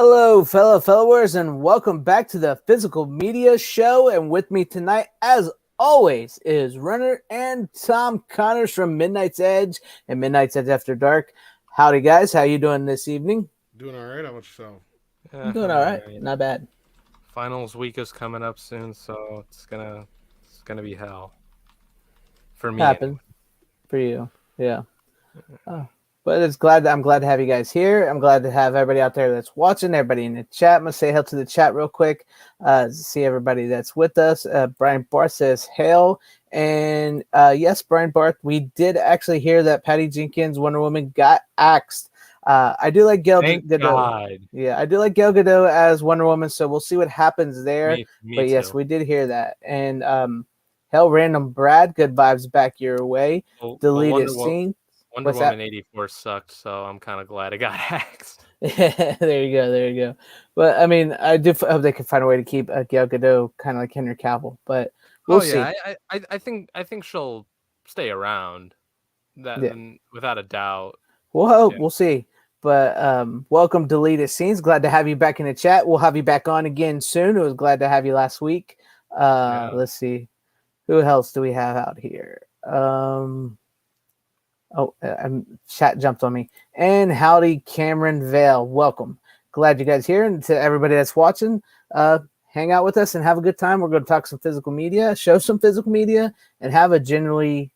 Hello, fellow followers, and welcome back to the Physical Media Show. And with me tonight, as always, is Runner and Tom Connors from Midnight's Edge and Midnight's Edge After Dark. Howdy, guys. How you doing this evening? Doing all right. How about yourself? I'm doing I'm all all right. right. Not bad. Finals week is coming up soon, so it's gonna be hell for me anyway. Happened for you. Yeah. Oh. But I'm glad to have you guys here. I'm glad to have everybody out there that's watching, everybody in the chat. I'm gonna say hello to the chat real quick. See everybody that's with us. Brian Barth says hail. And yes, Brian Barth, we did actually hear that Patty Jenkins, Wonder Woman, got axed. I do like Gal Thank Gadot. God. Yeah, I do like Gal Gadot as Wonder Woman, so we'll see what happens there. Me But yes, too. we did hear that. And hell, random Brad, good vibes back your way. Well, Deleted scene. Wonder What's that? Woman 84 sucked, so I'm kind of glad it got axed. There you go. There you go. But I mean, I do hope they can find a way to keep Gal Gadot kind of like Henry Cavill. But we'll see. I think she'll stay around. That Yeah, without a doubt. we'll hope. Yeah. We'll see. But welcome, deleted scenes. Glad to have you back in the chat. We'll have you back on again soon. It was glad to have you last week. Yeah. Let's see, who else do we have out here? Chat jumped on me. And howdy, Cameron Vale. Welcome. Glad you guys here, and to everybody that's watching, hang out with us and have a good time. We're going to talk some physical media, show some physical media, and have a generally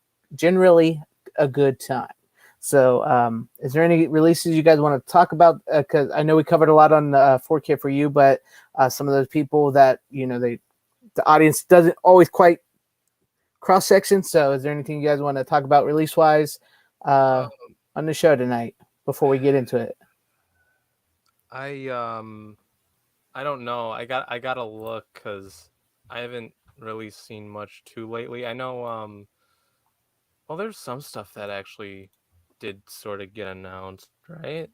a good time. So, is there any releases you guys want to talk about? Because I know we covered a lot on 4K for you, but some of those people that the audience doesn't always quite cross section. So, is there anything you guys want to talk about release wise on the show tonight before we get into it? I don't know. I gotta look because I haven't really seen much too lately. I know well, there's some stuff that actually did sort of get announced, right?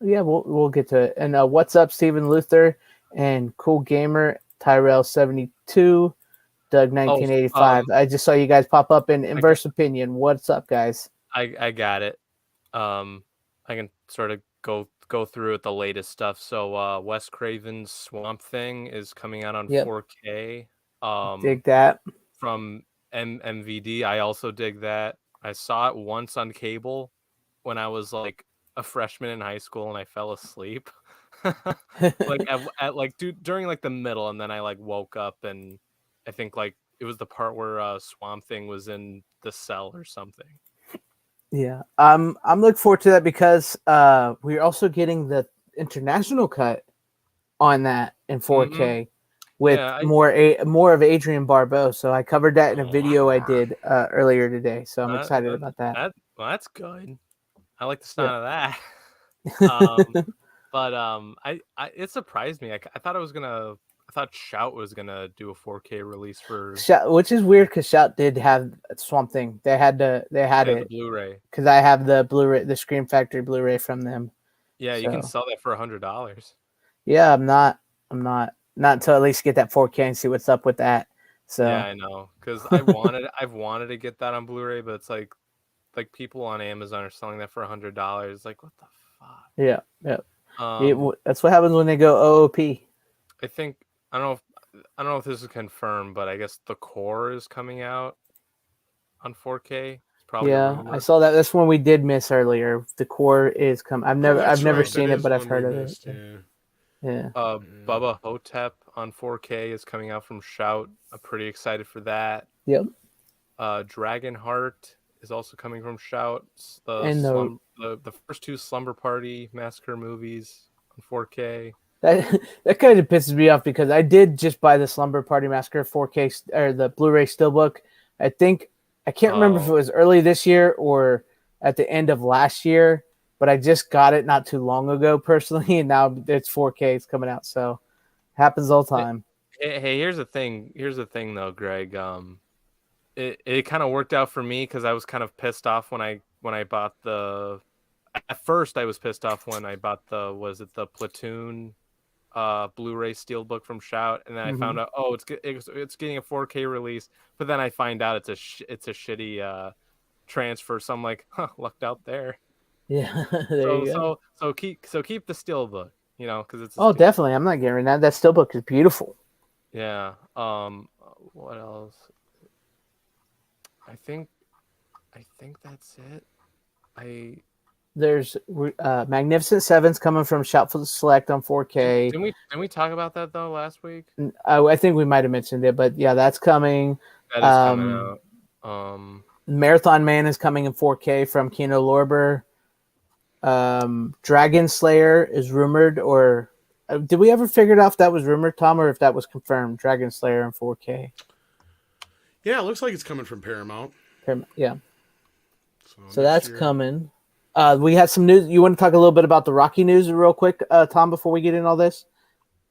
Yeah, we'll get to it. And what's up, Stephen Luther and Cool Gamer Tyrell 72, Doug 1985. I just saw you guys pop up in Inverse Opinion. What's up, guys? I got it. I can sort of go through with the latest stuff. So Wes Craven's Swamp Thing is coming out on 4K. Dig that. From MVD. I also dig that. I saw it once on cable when I was like a freshman in high school and I fell asleep. Like at like during like the middle, and then I like woke up and I think like it was the part where Swamp Thing was in the cell or something. Yeah, I'm looking forward to that because we're also getting the international cut on that in 4K with more of Adrian Barbeau. So I covered that in a video I did earlier today. So I'm excited about that. Well, that's good. I like the sound of that. But it surprised me. I thought I thought Shout was gonna do a 4K release for Shout, which is weird because Shout did have Swamp Thing. They had it the Blu-ray because I have the Blu-ray, the Scream Factory Blu-ray from them. Yeah, you can sell that for $100. Yeah, I'm not until at least get that 4K and see what's up with that. So yeah, I know because I've wanted to get that on Blu-ray, but it's like people on Amazon are selling that for $100. Like, what the fuck? Yeah. That's what happens when they go OOP. I don't know if this is confirmed, but I guess The Core is coming out on 4K. It's probably I saw that. That's one we did miss earlier. The Core is coming. I've never seen it, but I've heard of it. Yeah. Bubba Hotep on 4K is coming out from Shout. I'm pretty excited for that. Yep. Dragonheart is also coming from Shout. The first two Slumber Party Massacre movies on 4K. That kind of pisses me off because I did just buy the Slumber Party Massacre 4K or the Blu-ray Steelbook. I can't remember if it was early this year or at the end of last year, but I just got it not too long ago personally, and now it's 4K. It's coming out, so happens all the time. Hey, here's the thing. Here's the thing, though, Greg. It kind of worked out for me because I was kind of pissed off when I bought the. At first, I was pissed off when I bought the Platoon Blu-ray Steelbook from Shout, and then I found out it's getting a 4K release, but then I find out it's a shitty transfer, so I'm like, lucked out there. Yeah. So keep the Steelbook, because it's a Oh, steelbook. definitely. I'm not getting rid of that. That steelbook is beautiful. Yeah. What else? I think I think that's it. I There's Magnificent Sevens coming from Shoutful Select on didn't 4K. didn't we talk about that though last week? I think we might have mentioned it, but yeah, that's coming. That is coming Um, out. Marathon Man is coming in 4K from Kino Lorber. Dragon Slayer is rumored, or did we ever figure out if that was rumored, Tom, or if that was confirmed? Dragon Slayer in 4K. Yeah, it looks like it's coming from Paramount. Yeah, so Next that's year. coming. We had some news. You want to talk a little bit about the Rocky news real quick, Tom, before we get in all this?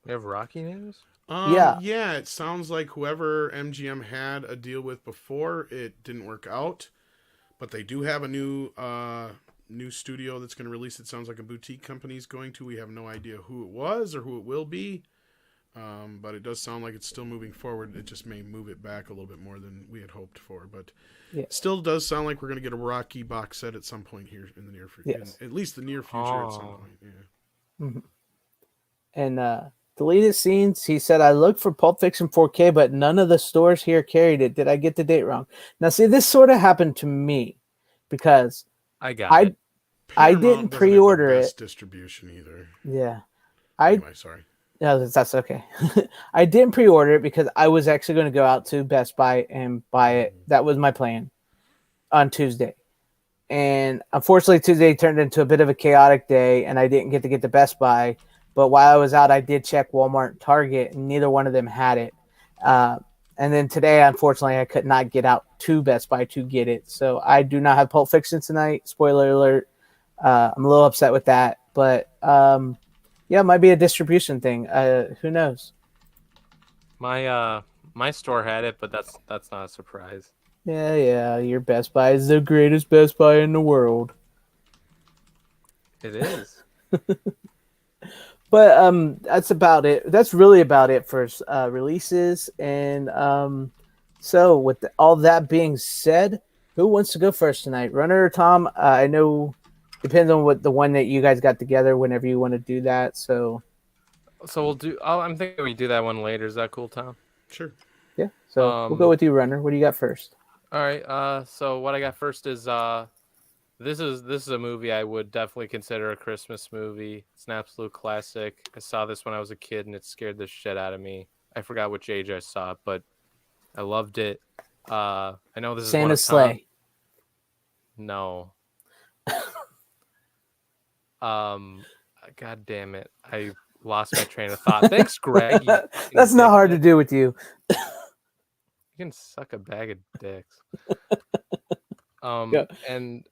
We have Rocky news. Yeah. Yeah, it sounds like whoever MGM had a deal with before, it didn't work out. But they do have a new studio that's going to release. It sounds like a boutique company is going to. We have no idea who it was or who it will be. But it does sound like it's still moving forward. It just may move it back a little bit more than we had hoped for. But it still does sound like we're going to get a Rocky box set at some point here in the near future. Yes. At least the near future at some point. Yeah. Mm-hmm. And deleted scenes. He said, I looked for Pulp Fiction 4K, but none of the stores here carried it. Did I get the date wrong? Now, see, this sort of happened to me because I got it. I didn't doesn't have the pre-order best it. distribution either. Yeah. Anyway, sorry. Yeah, that's okay. I didn't pre-order it because I was actually going to go out to Best Buy and buy it. That was my plan on Tuesday. And unfortunately, Tuesday turned into a bit of a chaotic day, and I didn't get to get to Best Buy. But while I was out, I did check Walmart and Target, and neither one of them had it. And then today, unfortunately, I could not get out to Best Buy to get it. So I do not have Pulp Fiction tonight. Spoiler alert. I'm a little upset with that. But yeah, it might be a distribution thing. Who knows? My store had it, but that's not a surprise. Yeah. Your Best Buy is the greatest Best Buy in the world. It is. But that's about it. That's really about it for releases. And so with all that being said, who wants to go first tonight, Runner or Tom? I know depends on what the one that you guys got together. Whenever you want to do that, so we'll do. I'm thinking we do that one later. Is that cool, Tom? Sure. yeah. So we'll go with you, Runner. What do you got first? All right. So what I got first is this is a movie I would definitely consider a Christmas movie. It's an absolute classic. I saw this when I was a kid, and it scared the shit out of me. I forgot which age I saw it, but I loved it. I know this is one of Santa's Sleigh. No. God damn it! I lost my train of thought. Thanks, Greg. That's not hard to do with you. You can suck a bag of dicks. Yeah. And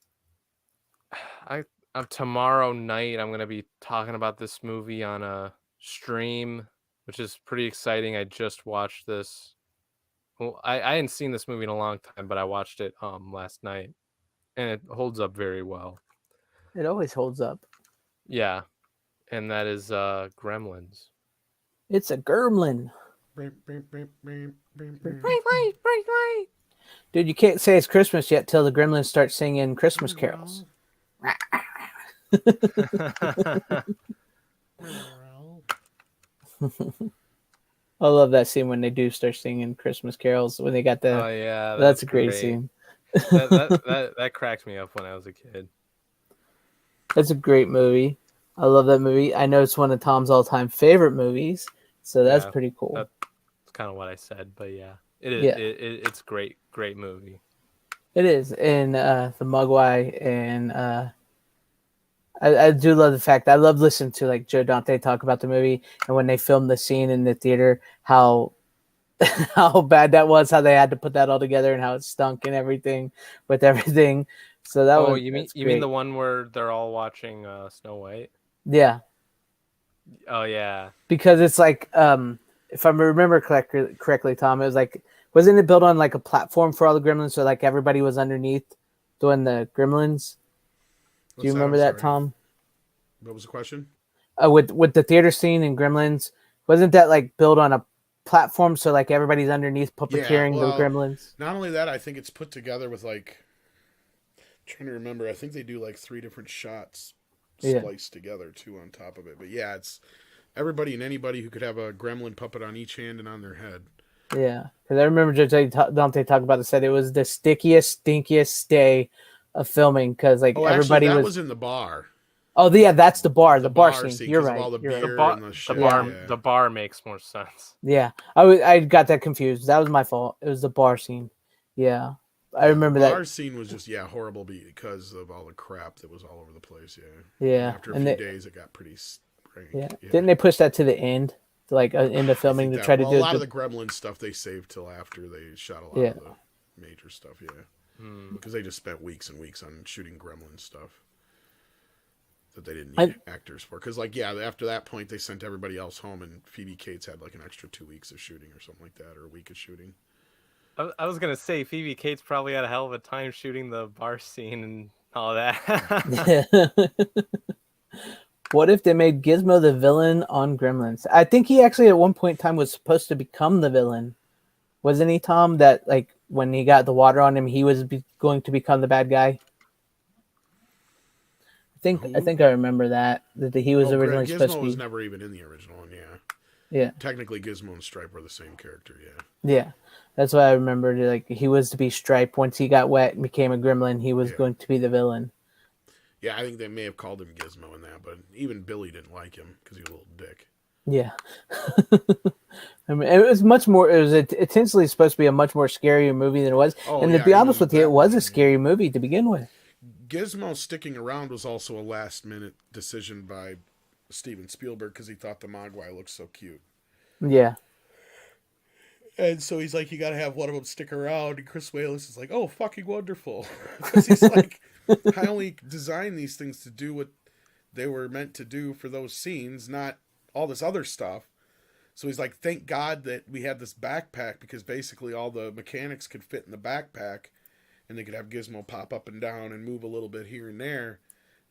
tomorrow night I'm gonna be talking about this movie on a stream, which is pretty exciting. I just watched this. Well, I hadn't seen this movie in a long time, but I watched it last night, and it holds up very well. It always holds up. Yeah, and that is Gremlins. It's a gremlin. Dude, you can't say it's Christmas yet till the gremlins start singing Christmas carols. I love that scene when they do start singing Christmas carols when they got the. Oh yeah, that's a great scene. that cracked me up when I was a kid. That's a great movie. I love that movie. I know it's one of Tom's all-time favorite movies, so that's pretty cool. That's kind of what I said, but yeah, it is. Yeah. It's great movie. It is, and the Mogwai, and I do love the fact that I love listening to like Joe Dante talk about the movie, and when they filmed the scene in the theater, how how bad that was, how they had to put that all together, and how it stunk and everything with everything. So that was. You mean the one where they're all watching Snow White? Yeah. Oh yeah. Because it's like, if I remember correctly, Tom, it was like, wasn't it built on like a platform for all the gremlins? So like everybody was underneath doing the gremlins. Do you remember that, Tom? What was the question? With the theater scene in Gremlins, wasn't that like built on a platform? So like everybody's underneath puppeteering the gremlins. Not only that, I think it's put together with like. I'm trying to remember, I think they do like 3 different shots Yeah. spliced together too on top of it. But yeah, it's everybody and anybody who could have a gremlin puppet on each hand and on their head. Yeah, because I remember Dante talk about it. Said it was the stickiest, stinkiest day of filming because like Oh, actually, everybody that was. was in the bar. Oh, yeah, that's the bar. The The bar bar scene. scene You're because of right. all the You're right. beer and the shit. Yeah. The bar makes more sense. Yeah, I got that confused. That was my fault. It was the bar scene. Yeah, I remember the that. bar scene was just horrible because of all the crap that was all over the place. Yeah. Yeah, And after a few days, it got pretty rank. Yeah. Didn't they push that to the end, like in the filming to try to do a lot of the Gremlin stuff they saved till after they shot a lot of the major stuff. Yeah, because they just spent weeks and weeks on shooting Gremlin stuff that they didn't need actors for. Because after that point, they sent everybody else home, and Phoebe Cates had like an extra 2 weeks of shooting or something like that, or a week of shooting. I was gonna say Phoebe Cates probably had a hell of a time shooting the bar scene and all that. What if they made Gizmo the villain on Gremlins? I think he actually at one point in time was supposed to become the villain. Wasn't he, Tom? That like when he got the water on him, he was going to become the bad guy. I think I remember that he was originally Gizmo supposed to be. was never even in the original one. Yeah. Yeah. Technically, Gizmo and Stripe were the same character. Yeah. Yeah, that's what I remembered. Like he was to be Stripe. Once he got wet and became a gremlin, he was going to be the villain. Yeah, I think they may have called him Gizmo in that, but even Billy didn't like him because he was a little dick. Yeah. I mean, it was much more. It was intentionally supposed to be a much more scarier movie than it was. And to be honest with you, it was a scary movie to begin with. Gizmo sticking around was also a last-minute decision by Steven Spielberg because he thought the Mogwai looked so cute. Yeah. And so he's like, you got to have one of them stick around. And Chris Walas is like, oh, fucking wonderful. Because he's like, I only designed these things to do what they were meant to do for those scenes, not all this other stuff. So he's like, thank God that we had this backpack because basically all the mechanics could fit in the backpack and they could have Gizmo pop up and down and move a little bit here and there,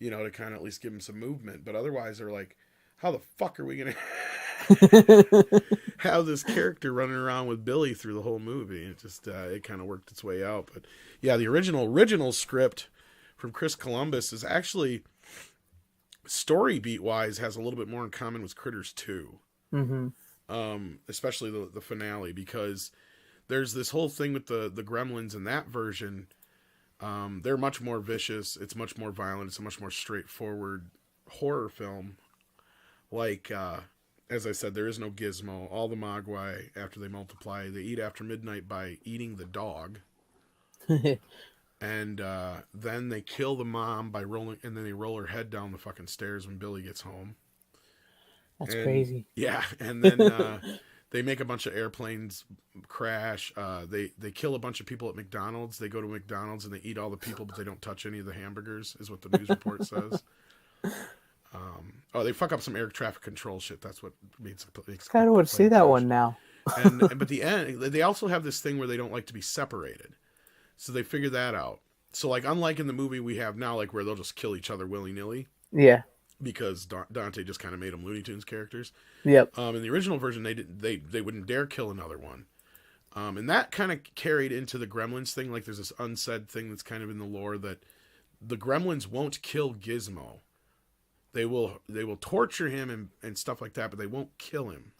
to kind of at least give him some movement. But otherwise they're like, how the fuck are we going to have this character running around with Billy through the whole movie? It just, it kind of worked its way out. But yeah, the original script from Chris Columbus is actually, story beat wise, has a little bit more in common with Critters 2. Mm-hmm. Especially the finale, because there's this whole thing with the gremlins in that version. They're much more vicious. It's much more violent. It's a much more straightforward horror film. Like, as I said, there is no Gizmo. All the Mogwai, after they multiply, they eat after midnight by eating the dog. And then they kill the mom by rolling, and then they roll her head down the fucking stairs when Billy gets home. That's crazy. Yeah, and then they make a bunch of airplanes crash. They kill a bunch of people at McDonald's. They go to McDonald's and they eat all the people, but they don't touch any of the hamburgers, is what the news report says. They fuck up some air traffic control shit. That's what makes I kind of want to see that one now. But the end, they also have this thing where they don't like to be separated, so they figure that out. So like, unlike in the movie we have now, like where they'll just kill each other willy nilly. Yeah. Because Dante just kind of made them Looney Tunes characters. Yep. In the original version, they wouldn't dare kill another one. And that kind of carried into the Gremlins thing. Like there's this unsaid thing that's kind of in the lore that the Gremlins won't kill Gizmo. They will torture him and stuff like that, but they won't kill him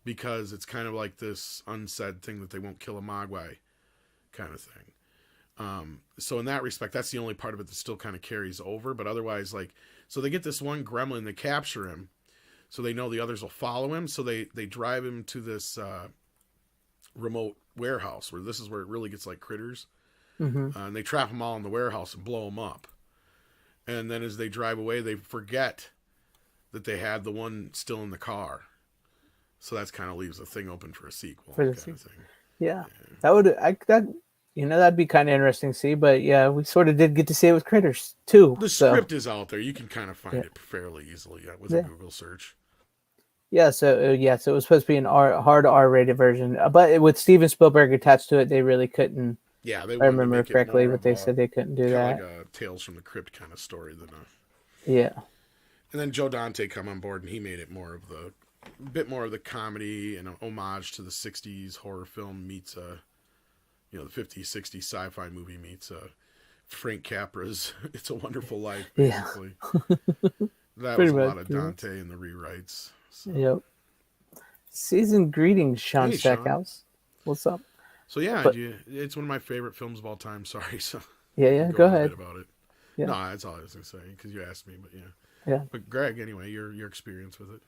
because it's kind of like this unsaid thing that they won't kill a Mogwai kind of thing. So in that respect, that's the only part of it that still kind of carries over. But otherwise, like, so they get this one gremlin, they capture him, so they know the others will follow him. So they drive him to this remote warehouse where this is where it really gets like Critters. Mm-hmm. And they trap them all in the warehouse and blow them up. And then as they drive away, they forget that they had the one still in the car. So that's kind of leaves the thing open for a sequel. For the sequel. Yeah. That'd be kind of interesting to see. But yeah, we sort of did get to see it with Critters too. The script is out there. You can kind of find it fairly easily with a Google search. Yeah, so it was supposed to be an hard R-rated version, but with Steven Spielberg attached to it, they really couldn't. Yeah, I remember correctly what they said they couldn't do that. Like a Tales from the Crypt kind of story than a. Yeah. And then Joe Dante come on board, and he made it a bit more of the comedy and an homage to the '60s horror film meets the '50s, '60s sci-fi movie meets Frank Capra's "It's a Wonderful Life," Yeah. basically. That Pretty was a much. lot of Dante in the rewrites. So. Yep. Season greetings, Sean Hey, Sean. Stackhouse. What's up? So yeah, But it's one of my favorite films of all time. Sorry, so yeah, go go on a ahead. bit about it. Yeah. No, that's all I was gonna say because you asked me, but yeah. Yeah. But Greg, anyway, your experience with it.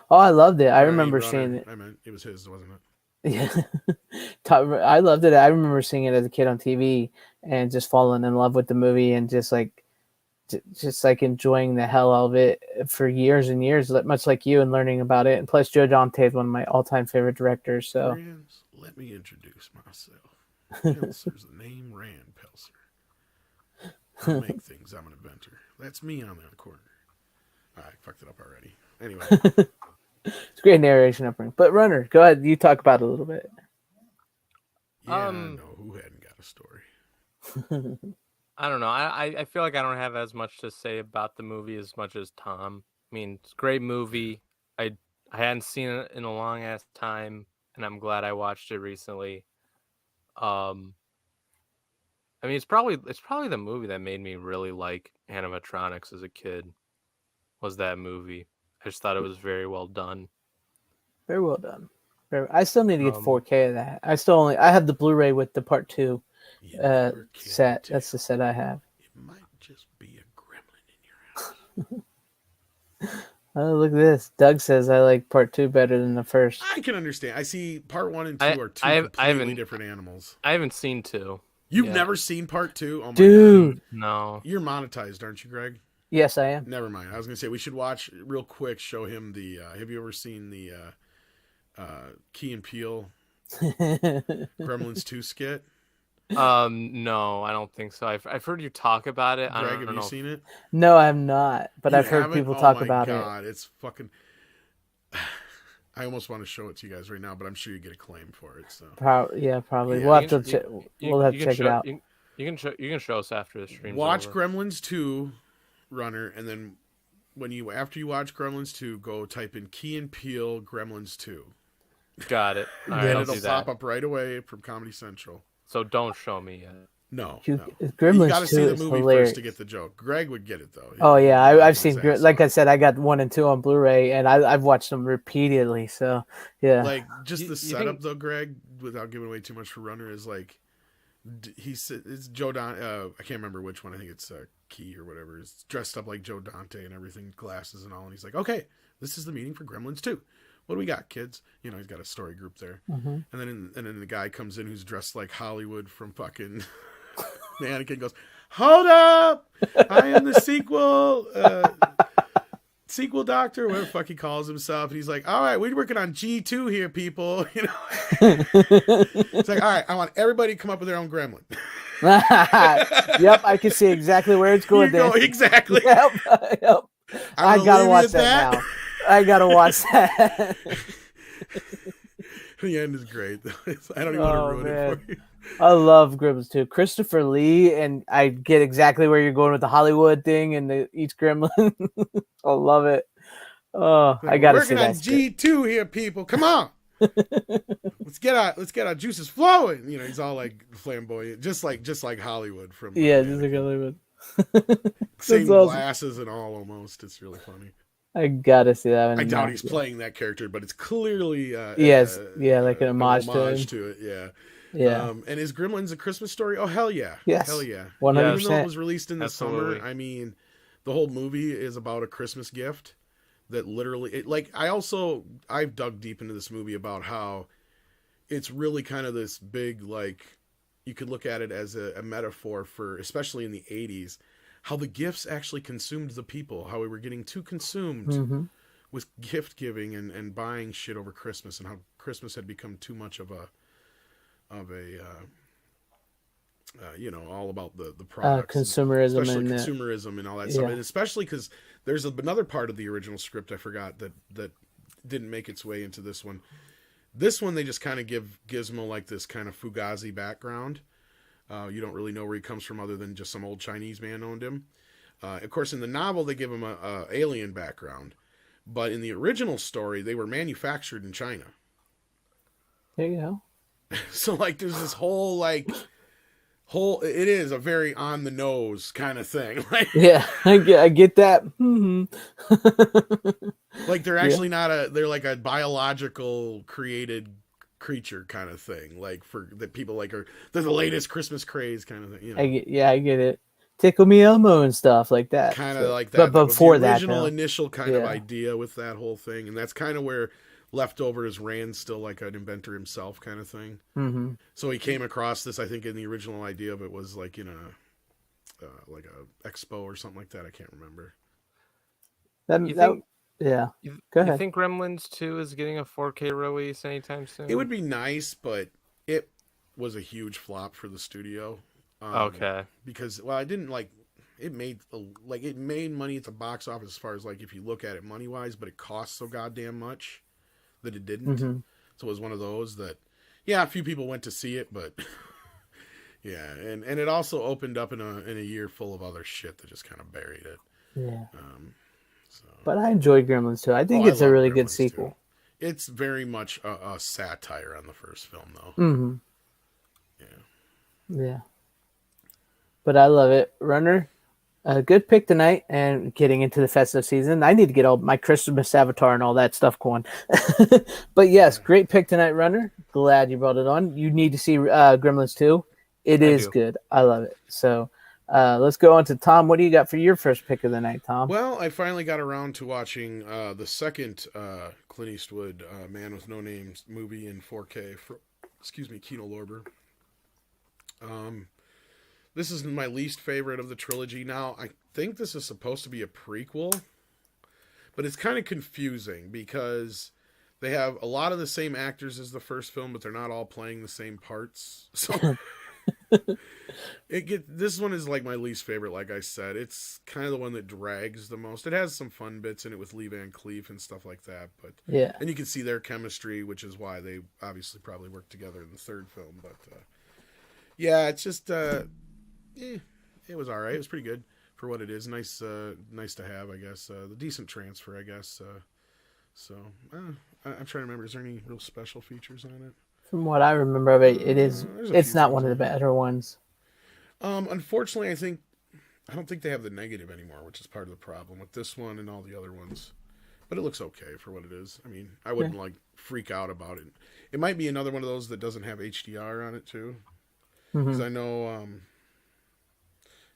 Oh, I loved it. I Or, remember Runner. seeing it. I meant it was his, wasn't it? Yeah. I loved it. I remember seeing it as a kid on TV and just falling in love with the movie and just like enjoying the hell out of it for years and years, much like you, and learning about it. And plus, Joe Dante is one of my all-time favorite directors. So, Friends, let me introduce myself. Pelser's the name Rand Pelser. I make things. I'm an inventor. That's me on the corner. I fucked it up already. Anyway, it's great narration upbringing. But Runner, go ahead. You talk about it a little bit. yeah, I know who hadn't got a story. I don't know. I feel like I don't have as much to say about the movie as much as Tom. I mean, it's a great movie. I hadn't seen it in a long ass time, and I'm glad I watched it recently. I mean, it's probably the movie that made me really like animatronics as a kid. Was that movie? I just thought it was very well done. Very well done. I still need to get 4K of that. I have the Blu-ray with the part 2 set. That's the set I have. It might just be a gremlin in your house. Oh, look at this. Doug says I like part 2 better than the first. I can understand. I see part 1 and 2 are two completely different animals. I haven't seen 2. You've never seen part 2? Oh my Dude. God. No. You're monetized, aren't you, Greg? Yes, I am. Never mind. I was going to say we should watch real quick, show him the have you ever seen the Key and Peele Gremlins 2 skit? No, I don't think so. I've heard you talk about it. Greg, have you seen it? No, I have not, but You I've heard haven't? people talk about Oh my it. God, it's fucking I almost want to show it to you guys right now, but I'm sure you get a claim for it. So Probably. Yeah. We'll have to check it out. You can show us after the stream. Watch Gremlins 2, Runner, and then after you watch Gremlins 2, go type in Key and Peele Gremlins 2. Got it. All right, and I'll it'll do pop that. up right away from Comedy Central. So don't show me yet. No. Gremlins you got to 2 see the is movie hilarious. first to get the joke. Greg would get it though. Oh yeah, I've seen. Like Like I said, I got 1 and 2 on Blu-ray, and I've watched them repeatedly. So yeah, like just the setup though, Greg, without giving away too much for Runner, is like he said it's Joe Dante. I can't remember which one. I think it's Key or whatever. He's dressed up like Joe Dante and everything, glasses and all, and he's like, "Okay, this is the meeting for Gremlins 2. What do we got, kids?" You know, he's got a story group there, and then the guy comes in who's dressed like Hollywood from fucking. Mannequin goes, "Hold up! I am the sequel doctor," whatever the fuck he calls himself. And he's like, "All right, we're working on G2 here, people." You know, it's like, "All right, I want everybody to come up with their own gremlin." Yep, I can see exactly where it's going. Exactly. Yep. I gotta watch that now. I gotta watch that. The end is great. I don't even want to ruin it for you. I love Gremlins 2. Christopher Lee, and I get exactly where you're going with the Hollywood thing and each gremlin. I love it. Oh, I gotta see that. Working on G2 here, people. Come on. Let's get our juices flowing. You know, he's all like flamboyant, just like Hollywood from just like Hollywood. Same glasses and all almost. It's really funny. I gotta see that one. I doubt he's playing that character, but it's clearly like an homage to it. Yeah. Yeah. And is Gremlins a Christmas story? Oh hell yeah. Yes. Hell yeah. 100%. Even though it was released in the Absolutely. summer, I mean, the whole movie is about a Christmas gift that literally I've dug deep into this movie about how it's really kind of this big, like, you could look at it as a metaphor for, especially in the 80s, how the gifts actually consumed the people, how we were getting too consumed with gift giving and buying shit over Christmas, and how Christmas had become too much of a all about the products, consumerism, especially and consumerism and all that stuff, and especially because there's another part of the original script I forgot that didn't make its way into this one. This one they just kind of give Gizmo like this kind of Fugazi background. You don't really know where he comes from other than just some old Chinese man owned him. Of course, in the novel they give him a alien background, but in the original story they were manufactured in China. There you go. So like there's this whole like it is a very on the nose kind of thing. Like, Yeah, I get that. like they're actually they're like a biological created creature kind of thing. Like for that people like they're the latest Christmas craze kind of thing. You know, I get it. Tickle me Elmo and stuff like that. kind of So, like that. but That was the before that, original though, initial kind of idea with that whole thing, and that's kind of where Leftovers ran still like an inventor himself kind of thing. Mm-hmm. So he came across this. I think in the original idea of it was like in a like a expo or something like that. I can't remember. Yeah. You, Go you ahead. think Gremlins 2 is getting a 4K release anytime soon? It would be nice, but it was a huge flop for the studio. Okay. Because I didn't like it made money at the box office as far as like if you look at it money wise, but it cost so goddamn much that it didn't. Mm-hmm. So it was one of those that, yeah, a few people went to see it, but yeah, and it also opened up in a year full of other shit that just kind of buried it. Yeah. So. But I enjoyed Gremlins too. I think it's a really good sequel. Too. It's very much a satire on the first film, though. Mm-hmm. Yeah. Yeah. But I love it. Runner, a good pick tonight, and getting into the festive season. I need to get all my Christmas avatar and all that stuff going. But yes, great pick tonight, Runner. Glad you brought it on. You need to see Gremlins 2. It is good. I love it. So let's go on to Tom. What do you got for your first pick of the night, Tom? Well, I finally got around to watching the second Clint Eastwood Man with No Name movie in 4K. Kino Lorber. This is my least favorite of the trilogy. Now, I think this is supposed to be a prequel, but it's kind of confusing because they have a lot of the same actors as the first film, but they're not all playing the same parts. So this one is like my least favorite. Like I said, it's kind of the one that drags the most. It has some fun bits in it with Lee Van Cleef and stuff like that, but yeah, and you can see their chemistry, which is why they obviously probably worked together in the third film. But yeah, it's just it was all right. It was pretty good for what it is. Nice to have, I guess. The decent transfer, I guess. I'm trying to remember. Is there any real special features on it? From what I remember of it, it's not one of the better ones. Unfortunately, I don't think they have the negative anymore, which is part of the problem with this one and all the other ones. But it looks okay for what it is. I mean, I wouldn't like freak out about it. It might be another one of those that doesn't have HDR on it too, because I know.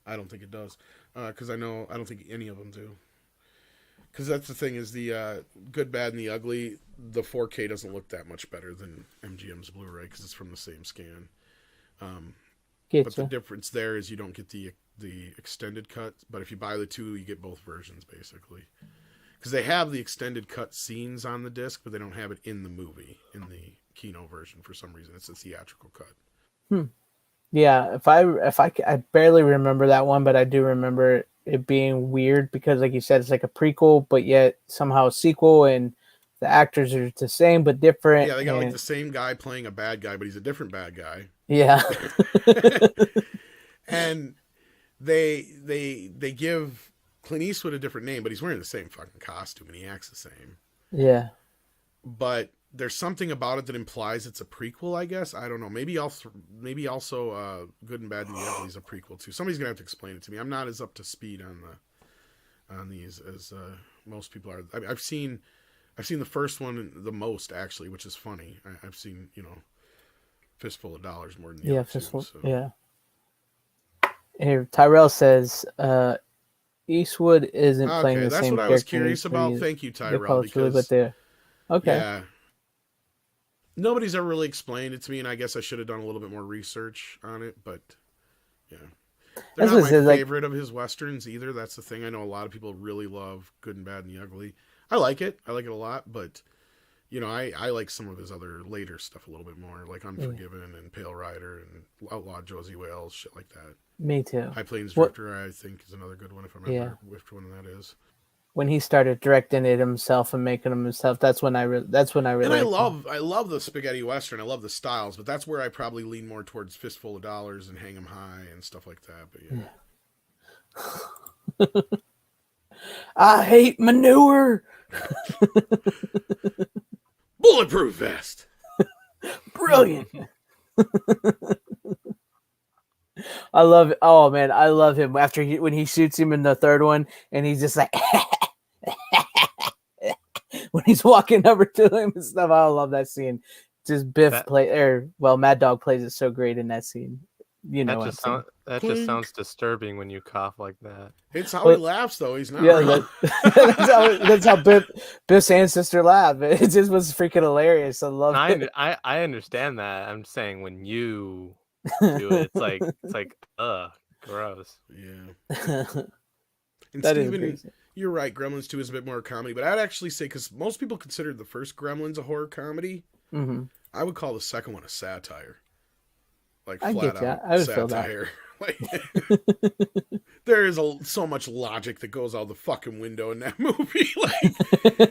I don't think it does, because I don't think any of them do. Because that's the thing is the Good, Bad, and the Ugly, the 4K doesn't look that much better than MGM's Blu-ray because it's from the same scan. But the difference there is you don't get the extended cut, but if you buy the two, you get both versions basically. Because they have the extended cut scenes on the disc, but they don't have it in the movie, in the Kino version for some reason. It's a theatrical cut. Yeah, I barely remember that one, but I do remember it being weird because, like you said, it's like a prequel, but yet somehow a sequel, and the actors are the same but different. Yeah, they got like the same guy playing a bad guy, but he's a different bad guy. Yeah. And they give Clint Eastwood a different name, but he's wearing the same fucking costume and he acts the same. Yeah. But there's something about it that implies it's a prequel, I guess. I don't know. Maybe also Good and Bad and the Ugly is a prequel too. Somebody's gonna have to explain it to me. I'm not as up to speed on these as most people are. I've seen the first one the most actually, which is funny. I've seen Fistful of Dollars more than the other Fistful. Two, so. Yeah. Here, Tyrell says Eastwood isn't playing the that's same character. That's what I was curious about. Thank you, Tyrell. Okay. Yeah. Nobody's ever really explained it to me, and I guess I should have done a little bit more research on it, but yeah. They're not my favorite of his Westerns either. That's the thing. I know a lot of people really love Good and Bad and the Ugly. I like it. I like it a lot, but I like some of his other later stuff a little bit more, like Unforgiven and Pale Rider and Outlaw Josie Wales, shit like that. Me too. High Plains Drifter, I think, is another good one, if I remember which one that is. When he started directing it himself and making them himself, that's when I really. And I love the spaghetti western. I love the styles, but that's where I probably lean more towards Fistful of Dollars and Hang 'Em High and stuff like that. But yeah. I hate manure. Bulletproof vest. Brilliant. I love it. Oh man, I love him after when he shoots him in the third one, and he's just like when he's walking over to him and stuff. I love that scene. Just Biff Mad Dog plays it so great in that scene. You know, that just sounds disturbing when you cough like that. It's how he laughs, though. He's not. Yeah, that's how Biff's ancestor laughed. It just was freaking hilarious. I love it. I understand that. I'm saying when you do it, it's like gross. Yeah. And That Steven, you're right. Gremlins 2 is a bit more comedy, but I'd actually say, because most people considered the first Gremlins a horror comedy, I would call the second one a satire. Like flat out satire. Like, there is so much logic that goes out the fucking window in that movie. Like,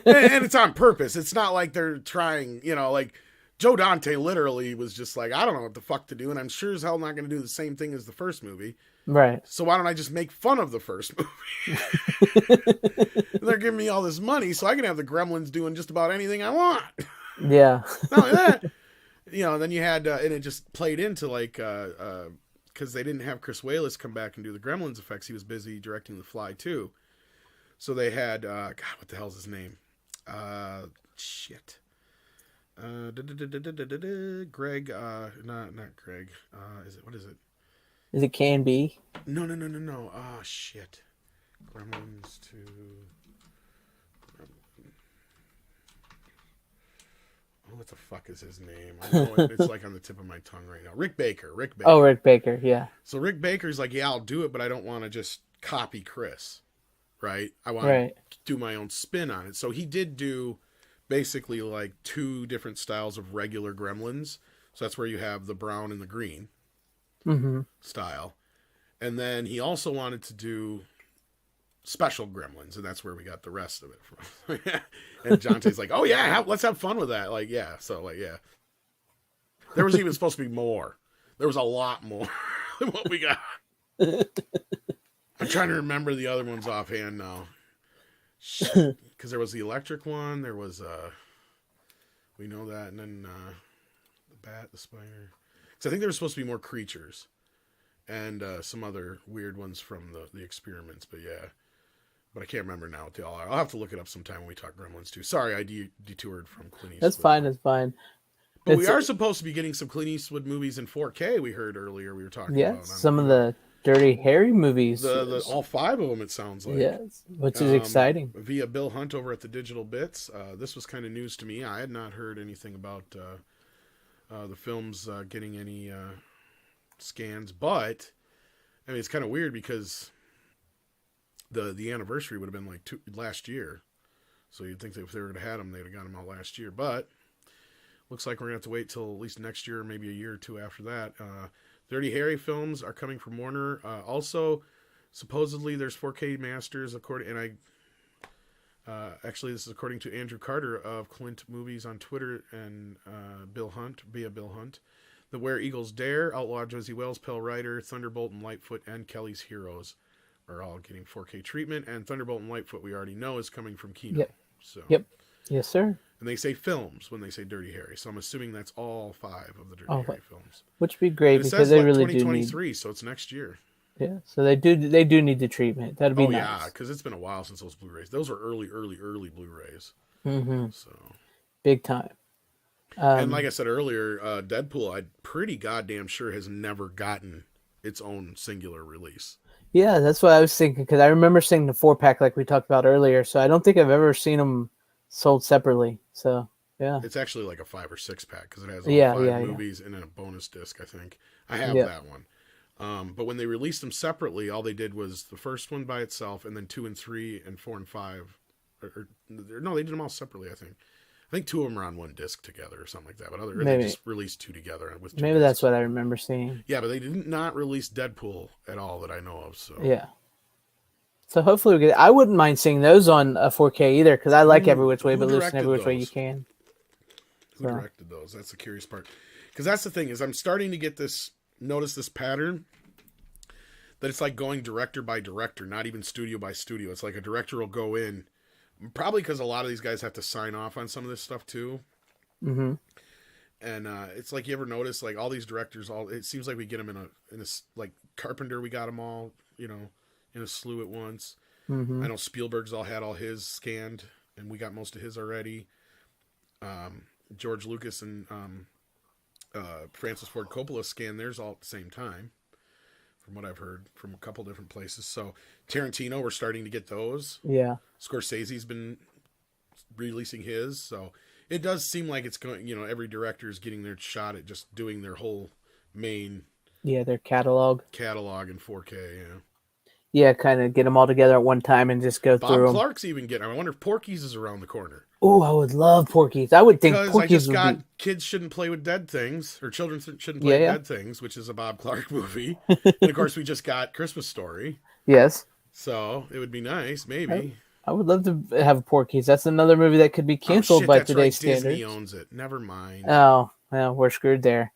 and it's on purpose. It's not like they're trying, like Joe Dante literally was just like, I don't know what the fuck to do, and I'm sure as hell not going to do the same thing as the first movie. Right. So why don't I just make fun of the first movie? They're giving me all this money, so I can have the Gremlins doing just about anything I want. Yeah. Not only that, then you had, and it just played into like, because they didn't have Chris Walas come back and do the Gremlins effects. He was busy directing The Fly too. So they had, God, what the hell's his name? Shit. Greg, not Greg. What is it? Is it Can Be? No. Oh, shit. Gremlins 2. What the fuck is his name? I know it's like on the tip of my tongue right now. Rick Baker. Oh, Rick Baker, yeah. So Rick Baker's like, yeah, I'll do it, but I don't want to just copy Chris, right? I want to do my own spin on it. So he did do basically like 2 different styles of regular Gremlins. So that's where you have the brown and the green style. And then he also wanted to do special Gremlins, and that's where we got the rest of it from. And Jonte's like, oh yeah, let's have fun with that. Like, yeah. So like, yeah. There was even supposed to be more. There was a lot more than what we got. I'm trying to remember the other ones offhand now. Because there was the electric one, there was we know that, and then the bat, the spider. So I think there was supposed to be more creatures and some other weird ones from the experiments, but yeah. But I can't remember now what they all are. I'll have to look it up sometime when we talk Gremlins too. Sorry, I detoured from Clint Eastwood. That's fine. But we are supposed to be getting some Clint Eastwood movies in 4K. We heard earlier we were talking about. Yeah, some of the Dirty Harry movies. All 5 of them, it sounds like. Yes, which is exciting. Via Bill Hunt over at the Digital Bits. This was kind of news to me. I had not heard anything about the films getting any scans, but I mean, it's kind of weird because the anniversary would have been like last year. So you'd think that if they would have had them, they'd have got them out last year. But looks like we're going to have to wait till at least next year, maybe a year or 2 after that. Dirty Harry films are coming from Warner. Also, supposedly there's 4K masters, actually this is according to Andrew Carter of Clint Movies on Twitter and via Bill Hunt. The Where Eagles Dare, Outlaw Josie Wells, Pale Rider, Thunderbolt and Lightfoot, and Kelly's Heroes are all getting 4K treatment. And Thunderbolt and Lightfoot, we already know, is coming from Kino. Yep. So. Yep. Yes, sir. And they say films when they say Dirty Harry, so I'm assuming that's all 5 of the Dirty Harry films. Which would be great because they really 2023, do need... so it's next year. Yeah, so they do need the treatment. That'd be nice. Yeah, because it's been a while since those Blu-rays. Those were early Blu-rays. So big time. And like I said earlier, Deadpool, I'm pretty goddamn sure has never gotten its own singular release. Yeah, that's what I was thinking because I remember seeing the 4-pack like we talked about earlier. So I don't think I've ever seen them sold separately. So yeah, it's actually like a 5 or 6-pack because it has all 5 movies and then a bonus disc. I think I have that one. But when they released them separately, all they did was the first one by itself, and then 2 and 3 and 4 and 5. No, they did them all separately. I think 2 of them are on one disc together or something like that. But they just released 2 together with 2 maybe discs. That's what I remember seeing. Yeah, but they did not release Deadpool at all that I know of. So yeah. So hopefully I wouldn't mind seeing those on a 4K either because I like Every Which Way But Loose and Every Which Way You Can. Who directed those? That's the curious part. Because that's the thing is I'm starting to notice this pattern that it's like going director by director, not even studio by studio. It's like a director will go in, probably because a lot of these guys have to sign off on some of this stuff too. And it's like, you ever notice, like, all these directors, it seems like we get them in a like Carpenter, we got them all, in a slew at once. Mm-hmm. I know Spielberg's had all his scanned, and we got most of his already. George Lucas and Francis Ford Coppola scanned theirs all at the same time, from what I've heard from a couple different places. So Tarantino, we're starting to get those. Yeah. Scorsese's been releasing his, so it does seem like it's going. Every director is getting their shot at just doing their whole main their catalog in 4K. Yeah. Yeah, kind of get them all together at one time and just go through them. Bob Clark's even getting. I wonder if Porky's is around the corner. Oh, I would love Porky's. I would think because Porky's I just would got be... Kids Shouldn't Play with Dead Things, or Children Shouldn't Play with Dead Things, which is a Bob Clark movie. And of course, we just got Christmas Story. Yes. So it would be nice, maybe. I would love to have a Porky's. That's another movie that could be canceled by today's standards. Disney owns it. Never mind. Oh, well, we're screwed there.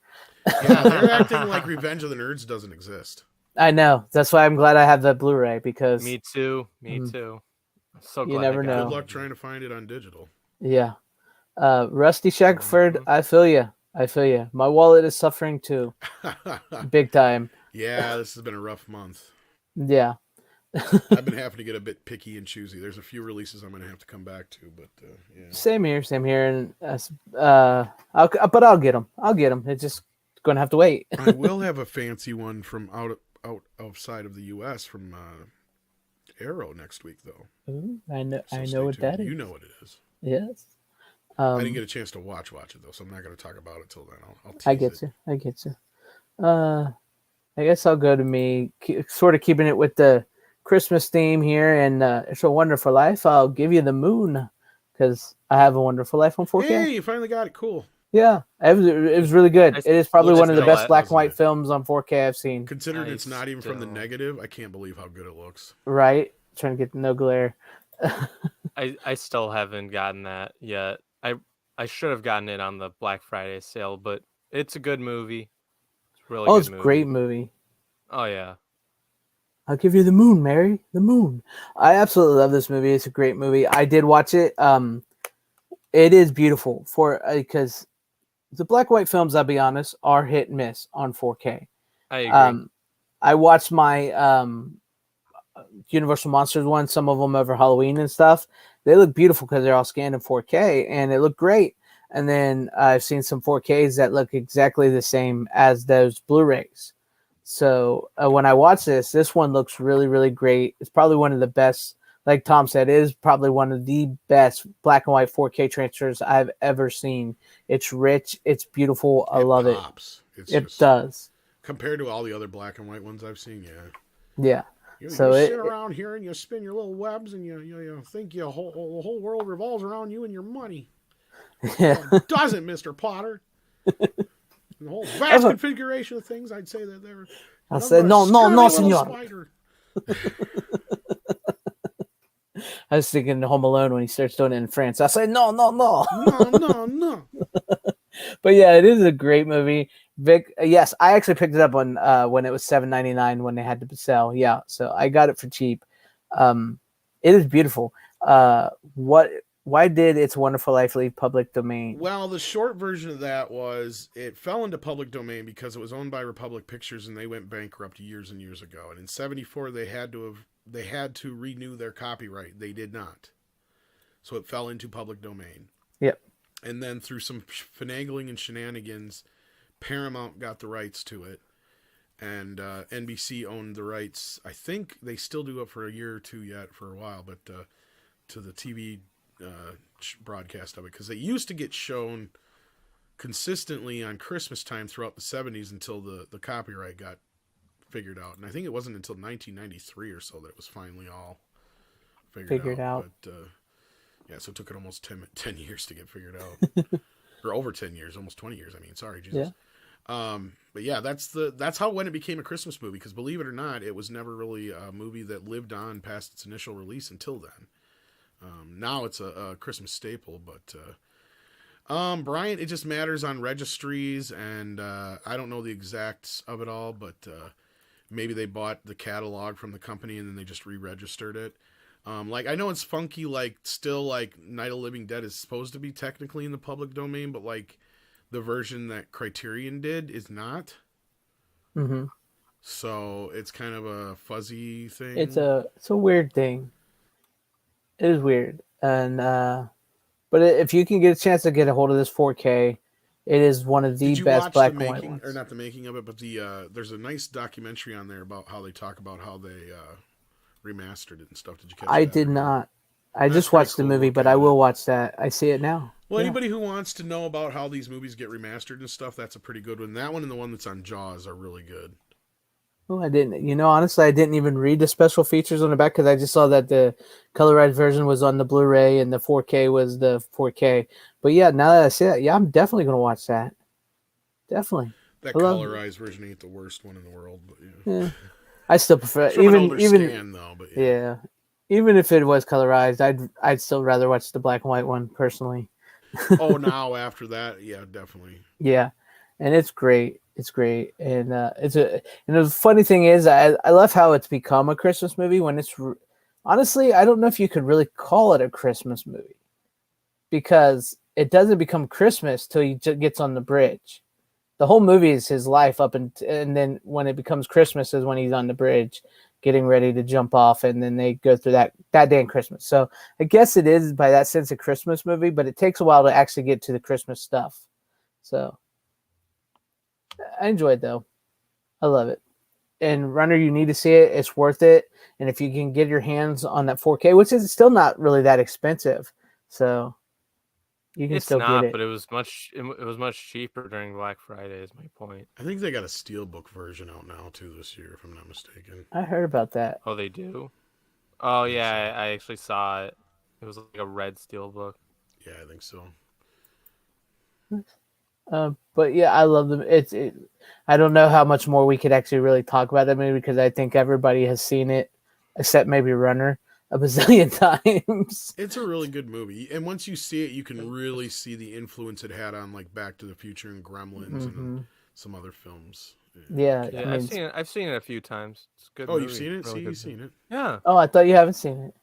Yeah, they're acting like Revenge of the Nerds doesn't exist. I know. That's why I'm glad I have the Blu-ray, because... Me too. So glad you never know. Good luck trying to find it on digital. Yeah. Rusty Shackford, I feel you. My wallet is suffering too. Big time. Yeah, this has been a rough month. Yeah. I've been having to get a bit picky and choosy. There's a few releases I'm going to have to come back to, but yeah. Same here. And I'll get them. It's just going to have to wait. I will have a fancy one from outside of the U.S. from Arrow next week, though. Ooh, I know what that is. You know what it is. Yes. I didn't get a chance to watch it though, so I'm not going to talk about it till then. I'll tease I get you. I guess I'll go to me, sort of keeping it with the Christmas theme here, and It's a Wonderful Life. I'll give you The Moon, because I have A Wonderful Life on 4K. Hey, you finally got it. Cool. Yeah, it was really good. It is probably one of the best black and white films on 4K I've seen. Considering it's not even from the negative, I can't believe how good it looks. Right? Trying to get no glare. I still haven't gotten that yet. I should have gotten it on the Black Friday sale, but it's a good movie. It's really good. It's a great movie. Oh yeah. I'll give you The Moon, Mary. The Moon. I absolutely love this movie. It's a great movie. I did watch it. It is beautiful because the black and white films, I'll be honest, are hit and miss on 4K. I agree. I watched my Universal Monsters one, some of them over Halloween and stuff. They look beautiful because they're all scanned in 4K, and it looked great. And then I've seen some 4Ks that look exactly the same as those Blu-rays. So when I watch this one looks really, really great. It's probably one of the best, like Tom said, it is probably one of the best black and white 4K transfers I've ever seen. It's rich. It's beautiful. I love it. It does. Compared to all the other black and white ones I've seen, yeah. Yeah. You sit around here and you spin your little webs and you think the whole world revolves around you and your money. Yeah. Well, it doesn't, Mr. Potter. The whole vast configuration of things, I'd say that they're... I said, no, senor. I was thinking Home Alone when he starts doing it in France. I said, no. No. But yeah, it is a great movie. Vic, yes, I actually picked it up when it was $7.99 when they had to sell. Yeah, so I got it for cheap. It is beautiful. Why did It's a Wonderful Life leave public domain? Well, the short version of that was it fell into public domain because it was owned by Republic Pictures and they went bankrupt years and years ago. And in '74, they had to renew their copyright. They did not, so it fell into public domain. Yep. And then through some finagling and shenanigans, Paramount got the rights to it, and NBC owned the rights. I think they still do it for a year or two yet, for a while, but to the TV broadcast of it, because they used to get shown consistently on Christmas time throughout the 70s until the copyright got figured out. And I think it wasn't until 1993 or so that it was finally all figured out. But yeah, so it took it almost 10 years to get figured out. Or over 10 years, almost 20 years. I mean, sorry, Jesus. Yeah. But yeah, that's how when it became a Christmas movie, because believe it or not, it was never really a movie that lived on past its initial release until then. Now it's a Christmas staple, but Brian, it just matters on registries, and I don't know the exacts of it all, but maybe they bought the catalog from the company and then they just re-registered it. Like, I know it's funky, like, still, like, Night of the Living Dead is supposed to be technically in the public domain, but, like, The version that Criterion did is not. Mm-hmm. So it's kind of a fuzzy thing. It's a weird thing. It is weird, and but if you can get a chance to get a hold of this 4K, it is one of the Did you best watch the black and white making, or ones. not the making of it, but the there's a nice documentary on there about how they talk about how they remastered it and stuff. Did you catch I that? did Or no? not. I That's just pretty watched the cool. movie, Look but I at it. will watch that. I see it now. Well, Yeah. anybody who wants to know about how these movies get remastered and stuff, that's a pretty good one. That one and the one that's on Jaws are really good. Oh, I didn't. Honestly, I didn't even read the special features on the back because I just saw that the colorized version was on the Blu-ray and the 4K was the 4K. But yeah, now that I see it, yeah, I'm definitely gonna watch that. Definitely. That I love. colorized version ain't the worst one in the world, but Yeah, I still prefer it's from an older even scan though. But yeah, yeah, even if it was colorized, I'd still rather watch the black and white one personally. oh, now after that, yeah, definitely. Yeah, and it's great. It's great, and and the funny thing is, I love how it's become a Christmas movie when honestly, I don't know if you could really call it a Christmas movie because it doesn't become Christmas till he gets on the bridge. The whole movie is his life and then when it becomes Christmas is when he's on the bridge getting ready to jump off, and then they go through that day in Christmas. So I guess it is by that sense a Christmas movie, but it takes a while to actually get to the Christmas stuff. So I enjoy it though. I love it. And Runner, you need to see it. It's worth it. And if you can get your hands on that 4K, which is still not really that expensive, so you can It's still get not, it. but it was much cheaper during Black Friday. Is my point. I think they got a steelbook version out now too this year, if I'm not mistaken. I heard about that. Oh, they do. Oh yeah, I actually saw it. It was like a red steel book. Yeah, I think so. But yeah, I love them. I don't know how much more we could actually really talk about that movie because I think everybody has seen it, except maybe Runner, a bazillion times. It's a really good movie, and once you see it, you can really see the influence it had on like Back to the Future and Gremlins and some other films. Yeah, Yeah, I've seen it a few times. It's a good. Oh, movie. you've seen it? Really See, good you've seen movie. it. Yeah. Oh, I thought you haven't seen it.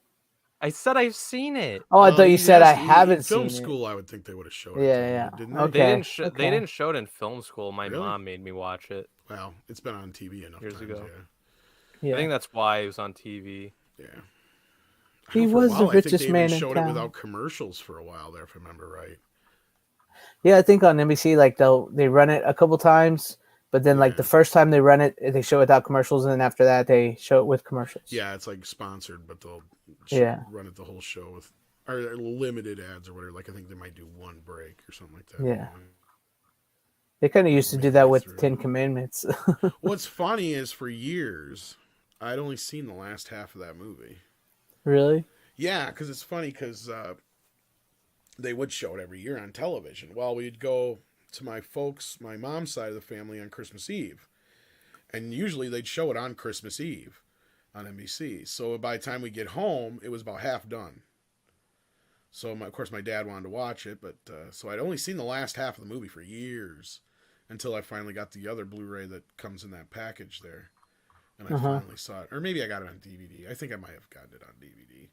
I said I've seen it. Oh, I thought you he said has- I haven't in film seen school. I would think they would have showed Yeah, it. yeah. Didn't Okay. they? They didn't show it in film school. My Really? mom made me watch it. Well, it's been on TV enough Years times. ago. it. Yeah. I think that's why it was on TV. Yeah. He For a was the while, I think richest they man even in showed town. it without commercials for a while there, if I remember right. Yeah, I think on NBC, like they run it a couple times, but then like the first time they run it, they show it without commercials, and then after that, they show it with commercials. Yeah, it's like sponsored, but they'll run it the whole show with or limited ads or whatever. Like I think they might do one break or something like that. Yeah. They kind of used to do that with Ten Commandments. What's funny is for years, I'd only seen the last half of that movie. Really? Yeah, because it's funny because they would show it every year on television. Well, we'd go to my mom's side of the family on Christmas Eve. And usually they'd show it on Christmas Eve on NBC. So by the time we get home, it was about half done. So, of course, my dad wanted to watch it. But so I'd only seen the last half of the movie for years until I finally got the other Blu-ray that comes in that package there. And I finally saw it. Or maybe I got it on DVD. I think I might have gotten it on DVD.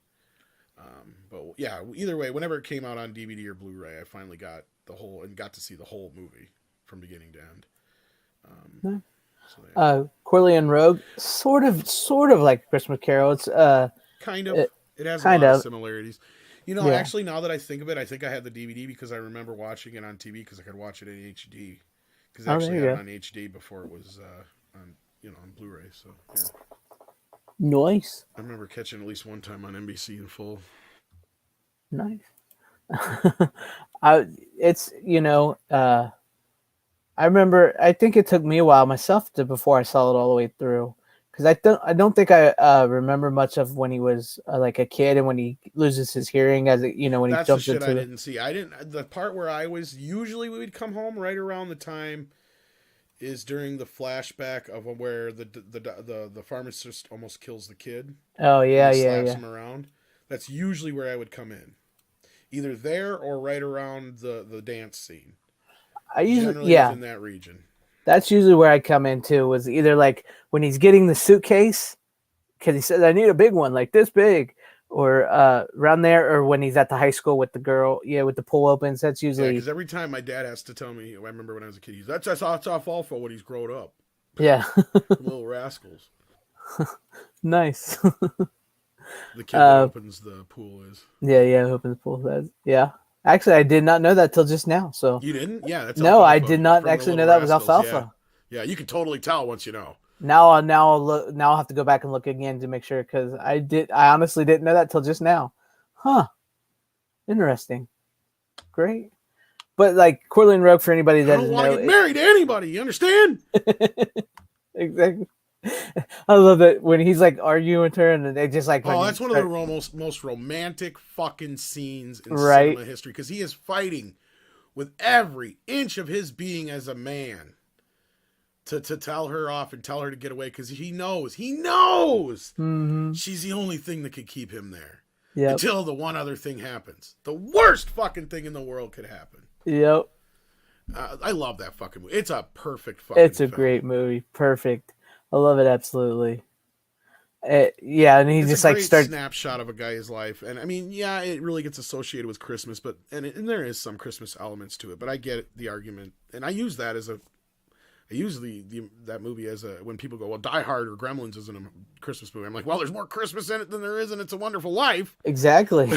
But yeah, either way, whenever it came out on DVD or Blu-ray, I finally got got to see the whole movie from beginning to end. Corley and Rogue, sort of like Christmas Carol. It's kind of. It has a lot of similarities. You know, actually, now that I think of it, I think I had the DVD because I remember watching it on TV because I could watch it in HD. Because I actually had it on HD before it was on Blu-ray. So yeah. Nice. I remember catching at least one time on NBC in full. Nice. I remember. I think it took me a while myself before I saw it all the way through, because I don't think I remember much of when he was like a kid and when he loses his hearing when he That's jumps the shit into I didn't see. The part where I was usually we would come home right around the time is during the flashback of where the pharmacist almost kills the kid. Oh yeah, slaps him around. That's usually where I would come in, either there or right around the dance scene. I usually generally in that region. That's usually where I come in too. Was either like when he's getting the suitcase because he says I need a big one like this big, or around there, or when he's at the high school with the girl. Yeah, with the pool opens. That's Yeah, usually because every time my dad has to tell me, I remember when I was a kid, that's all for when he's grown up. yeah. Little rascals. Nice. The kid that opens the pool is. Yeah, opens the pool. Yeah. Actually, I did not know that till just now. So You didn't? Yeah, that's no, I Alfalfa did not from the actually know Little that was Rascals. alfalfa. Yeah, you can totally tell once you know. Now I'll look. Now I'll have to go back and look again to make sure because I honestly didn't know that till just now. Huh. Interesting. Great. But like Corleone Rogue, for anybody that I don't doesn't want to know, get married to anybody. You understand? exactly. I love that when he's like arguing with her, and they just like Oh, that's one of the most romantic fucking scenes in right cinema history because he is fighting with every inch of his being as a man to tell her off and tell her to get away because he knows Mm-hmm. she's the only thing that could keep him there. Yep. Until the one other thing happens. The worst fucking thing in the world could happen. Yep. I love that fucking movie. It's a perfect fucking It's a film. great movie. Perfect. I love it absolutely. Yeah, and he It's just a like great starts snapshot of a guy's life, and I mean, yeah, it really gets associated with Christmas, but and there is some Christmas elements to it. But I get the argument, and I use that that movie as a when people go, well, Die Hard or Gremlins isn't a Christmas movie. I'm like, well, there's more Christmas in it than there is in It's a Wonderful Life. exactly.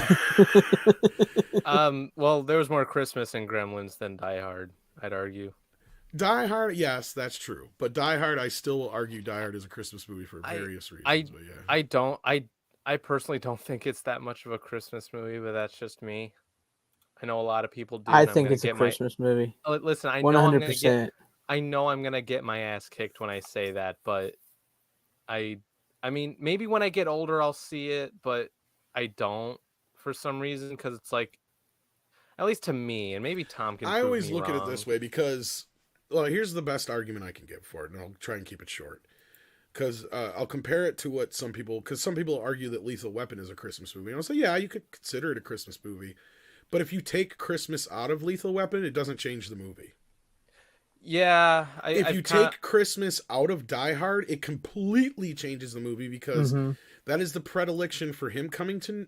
Well, there was more Christmas in Gremlins than Die Hard, I'd argue. Die Hard, yes, that's true. But Die Hard, I still will argue Die Hard is a Christmas movie for various reasons. But yeah. I personally don't think it's that much of a Christmas movie, but that's just me. I know a lot of people do. I think it's a Christmas movie. Listen, I 100%. know I'm gonna get my ass kicked when I say that, but I mean, maybe when I get older I'll see it, but I don't for some reason because it's like, at least to me, and maybe Tom can. I prove always me look wrong. at it this way because, well, here's the best argument I can give for it, and I'll try and keep it short. Because I'll compare it to what some people argue that Lethal Weapon is a Christmas movie. And I'll say, yeah, you could consider it a Christmas movie. But if you take Christmas out of Lethal Weapon, it doesn't change the movie. Yeah. If you take Christmas out of Die Hard, it completely changes the movie because that is the predilection for him coming to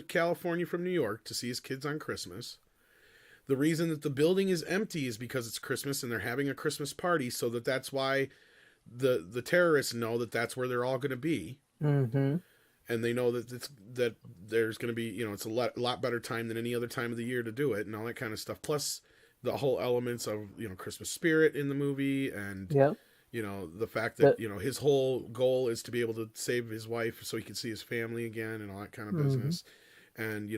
California from New York to see his kids on Christmas. The reason that the building is empty is because it's Christmas and they're having a Christmas party, so that's why the terrorists know that that's where they're all going to be. Mm-hmm. And they know that there's going to be, it's a lot better time than any other time of the year to do it and all that kind of stuff. Plus the whole elements of, Christmas spirit in the movie and, the fact that, his whole goal is to be able to save his wife so he can see his family again and all that kind of business. And,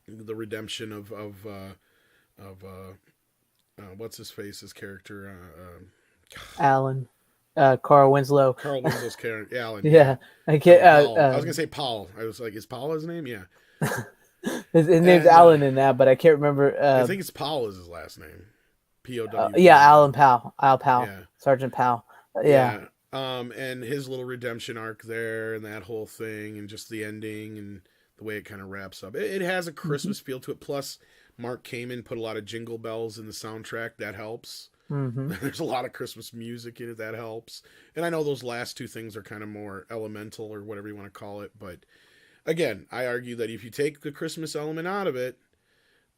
the redemption of what's his face's character, Alan. Carl Winslow's character, Alan. Yeah, I can't. I was gonna say Paul. I was like, is Paul his name? Yeah. his name's Alan in that, but I can't remember. I think it's Paul is his last name. P-O-W. Yeah, Alan Powell. Al Powell. Yeah. Sergeant Powell. Yeah. And his little redemption arc there, and that whole thing, and just the ending, and the way it kind of wraps up. It has a Christmas feel to it. Plus, Mark Kamen put a lot of jingle bells in the soundtrack. That helps. There's a lot of Christmas music in it. That helps. And I know those last two things are kind of more elemental or whatever you want to call it. But again, I argue that if you take the Christmas element out of it,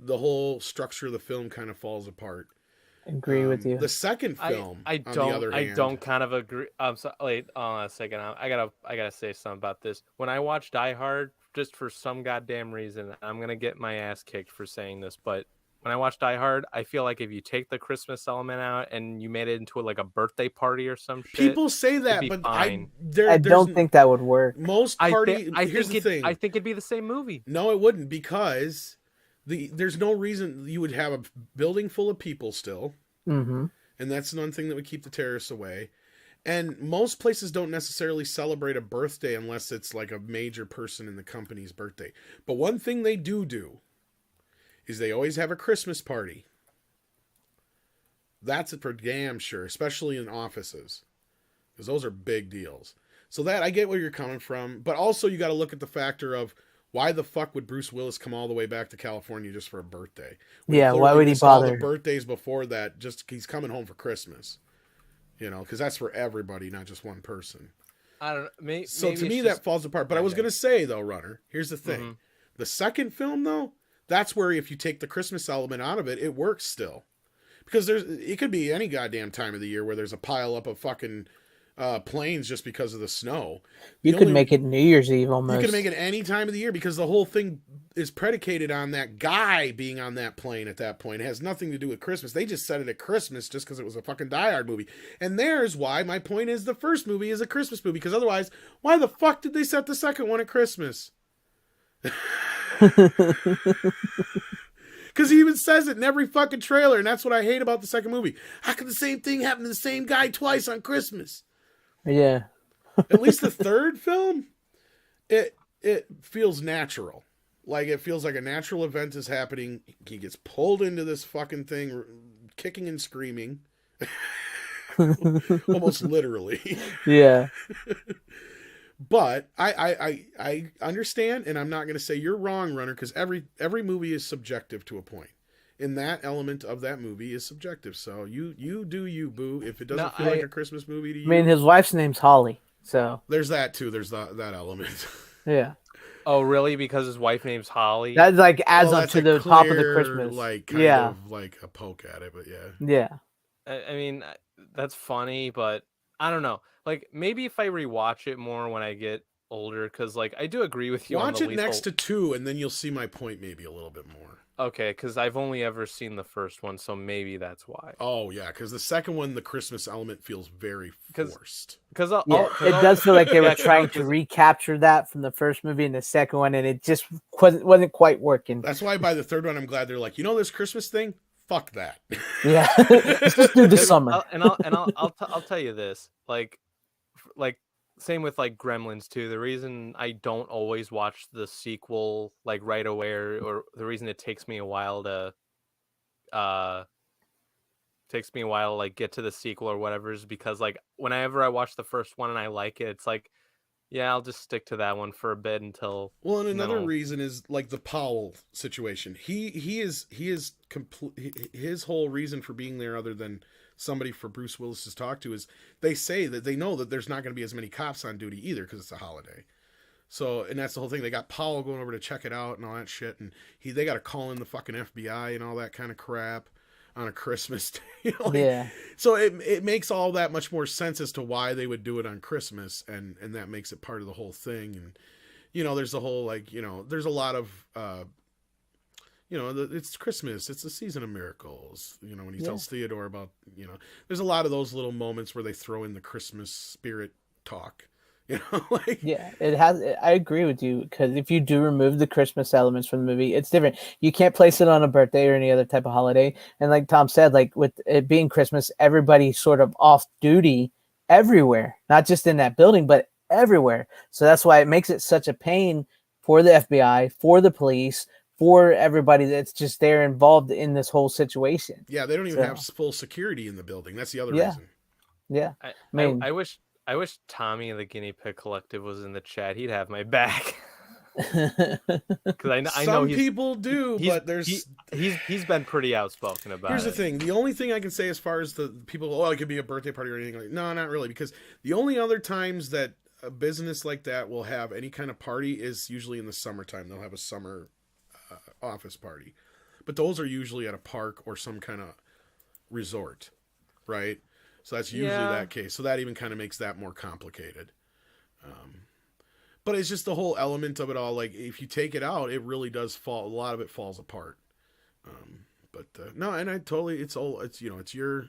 the whole structure of the film kind of falls apart. Agree with you. The second film, I don't kind of agree. So, wait, hold on a second. I gotta say something about this. When I watch Die Hard, just for some goddamn reason, I'm gonna get my ass kicked for saying this, but when I watch Die Hard, I feel like if you take the Christmas element out and you made it into like a birthday party or some shit, people say that, but I don't think that would work. Most party. Here's the thing. I think it'd be the same movie. No, it wouldn't, because there's no reason you would have a building full of people still, and that's one thing that would keep the terrorists away. And most places don't necessarily celebrate a birthday unless it's like a major person in the company's birthday. But one thing they do is they always have a Christmas party. That's for damn sure, especially in offices, because those are big deals. So that, I get where you're coming from, but also you got to look at the factor of why the fuck would Bruce Willis come all the way back to California just for a birthday? Why would he bother? All the birthdays before that, just he's coming home for Christmas, because that's for everybody, not just one person. I don't know. So Maybe to it's me, just that falls apart. But I was okay. going to say, though, Runner, here's the thing. Mm-hmm. The second film, though, that's where if you take the Christmas element out of it, it works still. Because it could be any goddamn time of the year where there's a pile up of fucking planes just because of the snow. You could make it New Year's Eve almost. You can make it any time of the year because the whole thing is predicated on that guy being on that plane at that point. It has nothing to do with Christmas. They just set it at Christmas just because it was a fucking Die Hard movie. And there's why my point is the first movie is a Christmas movie, because otherwise, why the fuck did they set the second one at Christmas? Because he even says it in every fucking trailer, and that's what I hate about the second movie. How could the same thing happen to the same guy twice on Christmas? Yeah. At least the third film, it feels natural. Like, it feels like a natural event is happening. He gets pulled into this fucking thing, kicking and screaming. Almost literally. Yeah. But I understand, and I'm not going to say you're wrong, Runner, because every movie is subjective to a point. And that element of that movie is subjective. So you do you, boo. If it doesn't feel like a Christmas movie to you. I mean, his wife's name's Holly, so. There's that, too. There's that element. Yeah. Oh, really? Because his wife name's Holly? That like adds up to the top of the Christmas. Like, kind of like a poke at it, but yeah. Yeah. I mean, that's funny, but I don't know. Like, maybe if I rewatch it more when I get older, because, like, I do agree with you on Watch the it next to 2, and then you'll see my point maybe a little bit more. Okay, because I've only ever seen the first one, so maybe that's why. Oh, yeah, because the second one, the Christmas element feels very forced. Because it does feel like they were trying to recapture that from the first movie and the second one, and it just wasn't quite working. That's why by the third one, I'm glad they're like, this Christmas thing? Fuck that. Yeah, let's just do the summer. I'll tell you this, like same with like Gremlins too. The reason I don't always watch the sequel like right away, or the reason it takes me a while to like get to the sequel or whatever is because like whenever I watch the first one and I like it, it's like, yeah, I'll just stick to that one for a bit until. Well, and another reason is like the Powell situation. He is his whole reason for being there, other than somebody for Bruce Willis to talk to, is they say that they know that there's not going to be as many cops on duty either because it's a holiday. So, and that's the whole thing. They got Powell going over to check it out and all that shit, and they got to call in the fucking FBI and all that kind of crap on a Christmas day. Yeah. So it makes all that much more sense as to why they would do it on Christmas, and that makes it part of the whole thing. And there's the whole there's a lot of it's Christmas, it's the season of miracles. When he tells Theodore about there's a lot of those little moments where they throw in the Christmas spirit talk. It has. I agree with you, because if you do remove the Christmas elements from the movie, it's different. You can't place it on a birthday or any other type of holiday. And like Tom said, like with it being Christmas, everybody's sort of off duty everywhere, not just in that building, but everywhere. So that's why it makes it such a pain for the FBI, for the police, for everybody that's just there involved in this whole situation. Yeah, they don't even have full security in the building. That's the other reason. Yeah, I wish Tommy and the Guinea Pig Collective was in the chat. He'd have my back. Because I know some people do, but he's been pretty outspoken about it. Here's the thing: the only thing I can say as far as the people, it could be a birthday party or anything like, no, not really, because the only other times that a business like that will have any kind of party is usually in the summertime. They'll have a summer office party, but those are usually at a park or some kind of resort, right? So that's usually that case. So that even kind of makes that more complicated. But it's just the whole element of it all. Like, if you take it out, it really does fall. A lot of it falls apart. But no, and I totally, it's your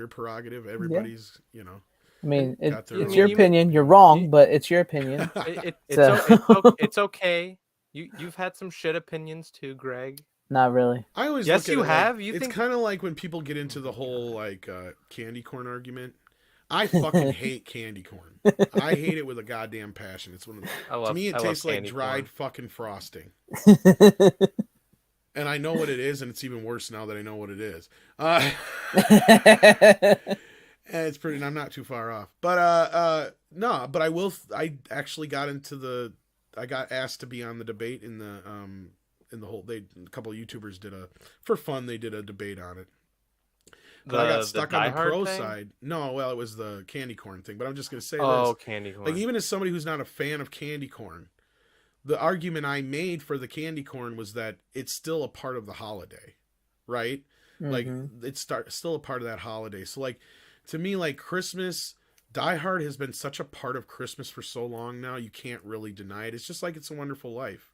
prerogative. Everybody's, I mean, it's your opinion. You're wrong, but it's your opinion. It's okay. You've had some shit opinions too, Greg. Not really. I always yes, look at you it have. Like, it's kind of like when people get into the whole like candy corn argument. I fucking hate candy corn. I hate it with a goddamn passion. It's to me it tastes like dried fucking frosting. And I know what it is, and it's even worse now that I know what it is. And it's pretty. And I'm not too far off. But no. But I actually got into I got asked to be on the debate in the whole. A couple of YouTubers did for fun. They did a debate on it. But I got The stuck Die on the Hard pro thing? side. No, well, it was the candy corn thing. But I'm just gonna say Oh, this: candy corn. like, even as somebody who's not a fan of candy corn, the argument I made for the candy corn was that it's still a part of the holiday, right? Like, it's still a part of that holiday. So, like, to me, like, Christmas, Die Hard has been such a part of Christmas for so long now, you can't really deny it. It's just like It's a Wonderful Life.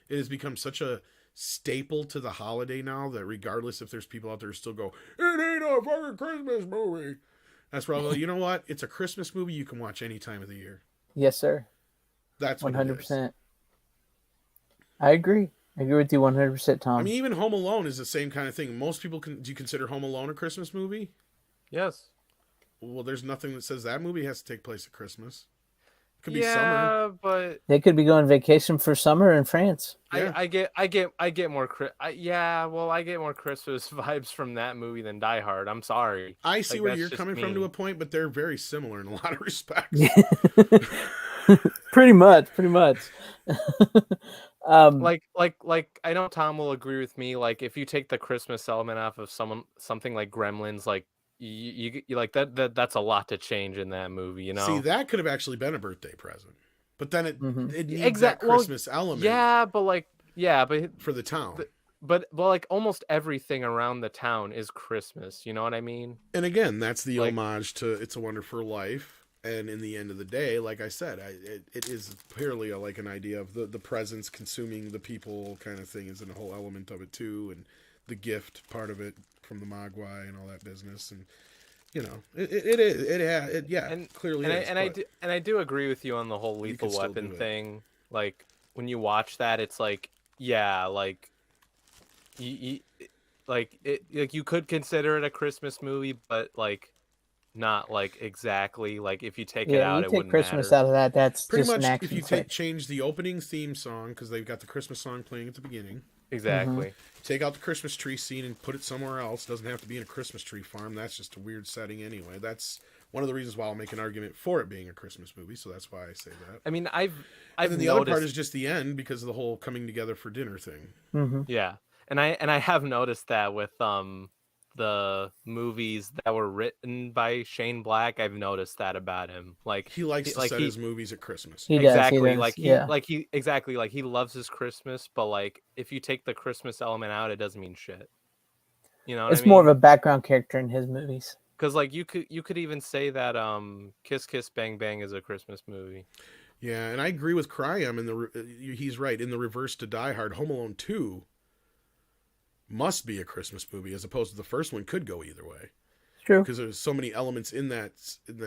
It has become such a staple to the holiday now that regardless if there's people out there who still go, it ain't a fucking Christmas movie. That's probably, you know what? It's a Christmas movie you can watch any time of the year. Yes, sir. That's what 100%. I agree. I agree with you 100%, Tom. I mean, even Home Alone is the same kind of thing. Most people do you consider Home Alone a Christmas movie? Yes. Well, there's nothing that says that movie has to take place at Christmas. It could be summer. Yeah, but they could be going vacation for summer in France. Yeah. I get more I get more Christmas vibes from that movie than Die Hard. I'm sorry. I see where that's you're just coming from me. to a point, but they're very similar in a lot of respects. pretty much. Like I know Tom will agree with me. Like if you take the Christmas element off of something like Gremlins, like you like that's a lot to change in that movie. You know. See, that could have actually been a birthday present, but then it needs that Well, Christmas element. Yeah, but for the town. But like almost everything around the town is Christmas. You know what I mean? And again, that's the homage to It's a Wonderful Life. And in the end of the day, like I said, it is purely like an idea of the presents consuming the people kind of thing is in a whole element of it too, and the gift part of it from the Mogwai and all that business, and you know clearly. I do agree with you on the whole Lethal Weapon thing. Like when you watch that, it's like like you could consider it a Christmas movie, but like. Not like exactly like if you take it out, it wouldn't Christmas matter. out of that. That's pretty just much an action if you flick. change the opening theme song because they've got the Christmas song playing at the beginning. Exactly. Take out the Christmas tree scene and put it somewhere else. Doesn't have to be in a Christmas tree farm. That's just a weird setting anyway. That's one of the reasons why I'll make an argument for it being a Christmas movie. So that's why I say that. I mean, I've and then the other part is just the end because of the whole coming together for dinner thing. Yeah, and I have noticed that with the movies that were written by Shane Black. I've noticed that about him. Like he likes to set his movies at Christmas. He exactly. does. He loves his Christmas, but like if you take the Christmas element out, it doesn't mean shit. You know, it's more of a background character in his movies. Because like you could even say that Kiss Kiss Bang Bang is a Christmas movie. Yeah, and I agree with Cryam. He's right. In the reverse to Die Hard, Home Alone 2 must be a Christmas movie, as opposed to the first one could go either way. True, because there's so many elements in that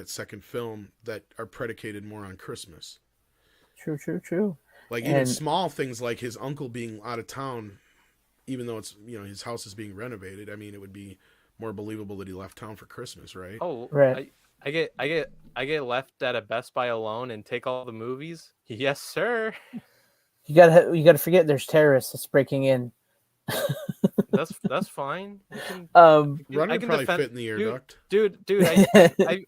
second film that are predicated more on Christmas. True. Like even small things like his uncle being out of town, even though it's his house is being renovated. I mean, it would be more believable that he left town for Christmas, right? Oh, right. I get left at a Best Buy alone and take all the movies. Yes, sir. You gotta forget there's terrorists that's breaking in. That's fine. Runner probably fit in the air duct. Dude,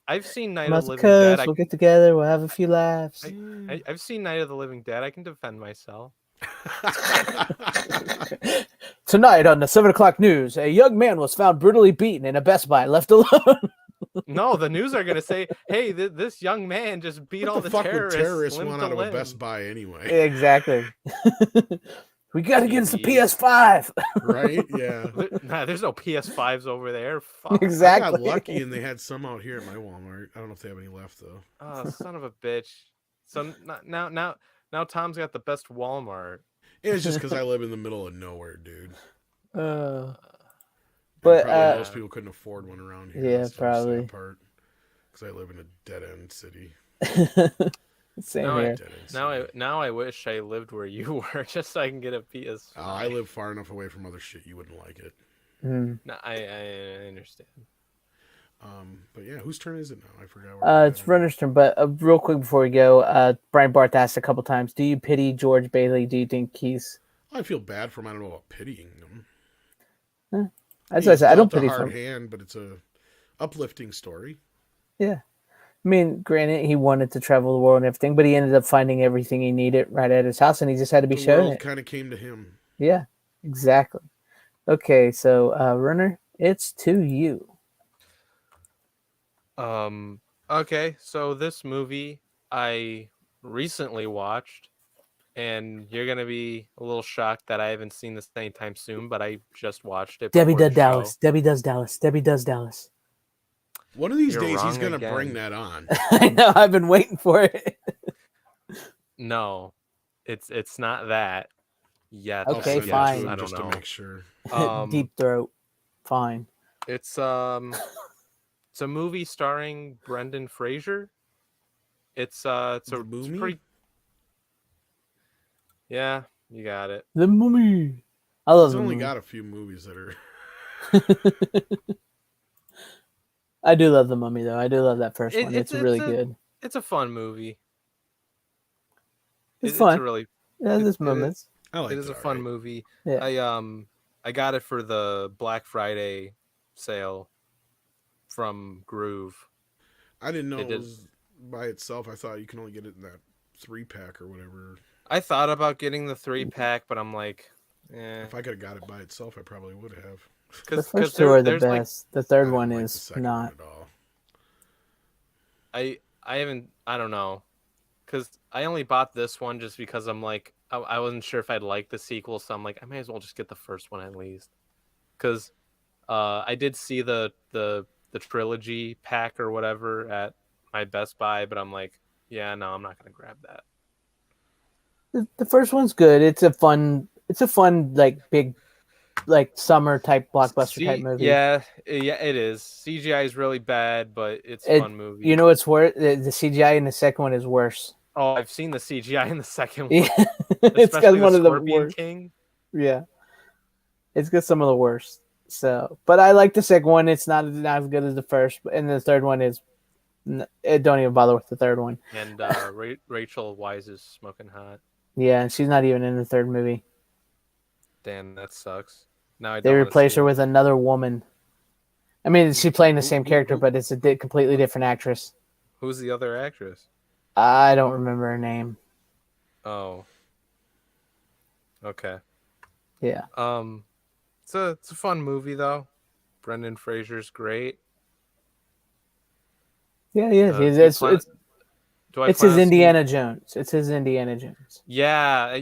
I've seen Night of the Living Dead. We'll get together. We'll have a few laughs. I've seen Night of the Living Dead. I can defend myself. Tonight on the 7:00 news, a young man was found brutally beaten in a Best Buy, left alone. No, the news are gonna say, "Hey, this young man just beat all the terrorists." Would terrorists want out of a Best Buy anyway? Exactly. We got to get us the PS5. Right? Yeah. Nah, there's no PS5s over there. Fuck. Exactly. I got lucky and they had some out here at my Walmart. I don't know if they have any left though. Oh, son of a bitch. So now Tom's got the best Walmart. It's just because I live in the middle of nowhere, dude. But most people couldn't afford one around here. Yeah, probably. Because I live in a dead end city. Same here. Now I wish I lived where you were, just so I can get a PS5. I live far enough away from other shit you wouldn't like it. No, I understand. But yeah, whose turn is it now? I forgot. It's Runner's turn. But real quick before we go, Brian Barth asked a couple times, "Do you pity George Bailey? Do you think he's?" I feel bad for him. I don't know about pitying him. As I said, I don't pity him. Hard hand, but it's a uplifting story. Yeah. I mean, granted, he wanted to travel the world and everything, but he ended up finding everything he needed right at his house, and he just had to be shown it. The world kind of came to him. Yeah, exactly. Okay, so Runner, it's to you. Um. Okay, so this movie I recently watched, and you're gonna be a little shocked that I haven't seen this anytime soon, but I just watched it Debbie before does the show. Dallas. Debbie does Dallas. Debbie does Dallas. One of these You're days, he's wrong going to bring again. that on. I know. I've been waiting for it. No, it's not that yet. I'll Okay, I send it to guess fine. I him don't just to know. make sure. Um, Deep throat. Fine. it's it's a movie starring Brendan Fraser. The It's a Moomy? pretty, yeah, you got it. The Mummy. I love He's the only Mummy. got a few movies that are. I do love the Mummy though. I do love that first one. It's It's really a good. it's a fun movie. It's It's a fun. really It has its it is moments. I it liked is it a all fun right. movie. Yeah. I got it for the Black Friday sale from Groove. I didn't know They it did. was by itself. I thought you can only get it in that 3-pack or whatever. I thought about getting the 3-pack, but I'm like, eh, If I could have got it by itself, I probably would have. The because first two are the there's like best. The third I one didn't like the is second one not. at all. I haven't I don't know, because I only bought this one just because I'm like I wasn't sure if I'd like the sequel, so I'm like I might as well just get the first one at least, because I did see the trilogy pack or whatever at my Best Buy, but I'm like, yeah, no, I'm not gonna grab that. The first one's good. It's a fun. It's a fun like big like summer type blockbuster type See, movie. yeah, yeah, it is. CGI is really bad, but it's a It fun you movie. know it's worse. The CGI in the second one is worse. Oh, I've seen the CGI in the second Yeah, one, it's got especially the one of the Scorpion worst. King. Yeah, it's got some of the worst. So, but I like the second one. It's not as good as the first, and the third one is. It don't even bother with the third one. And Rachel Weisz is smoking hot. Yeah, and she's not even in the third movie. Damn, that sucks. Now I They don't want to see replace her it. with another woman. I mean, she's playing the Who, same who, character, who, but it's a completely different actress. Who's the other actress? I don't remember her name. Oh, okay. Yeah, It's a fun movie though. Brendan Fraser's great. yeah. Do you It's plan? it's Do I it's plan his on seeing? Indiana Jones. It's his Indiana Jones. Yeah,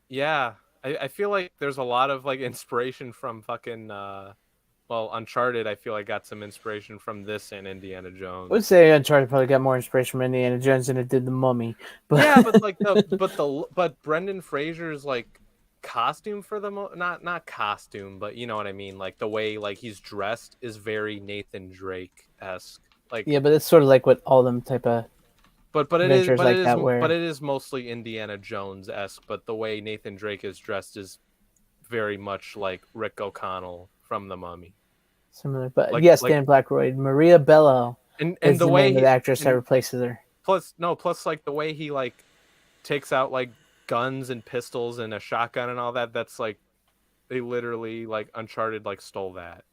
yeah. I feel like there's a lot of like inspiration from fucking well, Uncharted. I feel like got some inspiration from this and Indiana I would Jones. say Uncharted probably got more inspiration from Indiana Jones than it did the Mummy. But Yeah, but like but Brendan Fraser's like costume for the not costume, but you know what I mean. Like the way like he's dressed is very Nathan Drake esque. Like yeah, but it's sort of like what all them type of but adventures like that but were it is mostly Indiana Jones esque. But the way Nathan Drake is dressed is very much like Rick O'Connell from The Mummy. similar. But Like yes, like Dan Blackroyd, Maria Bello and is the the way name of the he actress that and replaces her. plus like the way he like takes out like guns and pistols and a shotgun and all that. That's like they literally like Uncharted like stole that.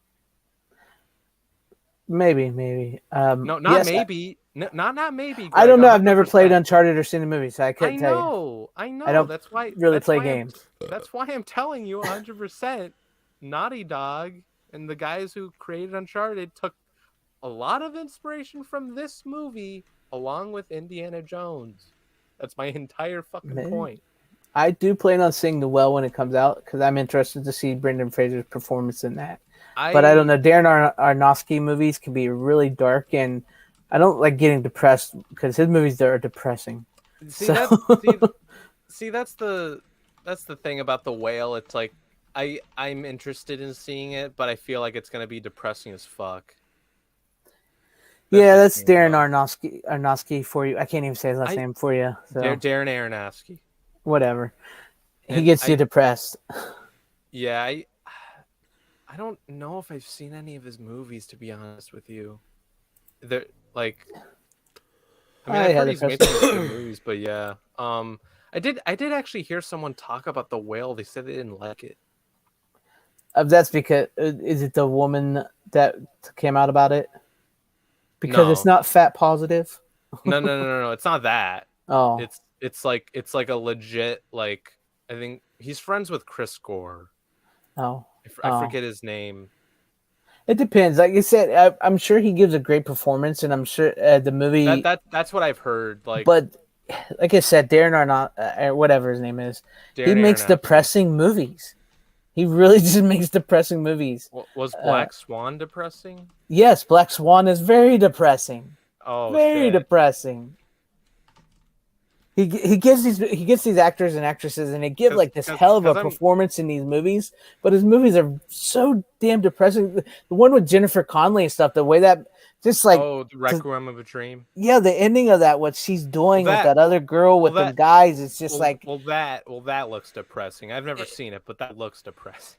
Maybe. No, not Yes, maybe. Not maybe, I Greg. don't know. I've never played 100%. Uncharted or seen the movie, so I I couldn't tell you. know. I I know. don't That's why. really play games. That's why I'm telling you 100%. Naughty Dog and the guys who created Uncharted took a lot of inspiration from this movie, along with Indiana Jones. That's my entire fucking Maybe. point. I do plan on seeing The Well when it comes out because I'm interested to see Brendan Fraser's performance in that. But I don't I know. Darren Aronofsky movies can be really dark, and I don't like getting depressed because his movies are depressing. see So that. See that's the thing about The Whale. It's like I'm interested in seeing it, but I feel like it's gonna be depressing as fuck. yeah, the that's thing Darren about Aronofsky for you. I can't even say his last I name for you. So Darren Aronofsky. whatever. He And gets you depressed. yeah, I don't know if I've seen any of his movies, to be honest with you. They're like, I mean, I I've had heard he's made depressed. some good movies, but yeah. I did actually hear someone talk about The Whale. They said they didn't like it. That's because is it the woman that came out about it? Because it's No, not fat positive. no. It's not that. Oh, It's like a legit like. I think he's friends with Chris Gore. oh, I oh. forget his name. It depends. Like I said, I'm sure he gives a great performance, and I'm sure the movie. That's what I've heard. Like But like I said, Darren Arnott, whatever his name is, he Darren makes Aronofsky. depressing movies. He really just makes depressing movies. Was Uh, Black Swan depressing? yes, Black Swan is very depressing. Oh Very shit! depressing. He gets these actors and actresses, and they give like this hell of a Cause I'm performance in these movies. But his movies are so damn depressing. The one with Jennifer Connelly and stuff, the way that just like the Requiem of a Dream. yeah, the ending of that, what she's doing with that other girl with them guys, it's just like that looks depressing. I've never seen it, but that looks depressing.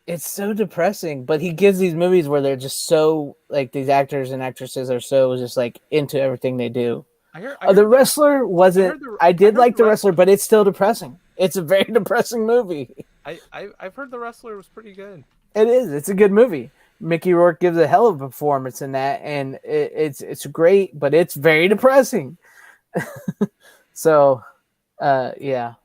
it's so depressing. But he gives these movies where they're just so like these actors and actresses are so just like into everything they do. I heard The Wrestler wasn't. I did like The Wrestler, but it's still depressing. It's a very depressing movie. I've heard The Wrestler was pretty good. It is. It's a good movie. Mickey Rourke gives a hell of a performance in that, and it's great, but it's very depressing. So, yeah.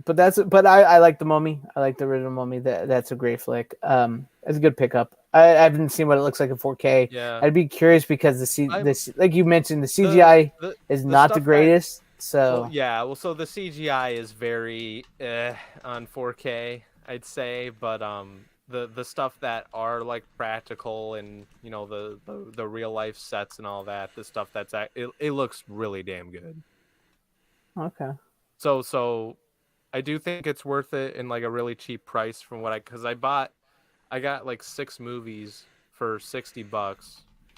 But I like The Mummy. I like the original Mummy. That's a great flick. It's a good pickup. I haven't seen what it looks like in 4K. Yeah. I'd be curious because this like you mentioned, the CGI is not the greatest. So so the CGI is very on 4K, I'd say, but the stuff that are like practical and you know the real life sets and all that, the stuff that's it looks really damn good. Okay. So I do think it's worth it in like a really cheap price from what I got like 6 movies for $60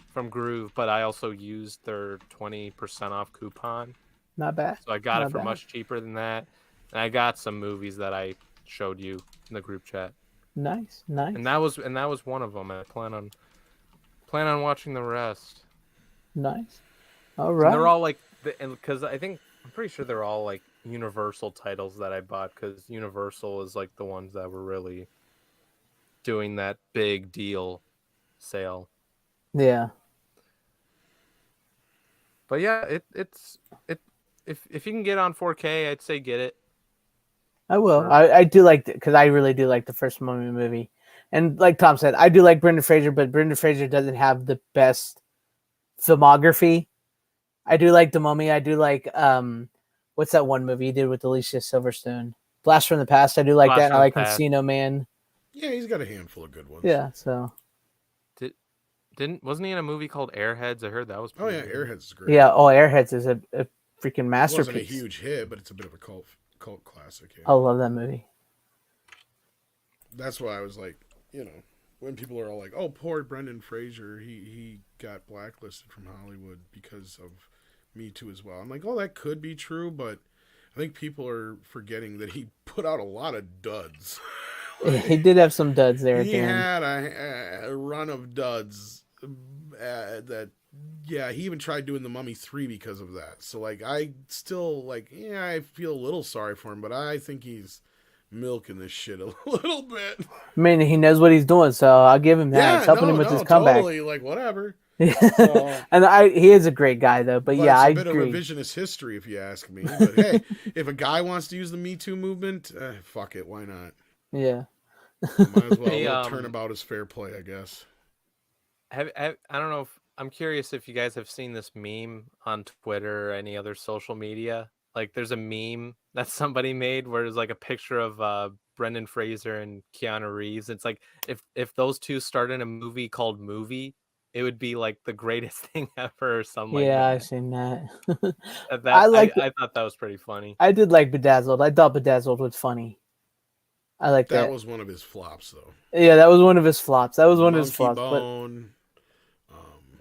from Groove, but I also used their 20% off coupon. Not bad. So I got it for much cheaper than that. And I got some movies that I showed you in the group chat. Nice. And that was one of them. I plan on watching the rest. Nice. All right. And they're all like because I'm pretty sure they're all like Universal titles that I bought because Universal is like the ones that were really doing that big deal sale. Yeah. But yeah, if you can get on 4K, I'd say get it. I will. I do like because I really do like the first Mummy movie, and like Tom said, I do like Brendan Fraser, but Brendan Fraser doesn't have the best filmography. I do like The Mummy. I do like what's that one movie he did with Alicia Silverstone? Blast from the Past. I do like that. And I like Encino Man. Yeah, he's got a handful of good ones. Yeah, so wasn't he in a movie called Airheads? I heard that was pretty good. Airheads is great. Yeah, Airheads is a freaking masterpiece. It wasn't a huge hit, but it's a bit of a cult classic. Yeah. I love that movie. That's why I was like, when people are all like, "Oh, poor Brendan Fraser, he got blacklisted from Hollywood because of Me Too as well." I'm like, "Oh, that could be true, but I think people are forgetting that he put out a lot of duds." He did have some duds there. He had a run of duds that, yeah, he even tried doing The Mummy 3 because of that. So, like, I still, I feel a little sorry for him, but I think he's milking this shit a little bit. I mean, he knows what he's doing, so I'll give him that. Yeah, he's helping him with his comeback. Totally, whatever. So, and he is a great guy, though. But yeah, I agree. It's a bit of revisionist history, if you ask me. But hey, if a guy wants to use the Me Too movement, fuck it, why not? Yeah. Might as well turnabout is fair play, I guess. I don't know if I'm curious if you guys have seen this meme on Twitter or any other social media. Like, there's a meme that somebody made where there's like a picture of Brendan Fraser and Keanu Reeves. It's like if those two started a movie called Movie, it would be like the greatest thing ever or something. Yeah, like I've seen that. I thought that was pretty funny. I did like Bedazzled. I thought Bedazzled was funny. I like that. That was one of his flops, though. Yeah, that was one of his flops. That was one of his flops. Bone,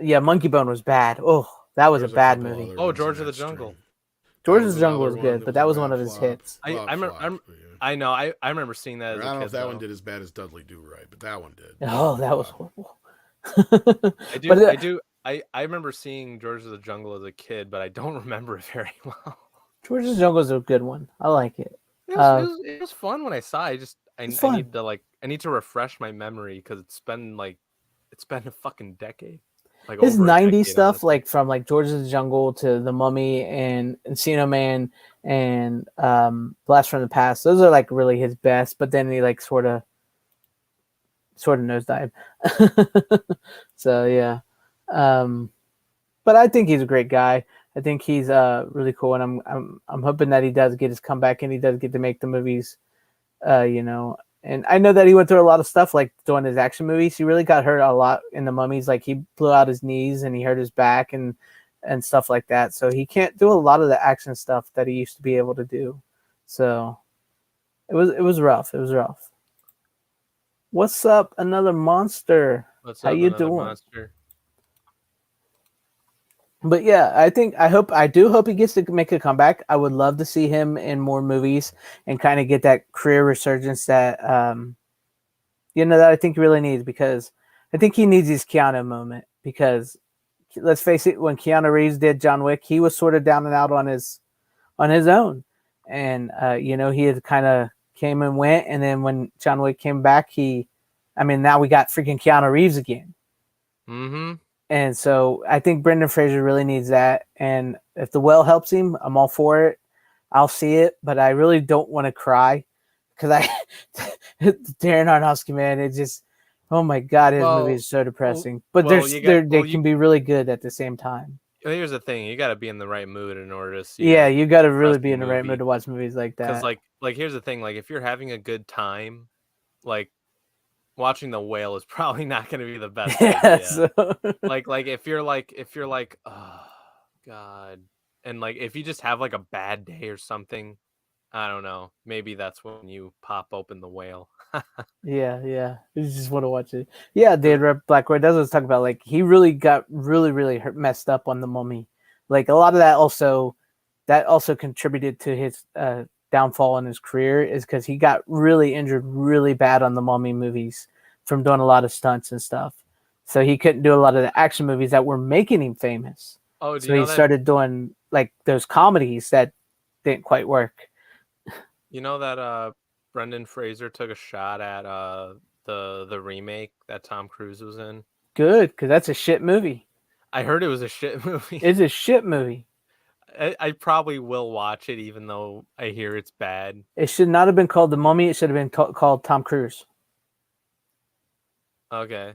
yeah, Monkey Bone was bad. Oh, that was a bad movie. Oh, George of the Jungle. George of the Jungle was good, but that was one of his hits. I know. I remember seeing that. I don't know if that one did as bad as Dudley Do Right, but that one did. Oh, that was horrible. I remember seeing George of the Jungle as a kid, but I don't remember it very well. George of the Jungle is a good one. I like it. It was fun when I saw it. I need to refresh my memory because it's been a fucking decade. Like his over 90s stuff, like from like George of the Jungle to The Mummy and Encino Man and Blast from the Past. Those are like really his best. But then he like sort of sort of nosedive. So yeah, but I think he's a great guy. I think he's really cool, and I'm hoping that he does get his comeback and he does get to make the movies. You know, and I know that he went through a lot of stuff like doing his action movies. He really got hurt a lot in the Mummies. Like he blew out his knees and he hurt his back and stuff like that. So he can't do a lot of the action stuff that he used to be able to do. So it was rough. It was rough. What's up, another monster? What's How up, you another doing? monster? But yeah, I do hope he gets to make a comeback. I would love to see him in more movies and kind of get that career resurgence that that I think he really needs, because I think he needs his Keanu moment, because let's face it, when Keanu Reeves did John Wick, he was sort of down and out on his own, and he had kind of came and went, and then when John Wick came back, now we got freaking Keanu Reeves again. Mm-hmm. And so I think Brendan Fraser really needs that. And if The Whale helps him, I'm all for it. I'll see it, but I really don't want to cry, because Darren Aronofsky, man, it just, oh my God, his movie is so depressing. But they can be really good at the same time. Here's the thing: you got to be in the right mood in order to see. Yeah, you got to really be in the right mood to watch movies like that. Because like here's the thing: like if you're having a good time, like watching The Whale is probably not going to be the best idea. So... like if you're like, oh God, and like if you just have like a bad day or something, I don't know, maybe that's when you pop open The Whale. Yeah, you just want to watch it. Yeah, David Blackwood, that's what I was talking about. Like he really got really messed up on The Mummy. Like a lot of that also contributed to his downfall in his career, is because he got really injured really bad on The Mummy movies from doing a lot of stunts and stuff. So he couldn't do a lot of the action movies that were making him famous. Oh, so he started doing like those comedies that didn't quite work. You know that Brendan Fraser took a shot at the remake that Tom Cruise was in? Good, because that's a shit movie. I heard it was a shit movie. It's a shit movie. I probably will watch it, even though I hear it's bad. It should not have been called The Mummy. It should have been called Tom Cruise. Okay.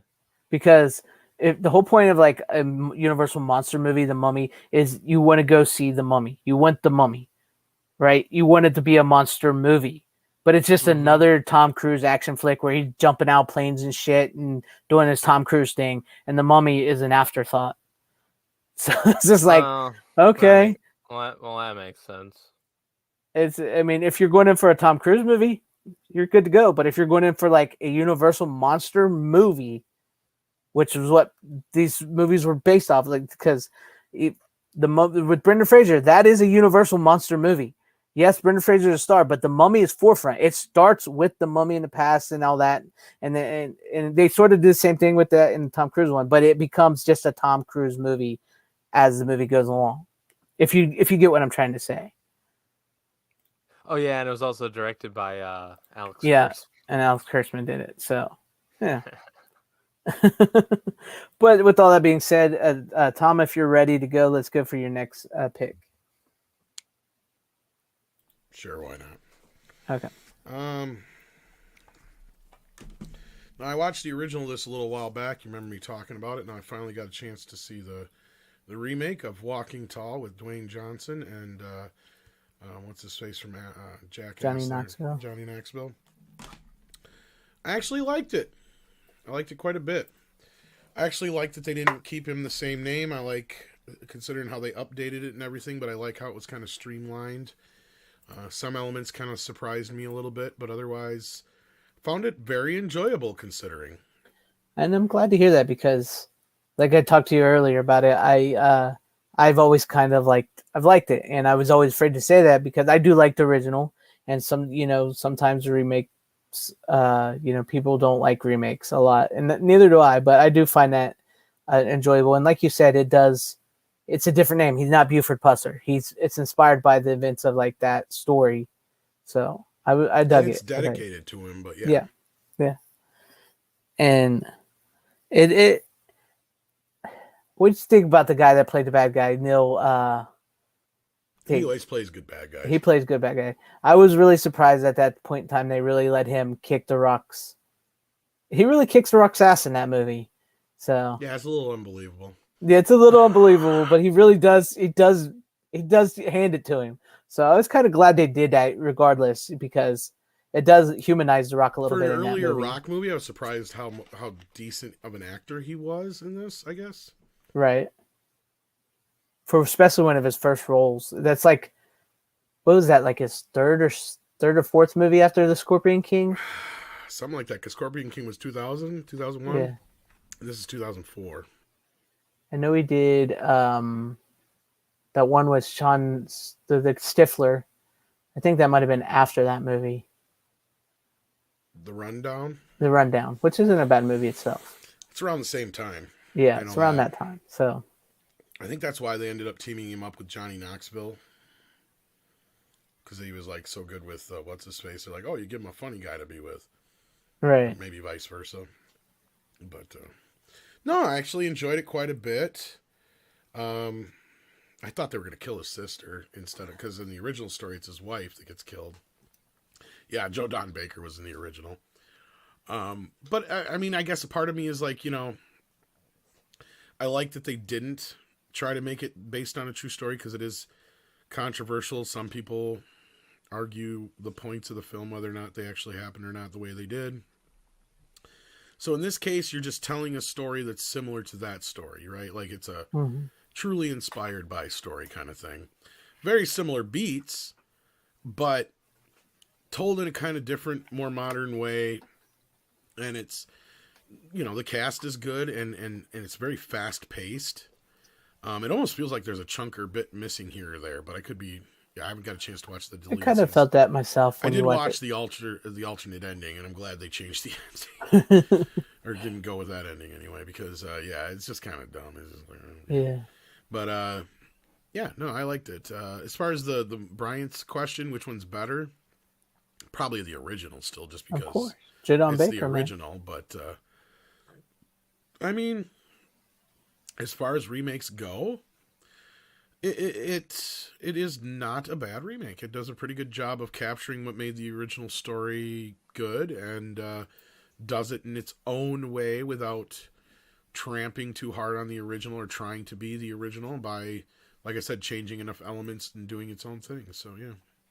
Because if the whole point of like a Universal monster movie, The Mummy, is you want to go see The Mummy. You want The Mummy, right? You want it to be a monster movie. But it's just another Tom Cruise action flick where he's jumping out planes and shit and doing his Tom Cruise thing. And The Mummy is an afterthought. So it's just like, okay. Well, that makes sense. If you're going in for a Tom Cruise movie, you're good to go. But if you're going in for like a Universal monster movie, which is what these movies were based off, like, because with Brendan Fraser, that is a Universal monster movie. Yes, Brendan Fraser is a star, but The Mummy is forefront. It starts with The Mummy in the past and all that, and they sort of do the same thing with that in the Tom Cruise one, but it becomes just a Tom Cruise movie as the movie goes along. If you get what I'm trying to say. Oh yeah, and it was also directed by Alex. Yeah, Kurtzman. And Alex Kurtzman did it. So yeah. But with all that being said, Tom, if you're ready to go, let's go for your next pick. Sure, why not? Okay. Now I watched the original this a little while back. You remember me talking about it, and I finally got a chance to see the remake of Walking Tall with Dwayne Johnson and what's his face from Jackass? Johnny Knoxville. Johnny Knoxville. I actually liked it. I liked it quite a bit. I actually like that they didn't keep him the same name. I like, considering how they updated it and everything, but I like how it was kind of streamlined. Some elements kind of surprised me a little bit, but otherwise found it very enjoyable considering. And I'm glad to hear that, because like I talked to you earlier about it, I've always kind of liked it, and I was always afraid to say that because I do like the original, and sometimes the remake, people don't like remakes a lot, and neither do I, but I do find that enjoyable. And like you said, it's a different name. He's not Buford Pusser. It's inspired by the events of like that story. So I dug it. It's dedicated to him, but yeah. And it what do you think about the guy that played the bad guy, Neil? He always plays good bad guys. He plays good bad guy. I was really surprised at that point in time they really let him kick the Rock's he really kicks The Rock's ass in that movie. So Yeah, it's a little unbelievable. yeah, it's a little unbelievable, but he really does. He does hand it to him. So I was kind of glad they did that, regardless, because it does humanize The Rock a little For an bit in that earlier movie. Rock movie, I was surprised how decent of an actor he was in this, I guess. Right. For especially one of his first roles. That's like, what was that, like his third or fourth movie after The Scorpion King? Something like that, because Scorpion King was 2000, 2001. Yeah. This is 2004. I know he did that one with Sean the Stifler. I think that might have been after that movie. The Rundown? The Rundown, which isn't a bad movie itself. It's around the same time. Yeah, it's around that time. So I think that's why they ended up teaming him up with Johnny Knoxville. Because he was like so good with what's his face. They're like, oh, you give him a funny guy to be with. right. Or maybe vice versa. But no, I actually enjoyed it quite a bit. I thought they were going to kill his sister instead of, because in the original story it's his wife that gets killed. Yeah, Joe Don Baker was in the original. But I mean, I guess a part of me is like, I like that they didn't try to make it based on a true story, because it is controversial. Some people argue the points of the film, whether or not they actually happened or not the way they did. So in this case, you're just telling a story that's similar to that story, right? Like it's a truly inspired by story kind of thing. Very similar beats, but told in a kind of different, more modern way. And it's, the cast is good and it's very fast paced. It almost feels like there's a chunk or bit missing here or there, but I could be. Yeah, I haven't got a chance to watch the deleted I kind of scenes. felt that myself. I When did you watch it. the alternate ending, and I'm glad they changed the ending or didn't go with that ending anyway, because it's just kind of dumb. It's just like, Yeah. But yeah, no, I liked it. As far as the Bryant's question, which one's better? Probably the original still, just because Of course. Joe Don it's Baker, the original. man. But I mean, as far as remakes go, it is not a bad remake. It does a pretty good job of capturing what made the original story good, and does it in its own way without tramping too hard on the original or trying to be the original by, like I said, changing enough elements and doing its own thing. So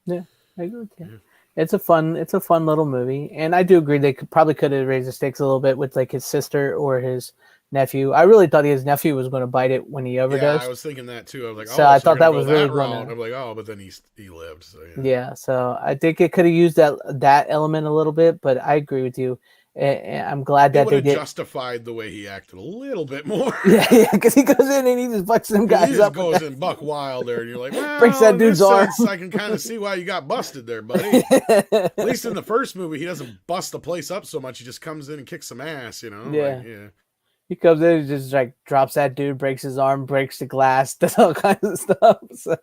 Yeah, I agree with you. Yeah. It's a fun little movie, and I do agree they could have raised the stakes a little bit with like his sister or his nephew. I really thought his nephew was going to bite it when he overdosed. Yeah, I was thinking that too. I was like, so I thought that was really route. I'm like, oh, but then he lived. So yeah. So I think it could have used that element a little bit, but I agree with you. And I'm glad that they did. Justified the way he acted a little bit more. Yeah, because he goes in and he just bucks them guys up. He just goes in buck wild there, and you're like, well, breaks that dude's arm. I can kind of see why you got busted there, buddy. At least in the first movie, he doesn't bust the place up so much. He just comes in and kicks some ass, Yeah. Like, yeah. He comes in and just like drops that dude, breaks his arm, breaks the glass, does all kinds of stuff. So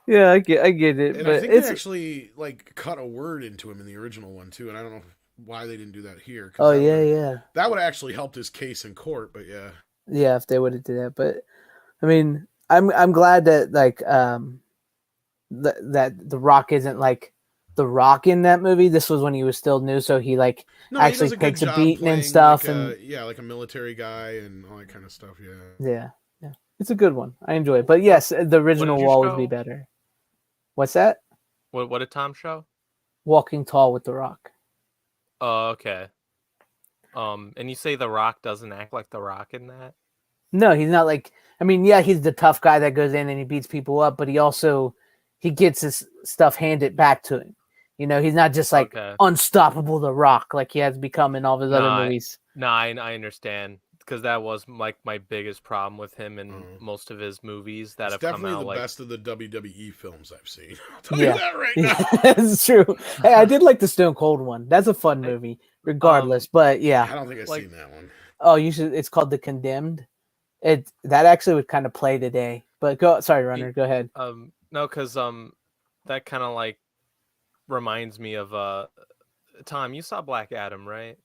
yeah, I get it. And but I think they actually like cut a word into him in the original one too, and I don't know why they didn't do that here. Oh yeah. That would have actually helped his case in court, but yeah. Yeah, if they would have did that. But I mean, I'm glad that like that The Rock isn't like The Rock in that movie. This was when he was still new, so he like actually takes a beating and stuff, like a military guy and all that kind of stuff. Yeah. It's a good one. I enjoy it. But yes, the original will always be better. What's that? What did Tom show? Walking Tall with The Rock. Oh, okay. And you say The Rock doesn't act like The Rock in that? No, he's not like. I mean, yeah, he's the tough guy that goes in and he beats people up, but he gets his stuff handed back to him. He's not just like unstoppable The Rock like he has become in all of his other movies. I understand, because that was like my biggest problem with him in most of his movies that have come out. Definitely the best of the WWE films I've seen. I'll tell you that right now. That's true. Hey, I did like the Stone Cold one. That's a fun movie, regardless. But yeah, I don't think I've seen that one. Oh, you should. It's called The Condemned. That actually would kind of play today. But sorry, Runner, go ahead. No, because that kind of like reminds me of Tom. You saw Black Adam, right?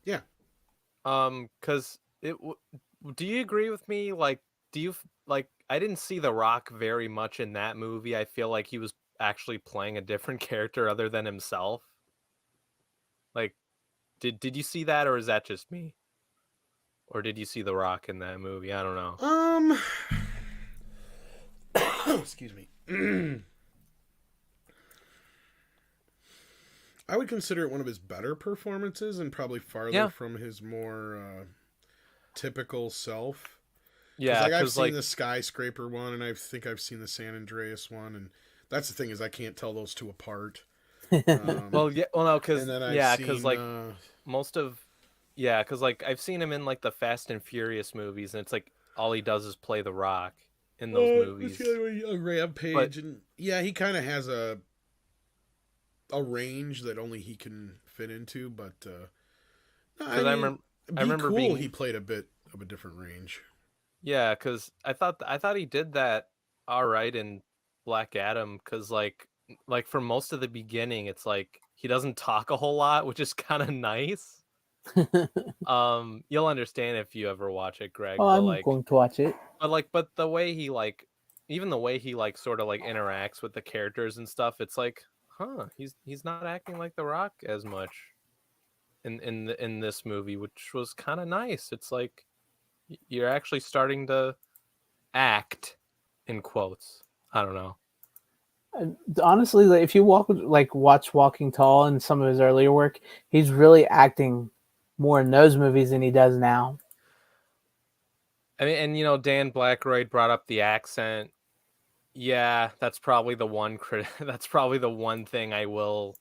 Yeah. Because do you agree with me? Like, do you like? I didn't see The Rock very much in that movie. I feel like he was actually playing a different character other than himself. Like, Did you see that, or is that just me? Or did you see The Rock in that movie? I don't know. Excuse me. I would consider it one of his better performances and probably farther from his more typical self. Yeah, like I've seen the Skyscraper one, and I think I've seen the San Andreas one, and that's the thing is I can't tell those two apart. No, because like most of because like I've seen him in like the Fast and Furious movies, and it's like all he does is play The Rock in those movies. A Rampage, and he kind of has a range that only he can fit into. But I remember he played a bit of a different range. Yeah, because I thought he did that all right in Black Adam, because like for most of the beginning, it's like he doesn't talk a whole lot, which is kind of nice. You'll understand if you ever watch it, Greg. Oh, I'm going to watch it. But the way he even the way he sort of interacts with the characters and stuff, it's like, he's not acting like The Rock as much in this movie, which was kind of nice. It's like you're actually starting to act, in quotes. I don't know. Honestly, if you watch Walking Tall and some of his earlier work, he's really acting more in those movies than he does now. I mean, and Dan Blackroyd brought up the accent. Yeah, that's probably the one that's probably the one thing I will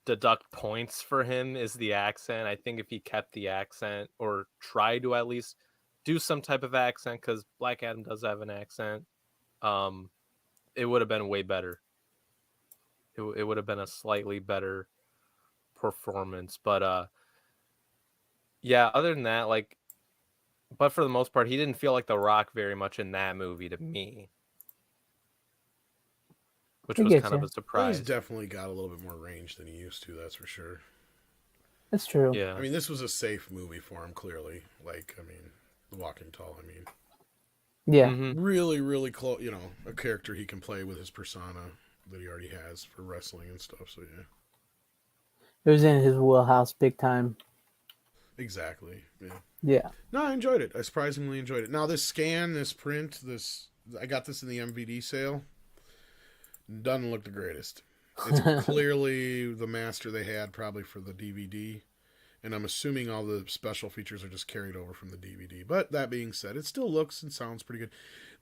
deduct points for him is the accent. I think if he kept the accent or tried to at least do some type of accent, because Black Adam does have an accent, it would have been way better. It would have been a slightly better performance. But other than that, but for the most part, he didn't feel like The Rock very much in that movie to me, which was kind of a surprise. He's definitely got a little bit more range than he used to, that's for sure. That's true. Yeah. I mean, this was a safe movie for him, clearly. The Walking Tall, Yeah. Mm-hmm. Really, really close, a character he can play with his persona that he already has for wrestling and stuff, so yeah. It was in his wheelhouse big time. Exactly, yeah. Yeah. No, I enjoyed it. I surprisingly enjoyed it. Now, this print, I got this in the MVD sale. Doesn't look the greatest. It's clearly the master they had probably for the DVD. And I'm assuming all the special features are just carried over from the DVD. But that being said, it still looks and sounds pretty good.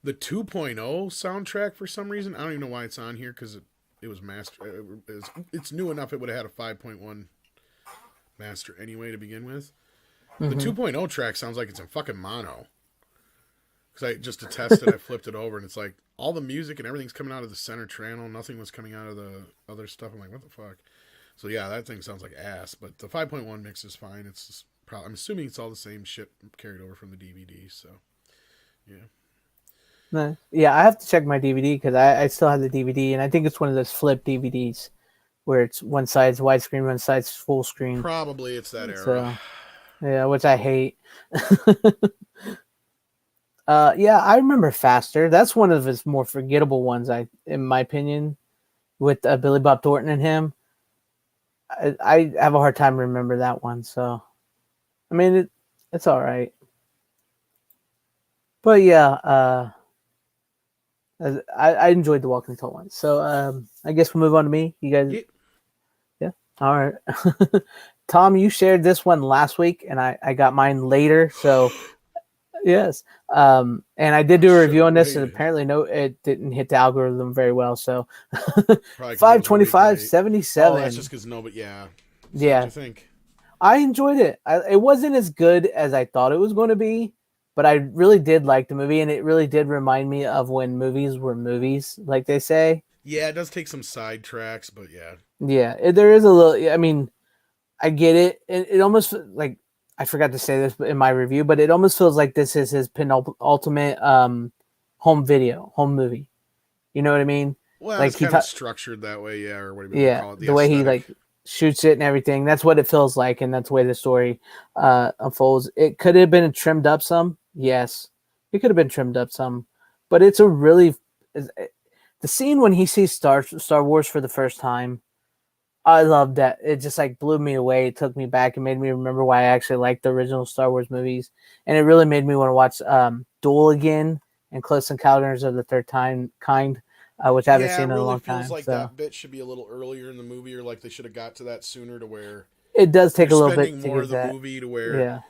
The 2.0 soundtrack, for some reason, I don't even know why it's on here, because it was master. It's new enough it would have had a 5.1 master anyway to begin with. The 2.0 track sounds like it's in fucking mono. Because I just to test it, I flipped it over, and it's like all the music and everything's coming out of the center channel. Nothing was coming out of the other stuff. I'm like, what the fuck? So yeah, that thing sounds like ass. But the 5.1 mix is fine. It's just I'm assuming it's all the same shit carried over from the DVD. So yeah. Yeah, I have to check my DVD because I still have the DVD, and I think it's one of those flip DVDs where it's one side's widescreen, one side's full screen. Probably it's that era. So, yeah, which I hate. I remember Faster. That's one of his more forgettable ones, in my opinion, with Billy Bob Thornton and him. I have a hard time remember that one. So, I mean, it's all right. But yeah, I enjoyed the Walking Tall one. So I guess we'll move on to me. You guys, yeah, all right. Tom, you shared this one last week, and I got mine later. So yes, and I did do a review on this, and apparently it didn't hit the algorithm very well. So 525.77. Oh, that's just because yeah. Yeah, I think I enjoyed it. It wasn't as good as I thought it was going to be. But I really did like the movie, and it really did remind me of when movies were movies, like they say. Yeah, it does take some side tracks, but yeah. Yeah, there is a little... I mean, I get it. It almost... Like, I forgot to say this in my review, but it almost feels like this is his penultimate home movie. You know what I mean? Well, it's kind of structured that way, yeah, or whatever you call it. The way he, shoots it and everything. That's what it feels like, and that's the way the story unfolds. It could have been trimmed up some. Yes, it could have been trimmed up some, but it's a really the scene when he sees Star Wars for the first time. I loved that. It just like blew me away. It took me back and made me remember why I actually liked the original Star Wars movies, and it really made me want to watch Duel again and Close Encounters of the Kind, which I haven't Yeah, it seen in a really long feels time. like So that bit should be a little earlier in the movie, or like they should have got to that sooner, to where it does they're take a little bit spending to more get of the that. movie, to where, Yeah,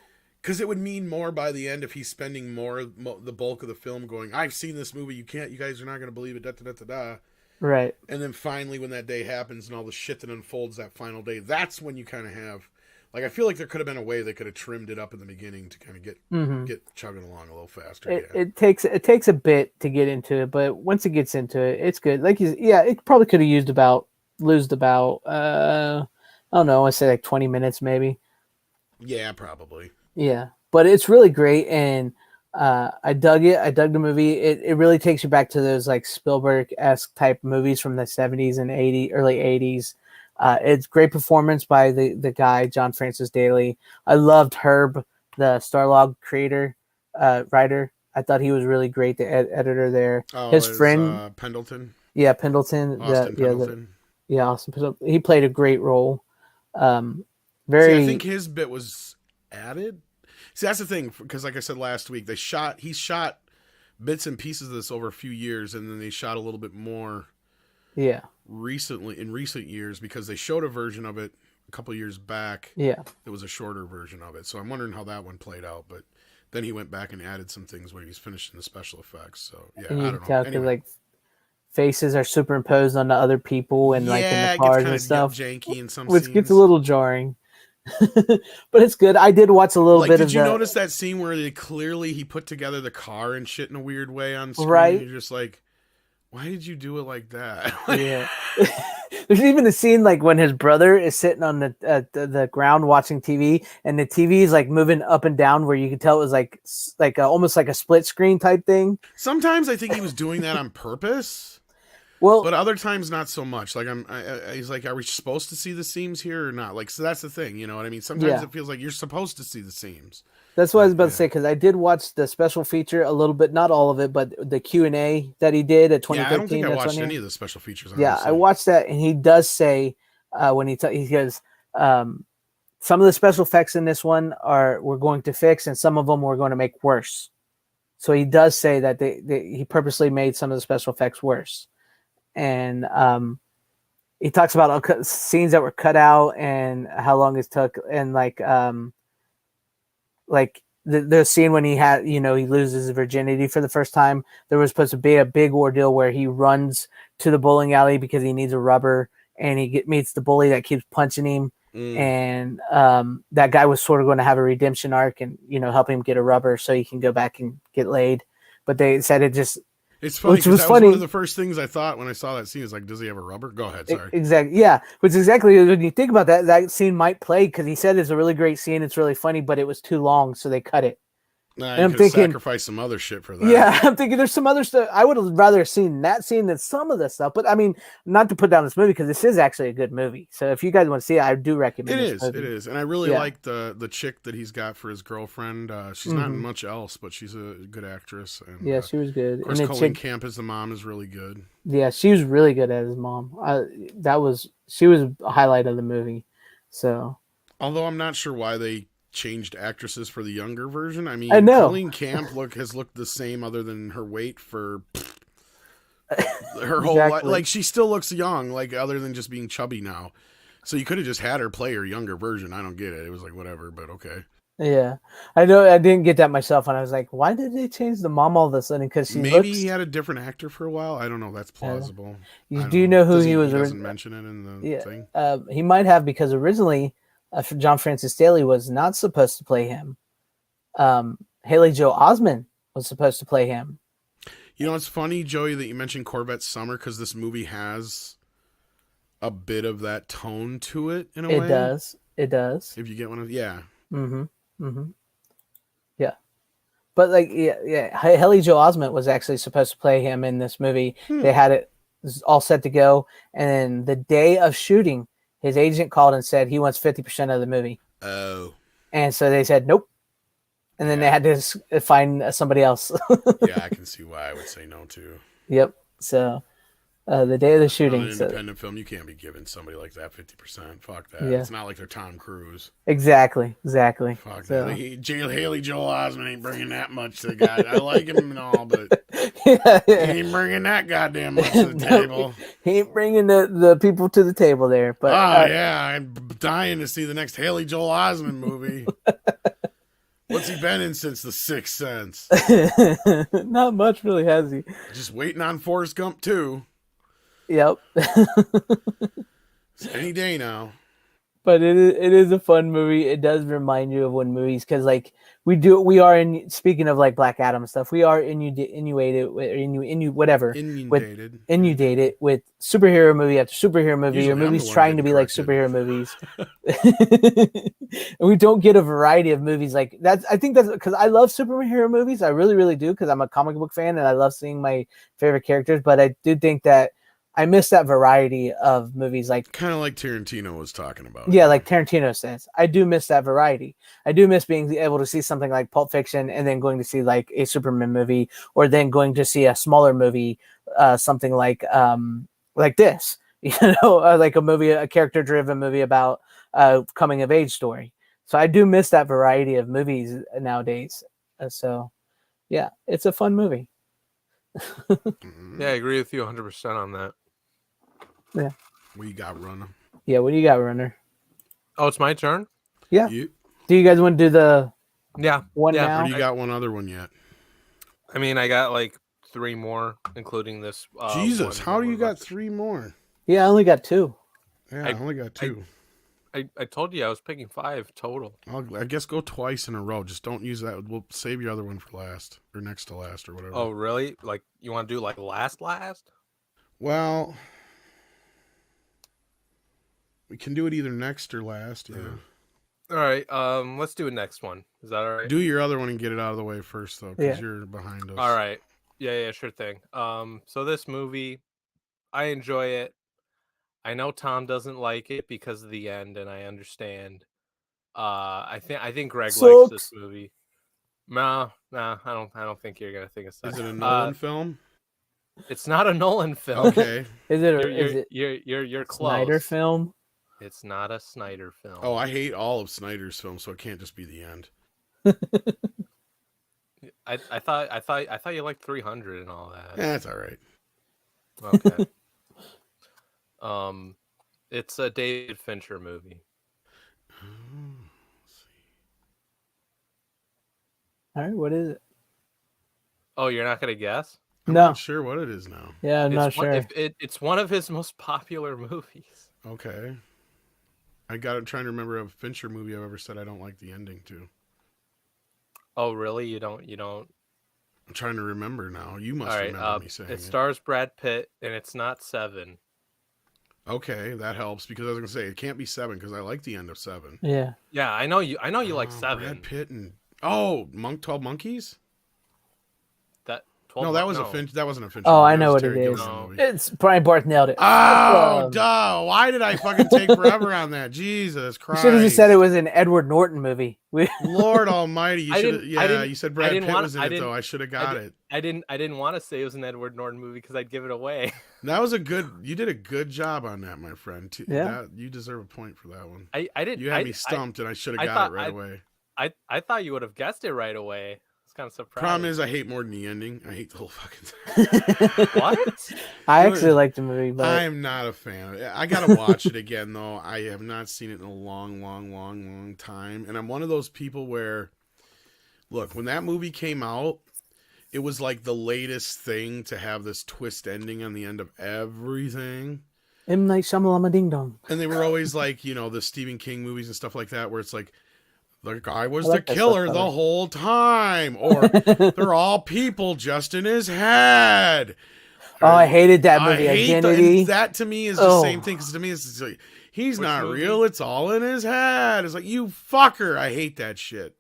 because it would mean more by the end if he's spending the bulk of the film going, I've seen this movie, you guys are not going to believe it, da da da da da. right. And then finally, when that day happens and all the shit that unfolds that final day, that's when you kind of have, like, I feel like there could have been a way they could have trimmed it up in the beginning to kind of get chugging along a little faster. It takes a bit to get into it, but once it gets into it, it's good. Like it probably could have losed about I don't know, I say like 20 minutes maybe. Yeah, probably. Yeah, but it's really great, and I dug it. I dug the movie. It really takes you back to those like Spielberg-esque type movies from the 70s and early 80s. It's great performance by the guy John Francis Daly. I loved Herb, the Starlog creator, writer. I thought he was really great, the editor there. Oh, His is friend, Pendleton, yeah, Pendleton, Austin Pendleton. Austin Pendleton. He played a great role. Um, See, I very, think his bit was added. See, that's the thing, because like I said last week, he shot bits and pieces of this over a few years, and then they shot a little bit more yeah, in recent years, because they showed a version of it a couple years back. yeah. It was a shorter version of it, so I'm wondering how that one played out. But then he went back and added some things where he's finishing the special effects. So yeah, And I you don't can know. tell because Anyway, like faces are superimposed onto other people and like in the yeah, it gets cars kind and of stuff, janky in some which gets a scenes. little jarring. But it's good. I did watch a little Like, bit did of you the notice that scene where he put together the car and shit in a weird way on screen? right. And you're just like, why did you do it like that? Yeah. There's even a scene like when his brother is sitting on the ground watching TV, and the TV is like moving up and down, where you could tell it was like almost like a split screen type thing. Sometimes I think he was doing that on purpose. Well, But other times, not so much. Like he's like, are we supposed to see the seams here or not? Like, so that's the thing, you know what I mean? Sometimes yeah. it feels like you're supposed to see the seams. That's what I was But about yeah, to say, because I did watch the special feature a little bit, not all of it, but the Q&A that he did at yeah, I don't think 2013. I That's on watched here. any of the special features. Yeah, I Honestly, watched that, and he does say when he goes, some of the special effects in this one we're going to fix, and some of them we're going to make worse. So he does say that he purposely made some of the special effects worse, and he talks about scenes that were cut out and how long it took, and like the scene when he loses his virginity for the first time. There was supposed to be a big ordeal where he runs to the bowling alley because he needs a rubber, and he meets the bully that keeps punching him. And that guy was sort of going to have a redemption arc and help him get a rubber so he can go back and get laid. But they said it just, it's funny which because was that funny. was one of the first things I thought when I saw that scene. Is like, does he have a rubber? Go ahead, sorry. Exactly. Yeah. Which exactly when you think about that scene might play, because he said it's a really great scene. It's really funny, but it was too long, so they cut it. Nah, And you I'm could thinking, sacrifice some other shit for that. yeah, I'm thinking there's some other stuff. I would have rather seen that scene than some of this stuff. But I mean, not to put down this movie, because this is actually a good movie. So if you guys want to see it, I do recommend It this movie. is, and I really Yeah. like the chick that he's got for his girlfriend. She's not in much else, but she's a good actress. And Yeah, she was good. of course, And Colleen Camp as the mom is really good. yeah, she was really good as his mom. She was a highlight of the movie. So Although I'm not sure why they changed actresses for the younger version. I mean, I know. Colleen Camp has looked the same other than her weight for her whole life. Like, she still looks young, like, other than just being chubby now. So you could have just had her play her younger version. I don't get it. It was like, whatever, but okay. yeah, I know. I didn't get that myself, and I was like, why did they change the mom all of a sudden? Because Maybe he had a different actor for a while. I don't know. That's plausible. Do you know who he was? He doesn't mention it in the thing. He might have, because originally John Francis Daly was not supposed to play him. Haley Joel Osment was supposed to play him. You know, it's funny, Joey, that you mentioned Corvette Summer, because this movie has a bit of that tone to it in a way. It does. It does. If you get one of, yeah. Mm-hmm. Mm-hmm. Yeah. But like, yeah. Haley Joel Osment was actually supposed to play him in this movie. They had it all set to go, and then the day of shooting, his agent called and said he wants 50% of the movie. Oh. And so they said nope. And then they had to find somebody else. Yeah, I can see why I would say no too. Yep. So, The day of the On shooting. an So, independent film, you can't be giving somebody like that 50%. Fuck that. Yeah. It's not like they're Tom Cruise. exactly. Fuck So, that. Haley Joel Osment ain't bringing that much to the guy. I like him and all, but yeah, he ain't bringing that goddamn much to the table. He ain't bringing the people to the table there. But Yeah, I'm dying to see the next Haley Joel Osment movie. What's he been in since The Sixth Sense? not much really, has he? Just waiting on Forrest Gump 2. Yep. It's any day now. But it is a fun movie. It does remind you of when movies, because like we are in, speaking of like Black Adam stuff, we are inundated with superhero movie after superhero movie, Usually or I'm the movies one trying to getting be like corrected. superhero movies. And we don't get a variety of movies like that. I think that's because I love superhero movies. I really, really do, because I'm a comic book fan and I love seeing my favorite characters. But I do think that I miss that variety of movies, like Kind of like Tarantino was talking about. yeah, like Tarantino says. I do miss that variety. I do miss being able to see something like Pulp Fiction and then going to see like a Superman movie, or then going to see a smaller movie, something like this, like a movie, a character-driven movie about coming of age story. So I do miss that variety of movies nowadays. So yeah, it's a fun movie. Mhm. Yeah, I agree with you 100% on that. Yeah. What you got, running? Yeah, what do you got, Runner? Oh, it's my turn? Yeah. You, Do you guys want to do the Yeah. one Yeah, now? or do you got one other one yet? I mean, I got like 3 more, including this. Jesus, one how that do we're you got about to- 3 more? Yeah, I only got 2. Yeah, I only got 2. I told you I was picking 5 total. I guess go twice in a row. Just don't use that. We'll save your other one for last, or next to last, or whatever. Oh, really? Like, you want to do like last? Well, we can do it either next or last. Yeah. All right. Let's do a next one. Is that all right? Do your other one and get it out of the way first, though, because Yeah. you're behind us. All right. Yeah, sure thing. So this movie, I enjoy it. I know Tom doesn't like it because of the end, and I understand. I think Greg likes Sucks. this movie. No, I don't think you're gonna think it's Is it a Nolan film? It's not a Nolan film. Okay. Is it You're close. Snyder film? It's not a Snyder film. Oh, I hate all of Snyder's films, so it can't just be the end. I thought you liked 300 and all that. That's all right. Okay. It's a David Fincher movie. All right, what is it? Oh, you're not gonna guess? I'm No. not sure what it is now. Yeah, I'm not It's sure. It's one of his most popular movies. Okay. I got it trying to remember a Fincher movie I've ever said I don't like the ending to. Oh, really? You don't? I'm trying to remember now. You must All right. remember me saying It stars Brad Pitt, and it's not 7. Okay, that helps because I was gonna say it can't be 7 because I like the end of 7. Yeah. Yeah, I know you like 7. Brad Pitt and 12 Monkeys. That 12 No, that was no. a Finch. That wasn't a Finch. Oh, movie. I That know was what it Terry is. Gilliam movie. It's Brian Barth nailed it. Oh, duh! Why did I fucking take forever on that? Jesus You Christ! should have just said it was an Edward Norton movie. Lord Almighty! You I should. didn't- Yeah, I didn't- you said I Brad didn't Pitt want- was in I it didn't- though. I should have got it. I didn't want to say it was an Edward Norton movie because I'd give it away. That was a good. You did a good job on that, my friend. Yeah. You deserve a point for that one. I didn't. You had me stumped, and I should have got thought- it right away. I thought you would have guessed it right away. It's kind of surprising. Problem is, I hate more than the ending. I hate the whole fucking thing. What? I actually liked the movie, but I am not a fan. I gotta watch it again though. I have not seen it in a long time, and I'm one of those people where, look, when that movie came out, it was like the latest thing to have this twist ending on the end of everything. M. Night Shyamalan Ding Dong. And they were always like, the Stephen King movies and stuff like that, where it's like, the guy was I like the that killer stuff the better. whole time, or they're all people just in his head. Oh, I hated that movie. I hate Identity. that to me is the Oh. same thing, because to me it's like, he's Which not movie? real. It's all in his head. It's like, you fucker. I hate that shit.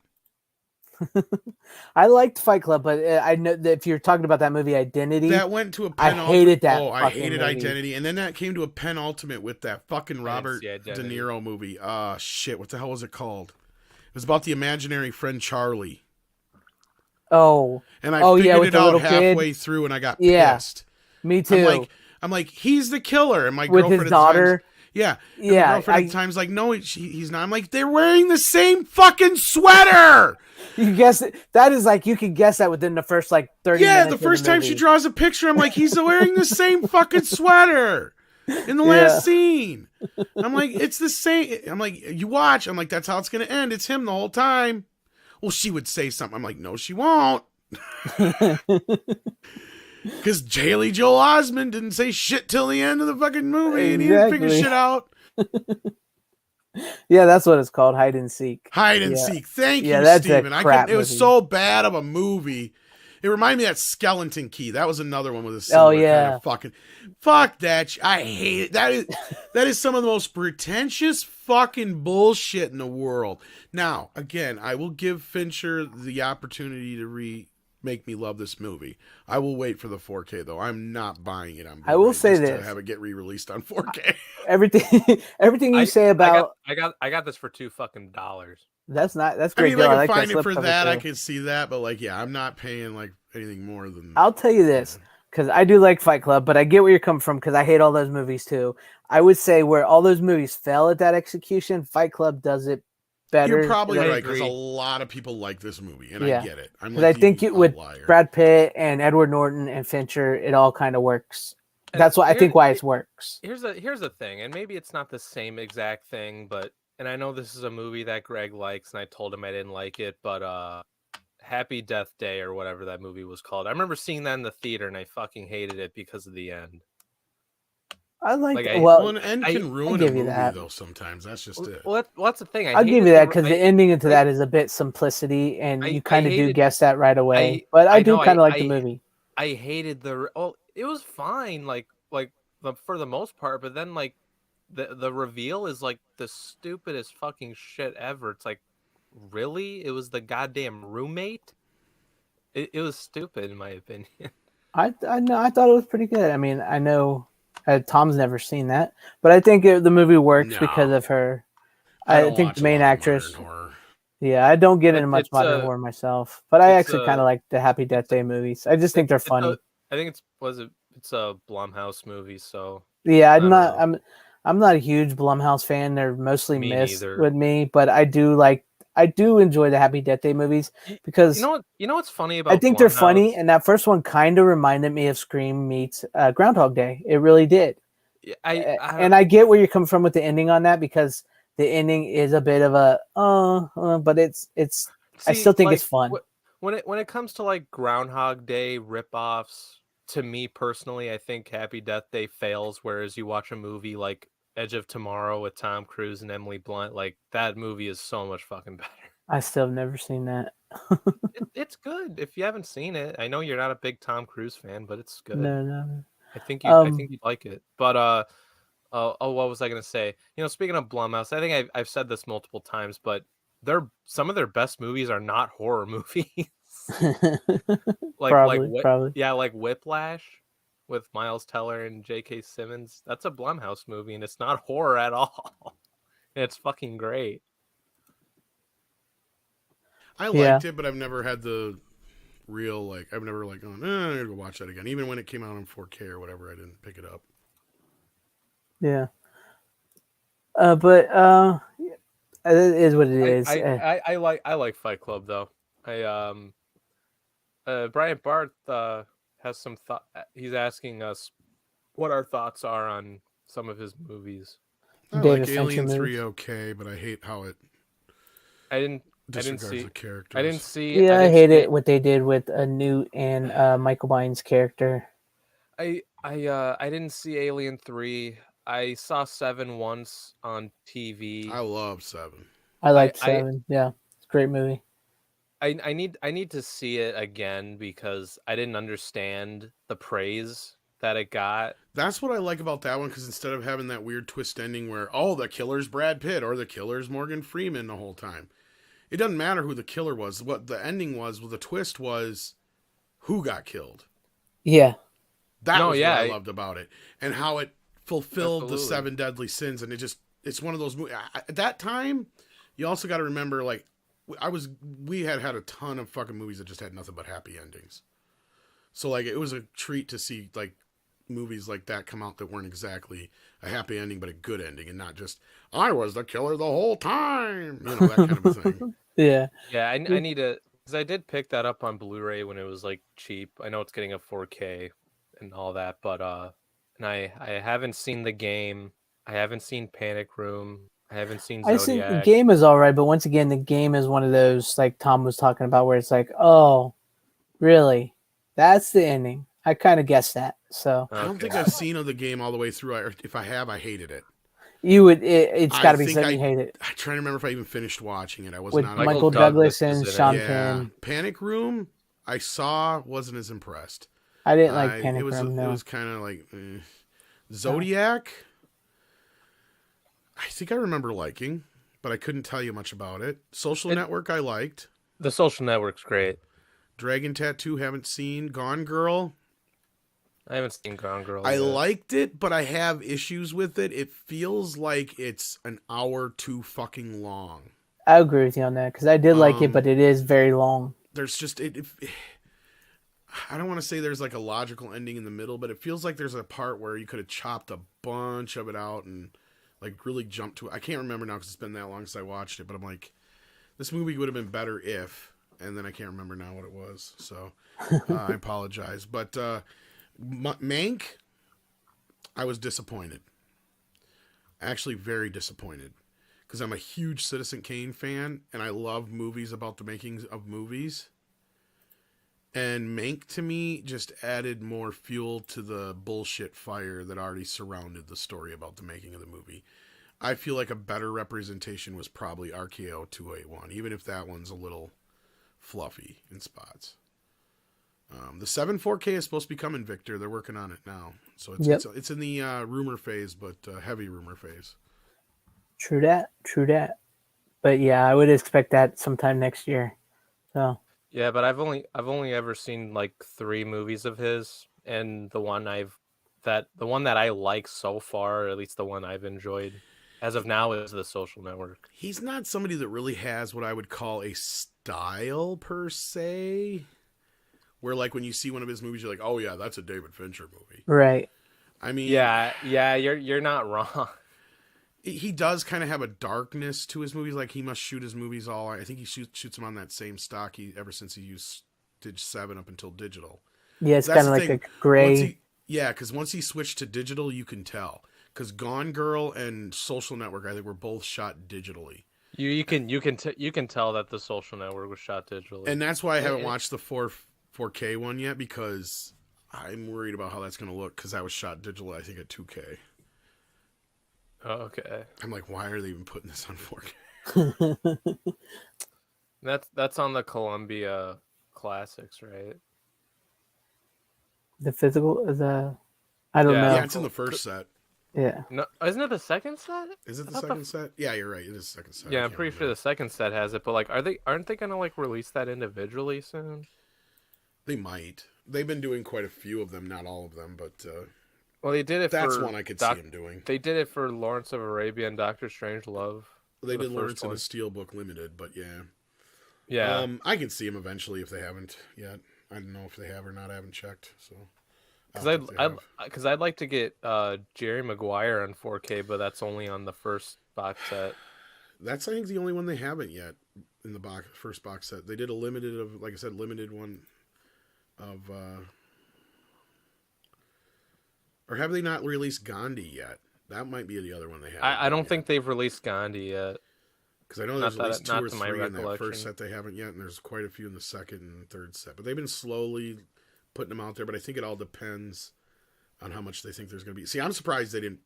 I liked Fight Club, but I know that if you're talking about that movie Identity, That went to a I penultimate. hated that Oh, I fucking hated movie. Identity, and then that came to a penultimate with that fucking Robert see De Identity. Niro movie. Shit. What the hell was it called? It was about the imaginary friend Charlie. oh, And I Oh, yeah, figured with it the out little kid. halfway through, and I got Yeah. pissed. me I'm too. like, I'm like, he's the killer. And my with girlfriend his at the time, daughter. yeah. And Yeah, my girlfriend at the time's like, no, he's not. I'm like, they're wearing the same fucking sweater. You guess it. That is like you can guess that within the first like 30 Yeah, minutes. the first of the time movie. she draws a picture, I'm like, he's wearing the same fucking sweater in the last scene. I'm like, it's the same. I'm like, you watch. I'm like, that's how it's going to end. It's him the whole time. Well, she would say something. I'm like, no, she won't. Because Haley Joel Osment didn't say shit till the end of the fucking movie, and he didn't figure shit out. Yeah, that's what it's called, hide and seek. Hide and seek. Thank you, that's Steven. it was so bad of a movie. It reminded me of that Skeleton Key. That was another one with a similar kind of fucking. Fuck that. I hate it. That is some of the most pretentious fucking bullshit in the world. Now, again, I will give Fincher the opportunity to make me love this movie. I will wait for the 4K though. I'm not buying it on Blu-ray. I will say just this: to have it get re-released on 4K. everything you say about I got this for $2 fucking. That's I great. mean, I can like find it for that. Too. I can see that, but like, yeah, I'm not paying like anything more than. I'll tell you this, because I do like Fight Club, but I get where you're coming from because I hate all those movies too. I would say where all those movies fail at that execution, Fight Club does it better. You're probably right because a lot of people like this movie, and I get it. Because I think with Brad Pitt and Edward Norton and Fincher, it all kind of works. That's why I think why it works. Here's the thing, and maybe it's not the same exact thing, but. And I know this is a movie that Greg likes, and I told him I didn't like it, but Happy Death Day or whatever that movie was called. I remember seeing that in the theater, and I fucking hated it because of the end. I like an end can ruin a movie, though, sometimes. That's just it. Well, that's the thing. I'll give you that because the ending into that is a bit simplicity, and you kind of do guess that right away. But I do kind of like the movie. I hated it was fine, for the most part, but then, like, the reveal is like the stupidest fucking shit ever. It's like, really? It was the goddamn roommate? It was stupid in my opinion. I know. I thought it was pretty good. I mean, I know Tom's never seen that, but I think the movie works because of her. I think the main actress. Yeah, I don't get into much modern horror myself, but I actually kind of like the Happy Death Day movies. I just think they're funny. I think it's a Blumhouse movie, so yeah, I'm not a huge Blumhouse fan. They're mostly missed with me, but I do enjoy the Happy Death Day movies because you know what's funny about I think they're funny, and that first one kind of reminded me of Scream meets Groundhog Day. It really did. And I get where you're coming from with the ending on that because the ending is a bit of a but it's I still think it's fun. When it comes to like Groundhog Day ripoffs. To me personally, I think Happy Death Day fails, whereas you watch a movie like Edge of Tomorrow with Tom Cruise and Emily Blunt, like that movie is so much fucking better. I still have never seen that. It's good. If you haven't seen it, I know you're not a big Tom Cruise fan, but it's good. No. I think you'd like it. But what was I gonna say? You know, speaking of Blumhouse, I think I've said this multiple times, but some of their best movies are not horror movies. Probably. Yeah, like Whiplash with Miles Teller and J.K. Simmons. That's a Blumhouse movie, and it's not horror at all. It's fucking great. I liked it, but I've never had the real I've never gone. I'm gonna go watch that again. Even when it came out on 4K or whatever, I didn't pick it up. Yeah. But it is what it is. I like Fight Club though. Brian Barth has some thought. He's asking us what our thoughts are on some of his movies. I like Alien 3 okay, but I hate how it. I didn't see the characters. I didn't see. Yeah, I hate it what they did with Newt and Michael Biehn's character. I didn't see Alien 3. I saw 7 once on TV. I love 7. I liked 7. Yeah, it's a great movie. I need to see it again because I didn't understand the praise that it got. That's what I like about that one, because instead of having that weird twist ending where the killer's Brad Pitt or the killer's Morgan Freeman the whole time, it doesn't matter who the killer was. What the ending was, the twist was who got killed. Yeah, that was what I loved about it, and how it fulfilled the 7 deadly sins. And it's one of those movies. At that time, you also got to remember, we had a ton of fucking movies that just had nothing but happy endings. So it was a treat to see movies like that come out that weren't exactly a happy ending, but a good ending, and not just I was the killer the whole time, you know, that kind of a thing. Yeah. Yeah, I need to, because I did pick that up on Blu-ray when it was like cheap. I know it's getting a 4K and all that, but and I haven't seen The Game. I haven't seen Panic Room. I haven't seen I think the Zodiac. game is all right, but once again, the game is one of those like Tom was talking about, where it's like, oh, really? That's the ending. I kind of guessed that. So I don't think I've seen The Game all the way through. If I have, I hated it. you would. It's got I to be think something you hate it. I try to remember if I even finished watching it. I was With not. Michael Douglas Douglas and is in it. Sean Yeah, Penn. Panic Room. I saw, wasn't as impressed. I didn't like Panic It was Room. it No. was kind of like Zodiac. I think I remember liking, but I couldn't tell you much about it. Social Network I liked. The Social Network's great. Dragon Tattoo haven't seen. Gone Girl. I haven't seen Gone Girl. I yet. liked it, but I have issues with it. It feels like it's an hour too fucking long. I agree with you on that because I did like it, but it is very long. There's just I don't want to say there's like a logical ending in the middle, but it feels like there's a part where you could have chopped a bunch of it out and like really jumped to it. I can't remember now because it's been that long since I watched it, but I'm like, this movie would have been better if, and then I can't remember now what it was. So I apologize. But Mank, I was disappointed. Actually, very disappointed. Because I'm a huge Citizen Kane fan, and I love movies about the makings of movies. And Mank, to me, just added more fuel to the bullshit fire that already surrounded the story about the making of the movie. I feel like a better representation was probably RKO 281, even if that one's a little fluffy in spots. The 7 4K is supposed to be coming, Victor. They're working on it now. So it's in the rumor phase, but heavy rumor phase. True that. But yeah, I would expect that sometime next year. So Yeah, but I've only ever seen like 3 movies of his, and the one that I like so far, or at least the one I've enjoyed as of now, is The Social Network. He's not somebody that really has what I would call a style per se. Where like when you see one of his movies, you're like, oh yeah, that's a David Fincher movie. right. I mean, Yeah, you're not wrong. he does kind of have a darkness to his movies. Like he must shoot his movies all. I think he shoots them on that same stock ever since he did 7 up until digital. Yeah, it's kind of like a gray. Because once he switched to digital, you can tell. Because Gone Girl and Social Network, I think, were both shot digitally. You can tell that The Social Network was shot digitally, And that's why I haven't watched the 4K one yet, because I'm worried about how that's going to look. Because that was shot digital, I think, at 2K. Oh, okay. I'm like, why are they even putting this on 4K? That's on the Columbia Classics, right? The physical, I don't know. Yeah, it's in the first set. Yeah. No, isn't it the second set? Is it the second set? Yeah, you're right. It is the second set. Yeah, I'm pretty sure the second set has it, but like, aren't they gonna like release that individually soon? They might. They've been doing quite a few of them, not all of them, but Well, they did it. that's for one I could see them doing. They did it for Lawrence of Arabia and Doctor Strange Love. They did Lawrence in a Steelbook Limited, but yeah. Yeah. I can see them eventually if they haven't yet. I don't know if they have or not. I haven't checked. So. Because I'd like to get Jerry Maguire on 4K, but that's only on the first box set. That's I think the only one they haven't yet in the first box set. They did a limited one of. Or have they not released Gandhi yet? That might be the other one they have. I don't think they've released Gandhi yet. Because I know there's at least 2 or 3 in that first set they haven't yet, and there's quite a few in the second and third set. But they've been slowly putting them out there, but I think it all depends on how much they think there's going to be. See, I'm surprised they didn't.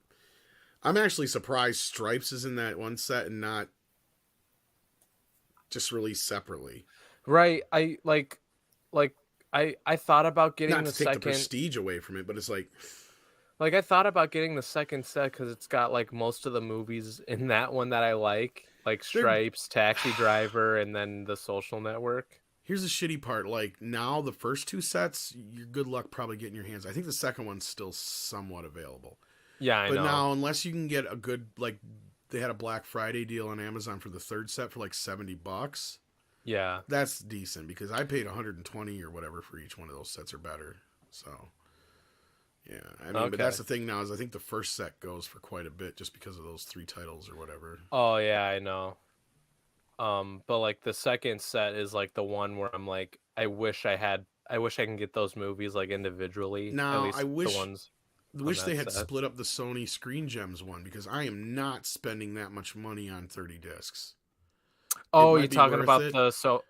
I'm actually surprised Stripes is in that one set and not just released separately. Right. I thought about getting not the to take second. the prestige away from it, but it's like I thought about getting the second set because it's got like most of the movies in that one that I like Stripes, Taxi Driver, and then The Social Network. Here's the shitty part. Like, now the first 2 sets, you're good luck probably getting your hands. I think the second one's still somewhat available. Yeah, I know. But now, unless you can get a good, like, they had a Black Friday deal on Amazon for the third set for like $70. Yeah. That's decent because I paid $120 or whatever for each one of those sets or better. So, Yeah, I mean, but that's the thing now is I think the first set goes for quite a bit just because of those 3 titles or whatever. Oh yeah, I know. But like the second set is like the one where I'm like, I wish I can get those movies like individually. At Now, least I the ones on wish that they had set. split up the Sony Screen Gems one because I am not spending that much money on 30 discs. Oh, Are you talking about are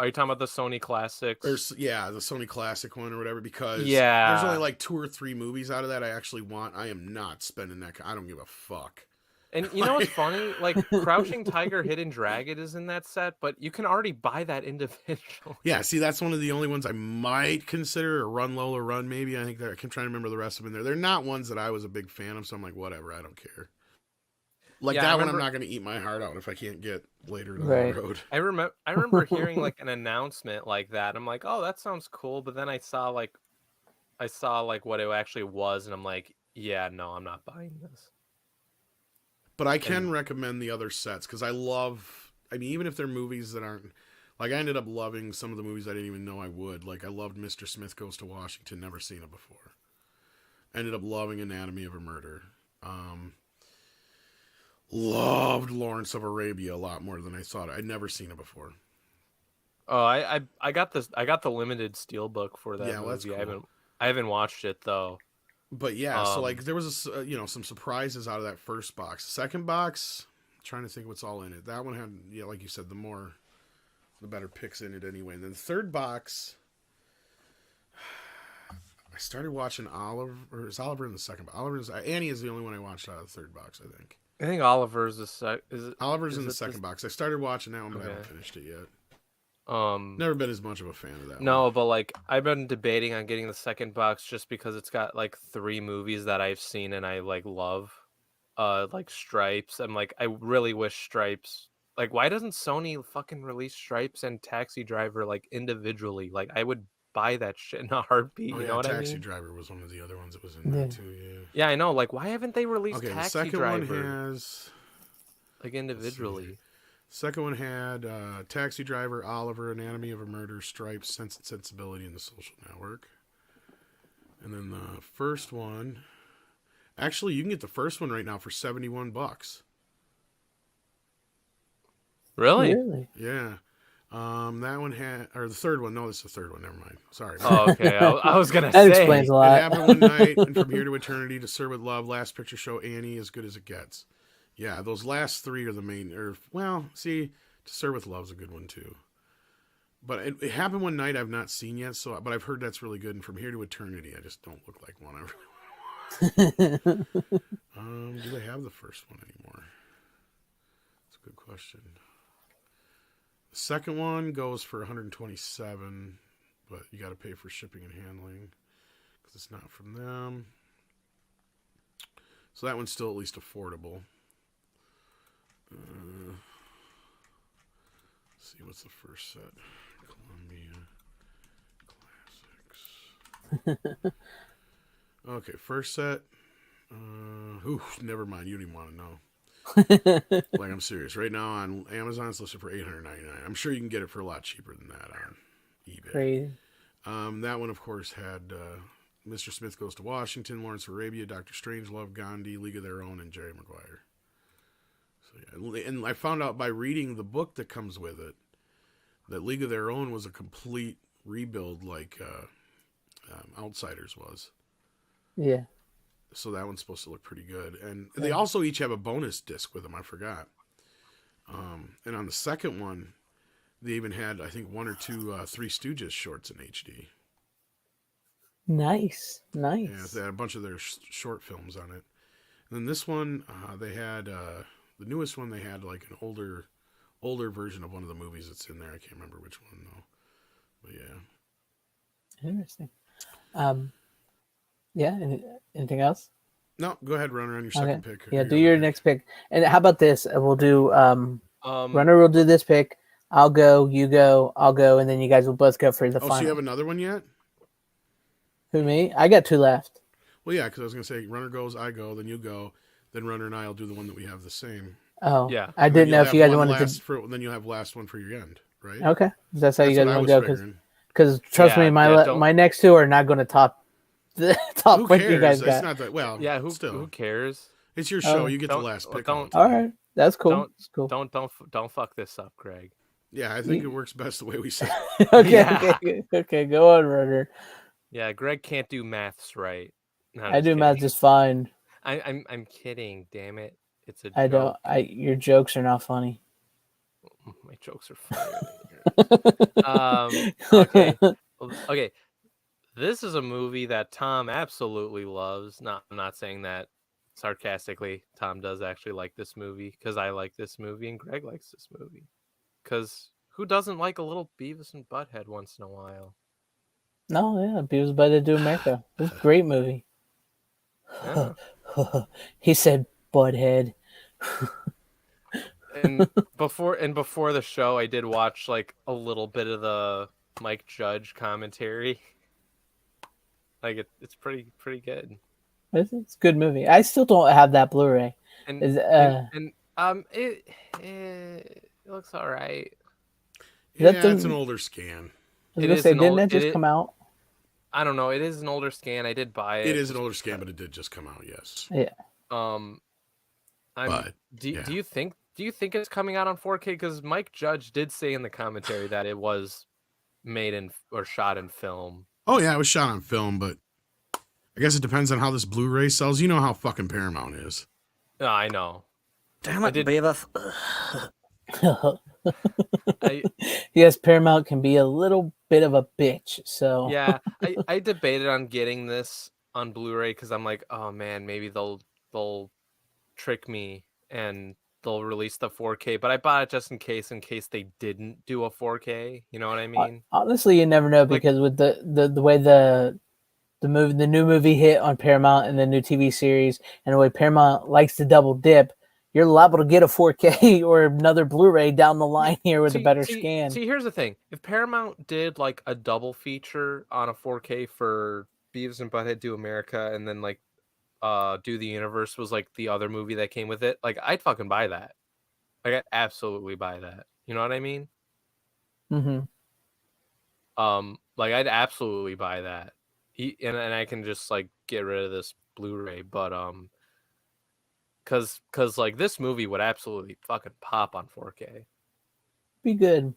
you talking about the Sony Classics? Yeah, the Sony Classic one or whatever, because there's only Yeah. like 2 or 3 movies out of that I actually want. I am not spending that. I don't give a fuck. And you know what's funny? Like Crouching Tiger, Hidden Dragon is in that set, but you can already buy that individually. Yeah, see, that's one of the only ones I might consider, or Run Lola Run, maybe. I think I can try to remember the rest of them in there. They're not ones that I was a big fan of, so I'm like, whatever, I don't care. Like that one, I'm not going to eat my heart out if I can't get later down the road. I remember hearing like an announcement like that. I'm like, oh, that sounds cool. But then I saw like what it actually was, and I'm like, yeah, no, I'm not buying this. But I can recommend the other sets because I mean, even if they're movies that aren't, like I ended up loving some of the movies I didn't even know I would. Like I loved Mr. Smith Goes to Washington, never seen it before. Ended up loving Anatomy of a Murder. Loved Lawrence of Arabia a lot more than I thought. I'd never seen it before. Oh, I got the limited steelbook for that movie. That's cool. I haven't watched it though. But yeah, so like there was some surprises out of that first box. The second box, I'm trying to think what's all in it. That one had, like you said, the better picks in it anyway. And then the third box, I started watching Oliver, or is Oliver in the second box? Annie is the only one I watched out of the third box, I think. I think Oliver's Oliver's in the second box. I started watching that one, but I haven't finished it yet. Never been as much of a fan of that one. No, but like I've been debating on getting the second box just because it's got like 3 movies that I've seen and I like love. Like Stripes. I'm like, I really wish Stripes. Like, why doesn't Sony fucking release Stripes and Taxi Driver like individually? Like, I would buy that shit in a heartbeat. You know what I mean? Taxi Driver was one of the other ones that was in there too. Yeah. Yeah, I know. Like, why haven't they released Taxi Taxi the second Driver? one has like individually. Second one had Taxi Driver, Oliver, Anatomy of a Murder, Stripes, Sense and Sensibility, and The Social Network. And then the first one, actually, you can get the first one right now for $71. Really? Yeah. That one had, or the third one. No, this is the third one. Never mind. Sorry. Oh, okay. I was gonna that say. Explains a lot. It Happened One Night, and From Here to Eternity, To Serve with Love, Last Picture Show, Annie, As Good as It Gets. Yeah, those last 3 are the main. To Serve with Love's a good one too. But it Happened One Night I've not seen yet, but I've heard that's really good. And From Here to Eternity, I just don't look like one I really want. Do they have the first one anymore? That's a good question. The second one goes for $127, but you got to pay for shipping and handling because it's not from them. So that one's still at least affordable. Let's see, what's the first set? Columbia Classics. Okay, first set. Never mind. You don't even want to know. Like, I'm serious. Right now on Amazon, it's listed for $899. I'm sure you can get it for a lot cheaper than that on eBay. Crazy. That one, of course, had Mr. Smith Goes to Washington, Lawrence of Arabia, Dr. Strangelove, Gandhi, League of Their Own, and Jerry Maguire. So yeah, and I found out by reading the book that comes with it that League of Their Own was a complete rebuild, like Outsiders was. Yeah. So that one's supposed to look pretty good, and they also each have a bonus disc with them. I forgot. And on the second one, they even had, I think, 1 or 2 Three Stooges shorts in HD. Nice. Yeah, they had a bunch of their short films on it. And then this one, they had the newest one. They had like an older version of one of the movies that's in there. I can't remember which one though. But yeah, interesting. Yeah. Anything else? No, go ahead, Runner, on your second pick. Yeah, do your next pick. And how about this? We'll do Runner will do this pick. I'll go, you go, I'll go, and then you guys will both go for the final. So you have another one yet? Who, me? I got 2 left. Well, yeah, because I was going to say, Runner goes, I go, then you go, then Runner and I will do the one that we have the same. Oh, yeah. I didn't know if you guys wanted to. Then you'll have last one for your end, right? Okay, that's how you guys want to go. Figuring. Because trust me, my next 2 are not going to top the top Who pick cares? you guys It's got. not that. Well, Yeah, who still, cares? it's your show. Oh. You get the Don't- last pick. don't- all the All time. right, that's cool. Don't That's cool. don't fuck this up, Greg. Yeah, I think it works best the way we said. Okay, Yeah. okay. Go on, Runner. Yeah, Greg can't do maths right. No, I just do math kidding. just fine. I'm kidding. Damn it! It's a I joke. don't. Your jokes are not funny. My jokes are funnier than yours. Okay. Okay. This is a movie that Tom absolutely loves. I'm not saying that sarcastically. Tom does actually like this movie because I like this movie and Greg likes this movie. Because who doesn't like a little Beavis and Butthead once in a while? No, yeah, Beavis by the Do America. It's a great movie. Yeah. He said, "Butthead." and before the show, I did watch like a little bit of the Mike Judge commentary. Like it's pretty good. It's a good movie. I still don't have that Blu-ray. And Is it looks all right. Yeah, That it's the- an older scan. I was It gonna is say, an didn't old- that just it- come out? I don't know. It is an older scan. I did buy it. It is an older scan, but it did just come out. Yes. Yeah. Do yeah. you think it's coming out on 4K? Because Mike Judge did say in the commentary that it was made in or shot in film. Oh yeah, it was shot on film, but I guess it depends on how this Blu-ray sells. You know how fucking Paramount is. No, I know. Damn it, Beavis. Yes, Paramount can be a little bit of a bitch. So Yeah, I debated on getting this on Blu-ray because I'm like, oh man, maybe they'll trick me and they'll release the 4K. But I bought it just in case they didn't do a 4K. You know what I mean? honestly, you never know because with the way the new movie hit on Paramount and the new TV series, and the way Paramount likes to double dip, you're liable to get a 4K or another Blu-ray down the line here with a better scan. See, here's the thing: if Paramount did like a double feature on a 4K for Beavis and Butthead Do America, and then like Do the Universe was like the other movie that came with it, like I'd fucking buy that. Like I'd absolutely buy that. You know what I mean? Mm-hmm. Like I'd absolutely buy that. And I can just like get rid of this Blu-ray, but cause like this movie would absolutely fucking pop on 4K. Be good.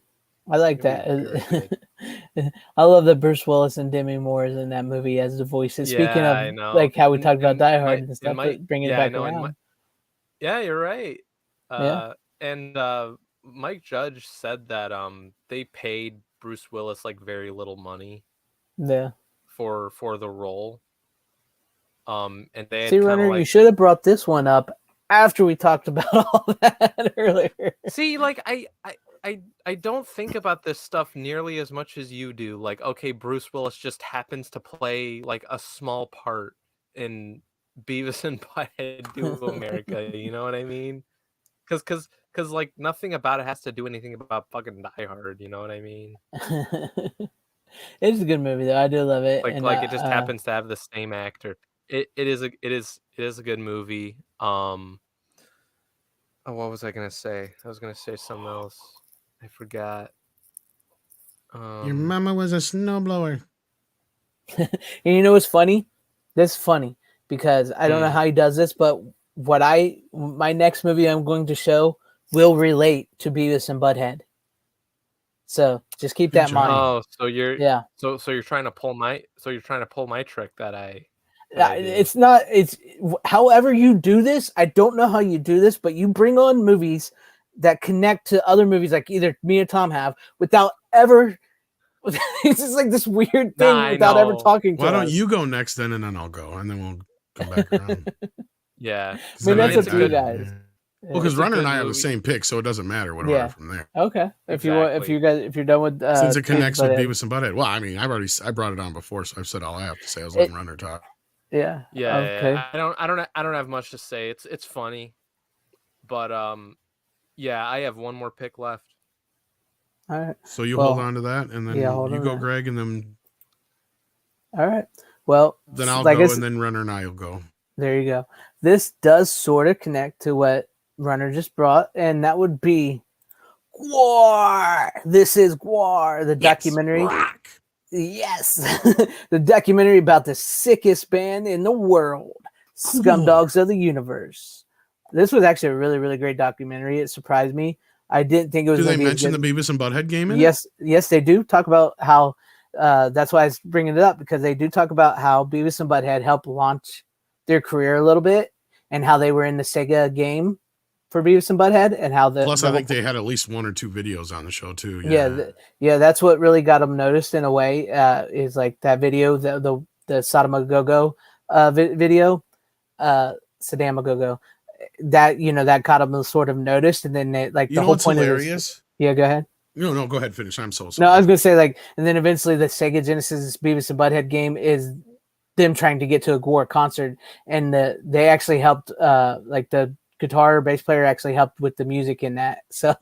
I like It'd be that. I love that Bruce Willis and Demi Moore is in that movie as the voices. Yeah, Speaking I of know. like how we And- talked about and Die Hard my- and stuff, my- bringing it yeah, I back know, and around. Yeah, you're right. Yeah. And Mike Judge said that they paid Bruce Willis like very little money Yeah. for the role. And they had See, kinda Runner, like, you should have brought this one up after we talked about all that earlier. see, like I don't think about this stuff nearly as much as you do. Like, okay, Bruce Willis just happens to play like a small part in Beavis and Butthead Do America. You know what I mean? Because like nothing about it has to do anything about fucking Die Hard. You know what I mean? It's a good movie though. I do love it. Like and, it just happens to have the same actor. It is a good movie. Oh, what was I gonna say? I was gonna say something else. I forgot. Your mama was a snowblower. And you know what's funny? This is funny because I don't know how he does this, but my next movie I'm going to show will relate to Beavis and Butthead. So just keep that in mind. Oh, so you're Yeah. So you're trying to pull my trick that I do. It's not. It's however you do this. I don't know how you do this, but you bring on movies that connect to other movies, like either me or Tom have, without ever. It's just like this weird thing I without ever know. talking to Why us. don't you go next then, and then I'll go, and then we'll come back around. Yeah. I mean, that's it's up a to you good- guys. Yeah. Yeah. Well, because It's a Runner and good I have the movie. same pick, so it doesn't matter what Yeah. order from there. Okay, if you want, Exactly. if you're done with Since it connects with Butthead. Beavis and Butthead. Well, I mean, I brought it on before, so I've said all I have to say. I was letting Runner talk. Yeah. Yeah, Okay. I don't have much to say. It's funny, but yeah, I have one more pick left. All right. So you Well, hold on to that, and then yeah, hold you on go, to that. Greg, and then All right. Well, I'll like go, I s- and then Runner and I'll go. there you go. This does sort of connect to what Runner just brought, and that would be Gwar. This is Gwar, the documentary. Rock. Yes, the documentary about the sickest band in the world, Cool. Scumdogs of the Universe. This was actually a really, really great documentary. It surprised me. I didn't think it was. Do they gonna be mention the Beavis and Butthead game in it? Yes, they do talk about how. That's why I was bringing it up, because they do talk about how Beavis and Butthead helped launch their career a little bit, and how they were in the Sega game for Beavis and Butthead, and how Plus, I think they had at least 1 or 2 videos on the show too. Yeah, that's what really got them noticed in a way. Is like that video, the Sadamagogo video, Sadamagogo, that that got them sort of noticed, and then the whole point hilarious? of this. Yeah, go ahead. No, go ahead, finish. I'm so sorry. No, I was gonna say and then eventually the Sega Genesis Beavis and Butthead game is them trying to get to a Gore concert, and they actually helped. The guitar bass player actually helped with the music in that. So.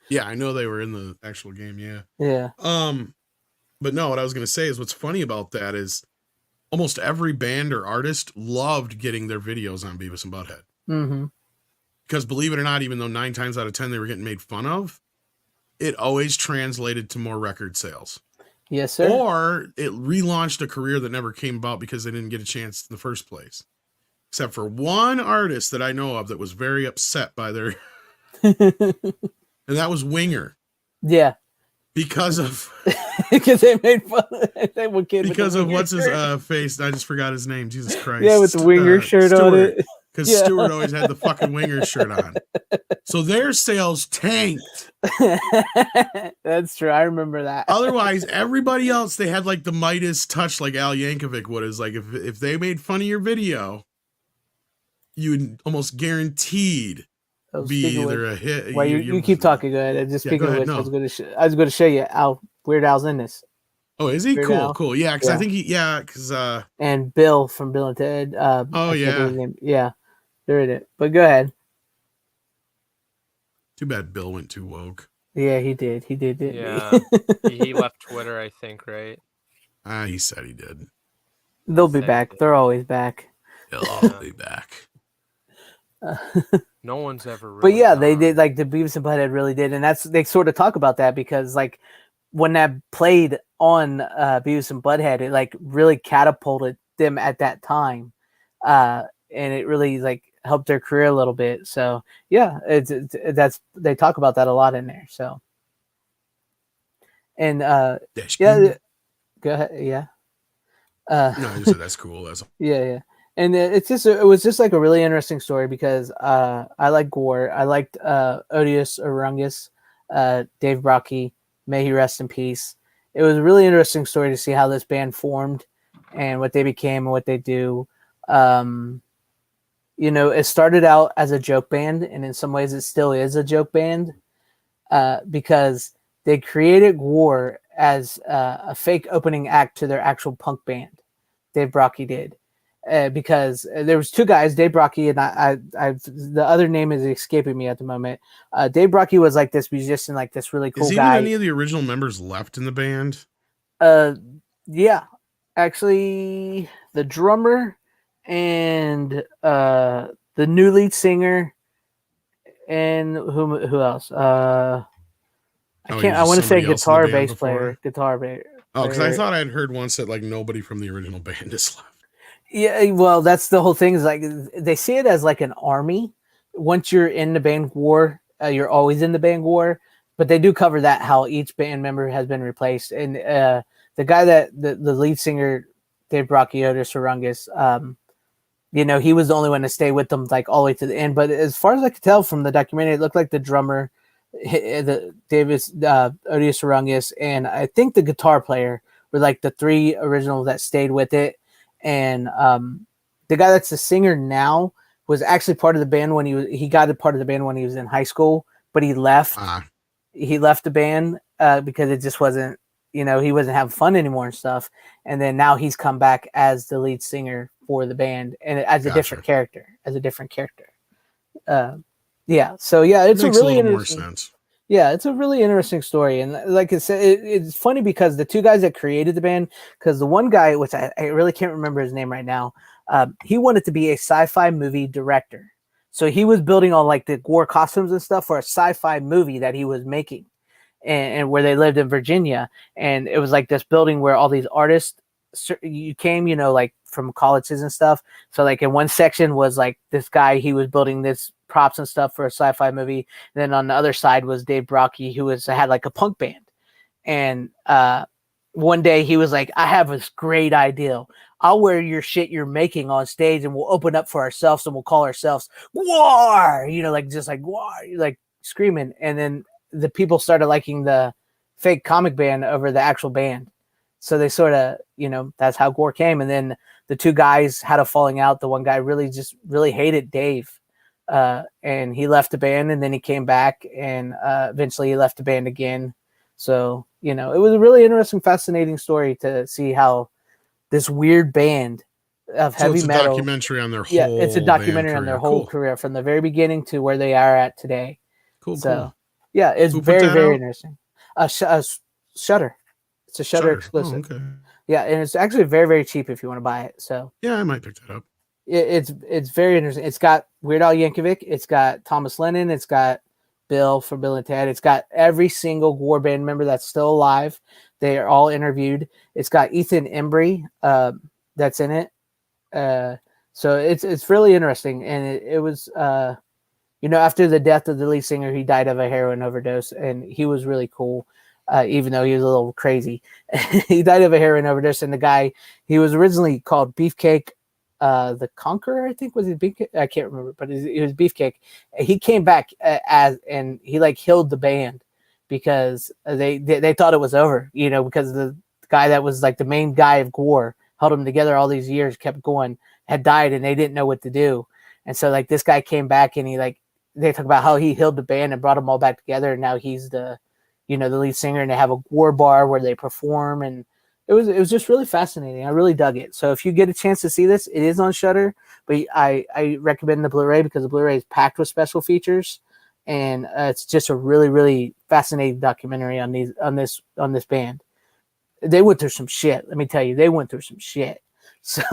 Yeah, I know they were in the actual game. Yeah. Yeah. But no, what I was gonna say is what's funny about that is almost every band or artist loved getting their videos on Beavis and Butthead. Mm-hmm. Because believe it or not, even though 9 times out of 10 they were getting made fun of, it always translated to more record sales. Yes, sir. Or it relaunched a career that never came about because they didn't get a chance in the first place. Except for one artist that I know of that was very upset by their... and that was Winger. Yeah. Because of... because they made fun of that one kid. Because of what's his face? I just forgot his name. Jesus Christ. Yeah, with the Winger shirt Stewart. on it. Because Stewart always had the fucking Winger shirt on. So their sales tanked. That's true. I remember that. Otherwise, everybody else, they had like the Midas touch like Al Yankovic would. Is like if they made fun of your video, you would almost guaranteed be either a hit. Well, you keep talking. Go ahead. Just speaking of which, no. I was going to show you how Weird Al's in this. Oh, is he? Weird Cool, Al. cool. Yeah, because I think because and Bill from Bill and Ted. Oh yeah, yeah, they're in it. But go ahead. Too bad Bill went too woke. Yeah, he did. He did. Yeah, he left Twitter, I think, right? He said he did. They'll be back. They're always back. They'll all be back. No one's ever. Really but yeah, they did. Like the Beavis and Butthead really did, and they sort of talk about that because like when that played on Beavis and Butthead, it like really catapulted them at that time, and it really like helped their career a little bit. So yeah, that's they talk about that a lot in there. So and yeah, go ahead. Yeah. No, you said that's cool. That's yeah. And it was just like a really interesting story because I like Gore. I liked Odious Urungus, Dave Brocky, may he rest in peace. It was a really interesting story to see how this band formed and what they became and what they do. It started out as a joke band, and in some ways it still is a joke band because they created Gore as a fake opening act to their actual punk band. Dave Brocky did. Because there was 2 guys, Dave Brocky and I the other name is escaping me at the moment. Dave Brocky was like this musician, like this really cool guy. Is any of the original members left in the band? Yeah, actually, the drummer and the new lead singer and who else? I want to say guitar bass player. Guitar bass. Oh, because I thought I'd heard once that like nobody from the original band is left. Yeah, well, that's the whole thing. Is like they see it as like an army. Once you're in the band War, you're always in the band War. But they do cover that how each band member has been replaced. And the guy that the lead singer, Dave Brachiotis Urungus, he was the only one to stay with them like all the way to the end. But as far as I could tell from the documentary, it looked like the drummer, the Odious Urungus, and I think the guitar player were like the 3 original that stayed with it. And the guy that's the singer now was actually part of the band when he got a part of the band when he was in high school, but he left. He left the band because it just wasn't, he wasn't having fun anymore and stuff. And then now he's come back as the lead singer for the band and as a different character. Yeah. So yeah, it's a really interesting. More sense. Yeah, it's a really interesting story. And like I said, it's funny because the 2 guys that created the band, because the one guy, which I really can't remember his name right now, he wanted to be a sci-fi movie director. So he was building all like the Gore costumes and stuff for a sci-fi movie that he was making. and where they lived in Virginia, and it was like this building where all these artists you came, like from colleges and stuff. So like in one section was like this guy, he was building this props and stuff for a sci-fi movie. And then on the other side was Dave Brockie, who had like a punk band. And one day he was like, I have this great idea. I'll wear your shit you're making on stage and we'll open up for ourselves and we'll call ourselves War, like just like War, like screaming. And then the people started liking the fake comic band over the actual band. So they sort of, that's how Gore came. And then the two guys had a falling out. The one guy really hated Dave. And he left the band and then he came back and eventually he left the band again. So, it was a really interesting, fascinating story to see how this weird band of heavy metal. Documentary on their whole Yeah, it's a documentary on their whole career from the very beginning to where they are at today. Cool. Yeah, it's very, very interesting. Shudder. It's a Shudder exclusive. Oh, okay. Yeah, and it's actually very, very cheap if you want to buy it. So yeah, I might pick that up. It's very interesting. It's got Weird Al Yankovic. It's got Thomas Lennon. It's got Bill from Bill and Ted. It's got every single War band member that's still alive. They are all interviewed. It's got Ethan Embry that's in it. So it's really interesting. And it was, after the death of the lead singer, he died of a heroin overdose, and he was really cool. Even though he was a little crazy, he died of a heroin overdose. And the guy, he was originally called Beefcake, the Conqueror, I think was his Beefcake. I can't remember, but it was Beefcake. He came back and he like healed the band because they thought it was over, because the guy that was like the main guy of Gore held them together all these years, kept going, had died, and they didn't know what to do. And so like this guy came back and they talk about how he healed the band and brought them all back together. And now he's the lead singer, and they have a War bar where they perform, and it was just really fascinating. I really dug it. So if you get a chance to see this, it is on Shudder, but I recommend the Blu-ray because the Blu-ray is packed with special features, and it's just a really, really fascinating documentary on this band. They went through some shit. Let me tell you, they went through some shit. So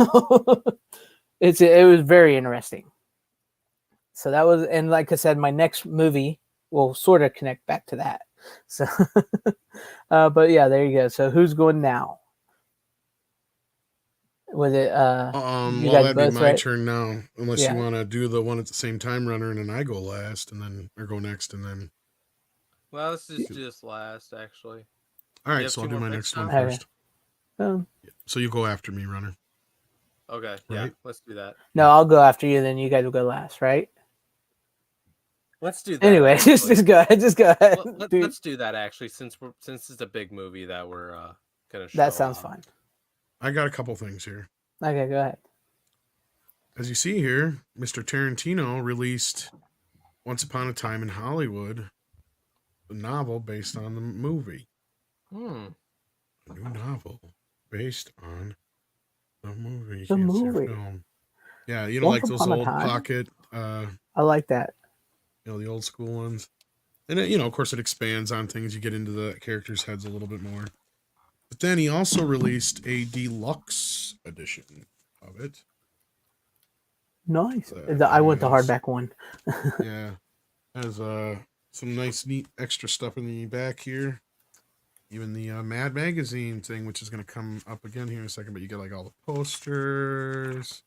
it was very interesting. So that was, and like I said, my next movie will sort of connect back to that. So, but yeah, there you go. So who's going now? Was it? That'd be my turn now, unless you want to do the one at the same time, Runner, and then I go last, or go next, and then. Well, let's just do this last, actually. All right, so I'll do my next one first. So you go after me, Runner. Okay, right? Yeah, let's do that. No, I'll go after you, then you guys will go last, right? Let's do that. Anyway, just go ahead. Just go ahead. Let's do that, actually, since it's a big movie that we're gonna show. That sounds fine. I got a couple things here. Okay, go ahead. As you see here, Mr. Tarantino released Once Upon a Time in Hollywood, a novel based on the movie. A new novel based on the movie. The movie. Film. Yeah, like those old pocket. I like that. The old school ones. And, of course, it expands on things. You get into the characters' heads a little bit more. But then he also released a deluxe edition of it. Nice. I went the hardback one. Yeah. Has some nice, neat extra stuff in the back here. Even the Mad Magazine thing, which is going to come up again here in a second. But you get like all the posters.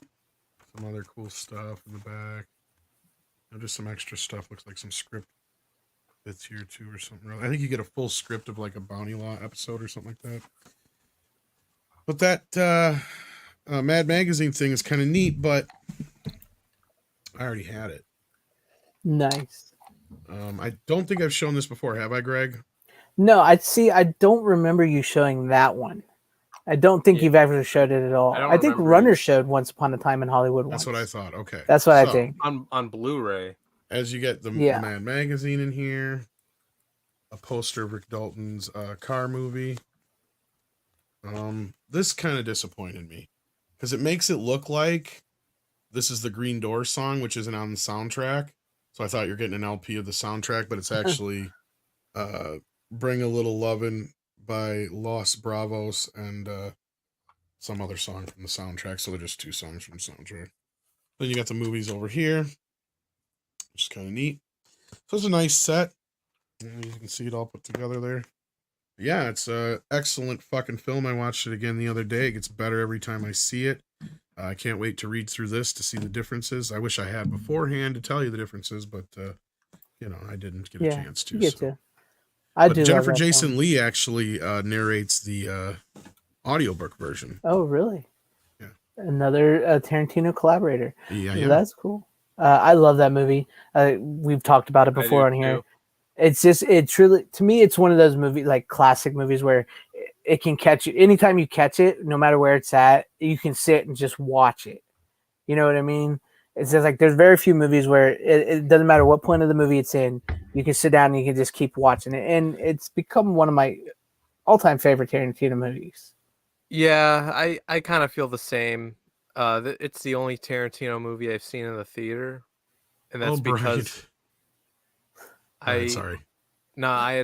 Some other cool stuff in the back. Just some extra stuff. Looks like some script bits here too or something. I think you get a full script of like a Bounty Law episode or something like that. But that Mad Magazine thing is kind of neat, but I already had it. Nice. I don't think I've shown this before. Have I, Greg? No, I don't remember you showing that one. I don't think you've ever showed it at all. I think Runner showed Once Upon a Time in Hollywood once. That's what I thought. Okay. That's what I think. On Blu-ray. As you get the Mad Magazine in here, a poster of Rick Dalton's car movie. This kind of disappointed me because it makes it look like this is the Green Door song, which isn't on the soundtrack. So I thought you're getting an LP of the soundtrack, but it's actually Bring a Little Lovin' by Los Bravos and some other song from the soundtrack. So they're just two songs from the soundtrack. Then you got the movies over here, which is kind of neat. So it's a nice set. You can see it all put together there. Yeah, it's a excellent fucking film. I watched it again the other day. It gets better every time I see it. I can't wait to read through this to see the differences. I wish I had beforehand to tell you the differences, but I didn't get a Yeah, chance you to. get So. to. I But do love Jennifer that Jason film. Leigh actually narrates the audiobook version. Oh, really? Yeah. Another Tarantino collaborator. Yeah. That's cool. I love that movie. We've talked about it I do before on here. too. It's just, it truly, to me, it's one of those movies, like classic movies, where it can catch you anytime you catch it, no matter where it's at. You can sit and just watch it. You know what I mean? It's just like there's very few movies where it doesn't matter what point of the movie it's in, you can sit down and you can just keep watching it, and it's become one of my all-time favorite Tarantino movies. Yeah, I kind of feel the same. It's the only Tarantino movie I've seen in the theater, and that's because Sorry. I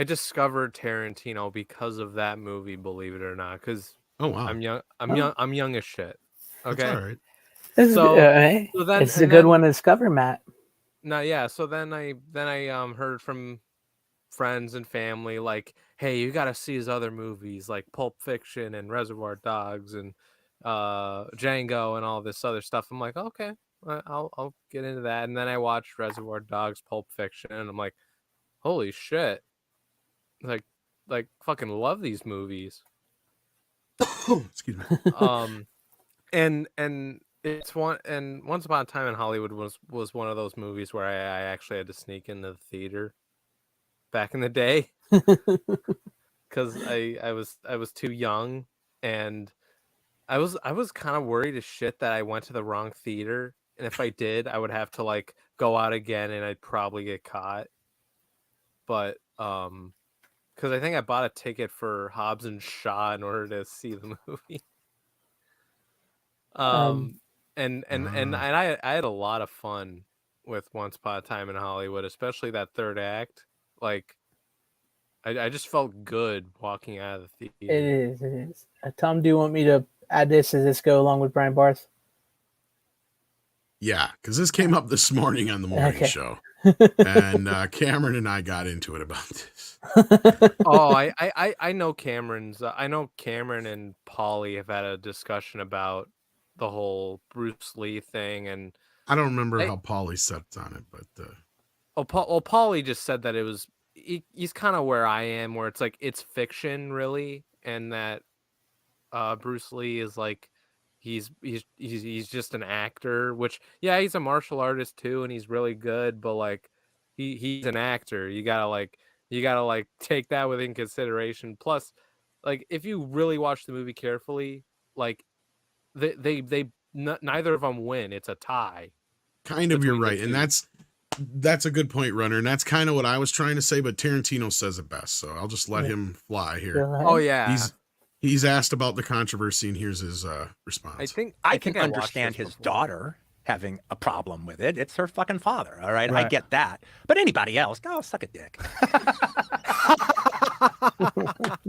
discovered Tarantino because of that movie, believe it or not, because Oh wow. I'm young as shit. That's Okay. all right. So then It's a good one to discover, Matt. So then I heard from friends and family like, hey, you got to see his other movies like Pulp Fiction and Reservoir Dogs and Django and all this other stuff. I'm like, okay, I'll get into that. And then I watched Reservoir Dogs, Pulp Fiction, and I'm like, holy shit, like fucking love these movies. Excuse me. And it's one, and Once Upon a Time in Hollywood was one of those movies where I actually had to sneak into the theater back in the day because I was too young, and I was kind of worried as shit that I went to the wrong theater, and if I did, I would have to like go out again, and I'd probably get caught. But because I think I bought a ticket for Hobbs and Shaw in order to see the movie. And I had a lot of fun with Once Upon a Time in Hollywood, especially that third act. Like, I just felt good walking out of the theater. It is. Tom, do you want me to add this? Does this go along with Brian Barth? Yeah, because this came up this morning on the morning show, and Cameron and I got into it about this. Oh, I know Cameron's. I know Cameron and Paulie have had a discussion about the whole Bruce Lee thing, and I don't remember how Paulie sets on it, but Paulie just said that it was. He's kind of where I am, where it's like it's fiction, really, and that Bruce Lee is like he's just an actor. Which he's a martial artist too, and he's really good, but like he's an actor. You gotta take that within consideration. Plus, like if you really watch the movie carefully, like they neither of them win. It's a tie. Kind of, you're right, and that's a good point, Runner, and that's kind of what I was trying to say, but Tarantino says it best, so I'll just let him fly here. Oh yeah, he's asked about the controversy, and here's his response. I can understand his daughter having a problem with it. It's her fucking father, all right? I get that. But anybody else, go suck a dick.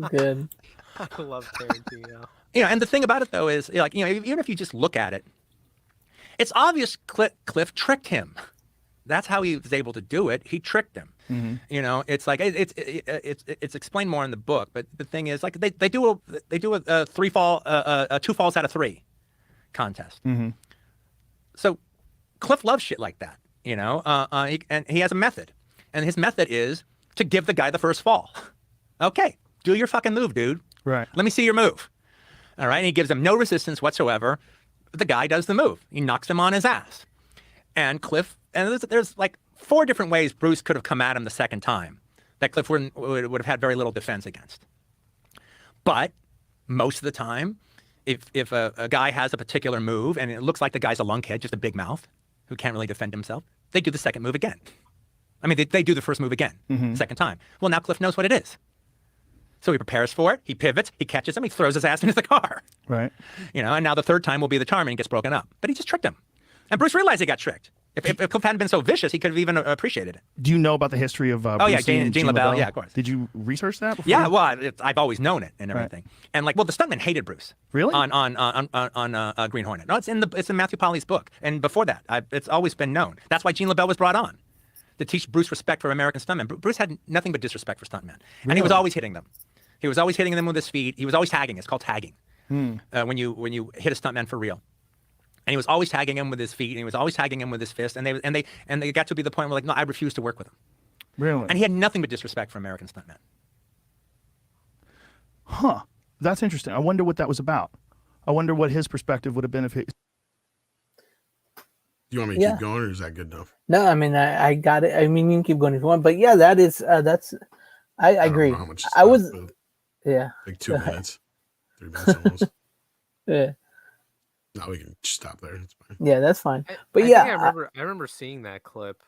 Good. I love Tarantino. And the thing about it though is, even if you just look at it, it's obvious Cliff tricked him. That's how he was able to do it. He tricked him. Mm-hmm. It's like it's explained more in the book. But the thing is, like they do a 2 falls out of 3 contest. Mm-hmm. So Cliff loves shit like that. And he has a method, and his method is to give the guy the first fall. Okay, do your fucking move, dude. Right. Let me see your move. All right. And he gives him no resistance whatsoever. The guy does the move. He knocks him on his ass. And Cliff, and there's like 4 different ways Bruce could have come at him the second time that Cliff would have had very little defense against. But most of the time, if a guy has a particular move and it looks like the guy's a lunkhead, just a big mouth who can't really defend himself, they do the second move again. I mean, they do the first move again, second time. Well, now Cliff knows what it is. So he prepares for it, he pivots, he catches him, he throws his ass into the car. Right. And now the third time will be the charm and he gets broken up. But he just tricked him. And Bruce realized he got tricked. If Cliff hadn't been so vicious, he could have even appreciated it. Do you know about the history of Bruce Lee and Gene LaBelle? Yeah, of course. Did you research that before? Yeah, well, I've always known it and everything. Right. And the stuntman hated Bruce. Really? On Green Hornet. No, it's in Matthew Polly's book. And before that, it's always been known. That's why Gene LaBelle was brought on. to teach Bruce respect for American stuntmen. Bruce had nothing but disrespect for stuntmen, and he was always hitting them. He was always hitting them with his feet. He was always tagging. It's called tagging. When you hit a stuntman for real. And he was always tagging him with his feet, and he was always tagging him with his fist, and they got to be the point where like, no, I refuse to work with him. Really? And he had nothing but disrespect for American stuntmen. Huh. That's interesting. I wonder what that was about. I wonder what his perspective would have been if he. Do you want me to keep going, or is that good enough? No, I mean I got it. I mean you can keep going if you want, but yeah, that is that's. I agree. Don't know how much I was. left, Yeah. like 2 minutes, 3 minutes almost. Yeah. No, we can stop there. It's fine. Yeah, that's fine. I think I remember seeing that clip.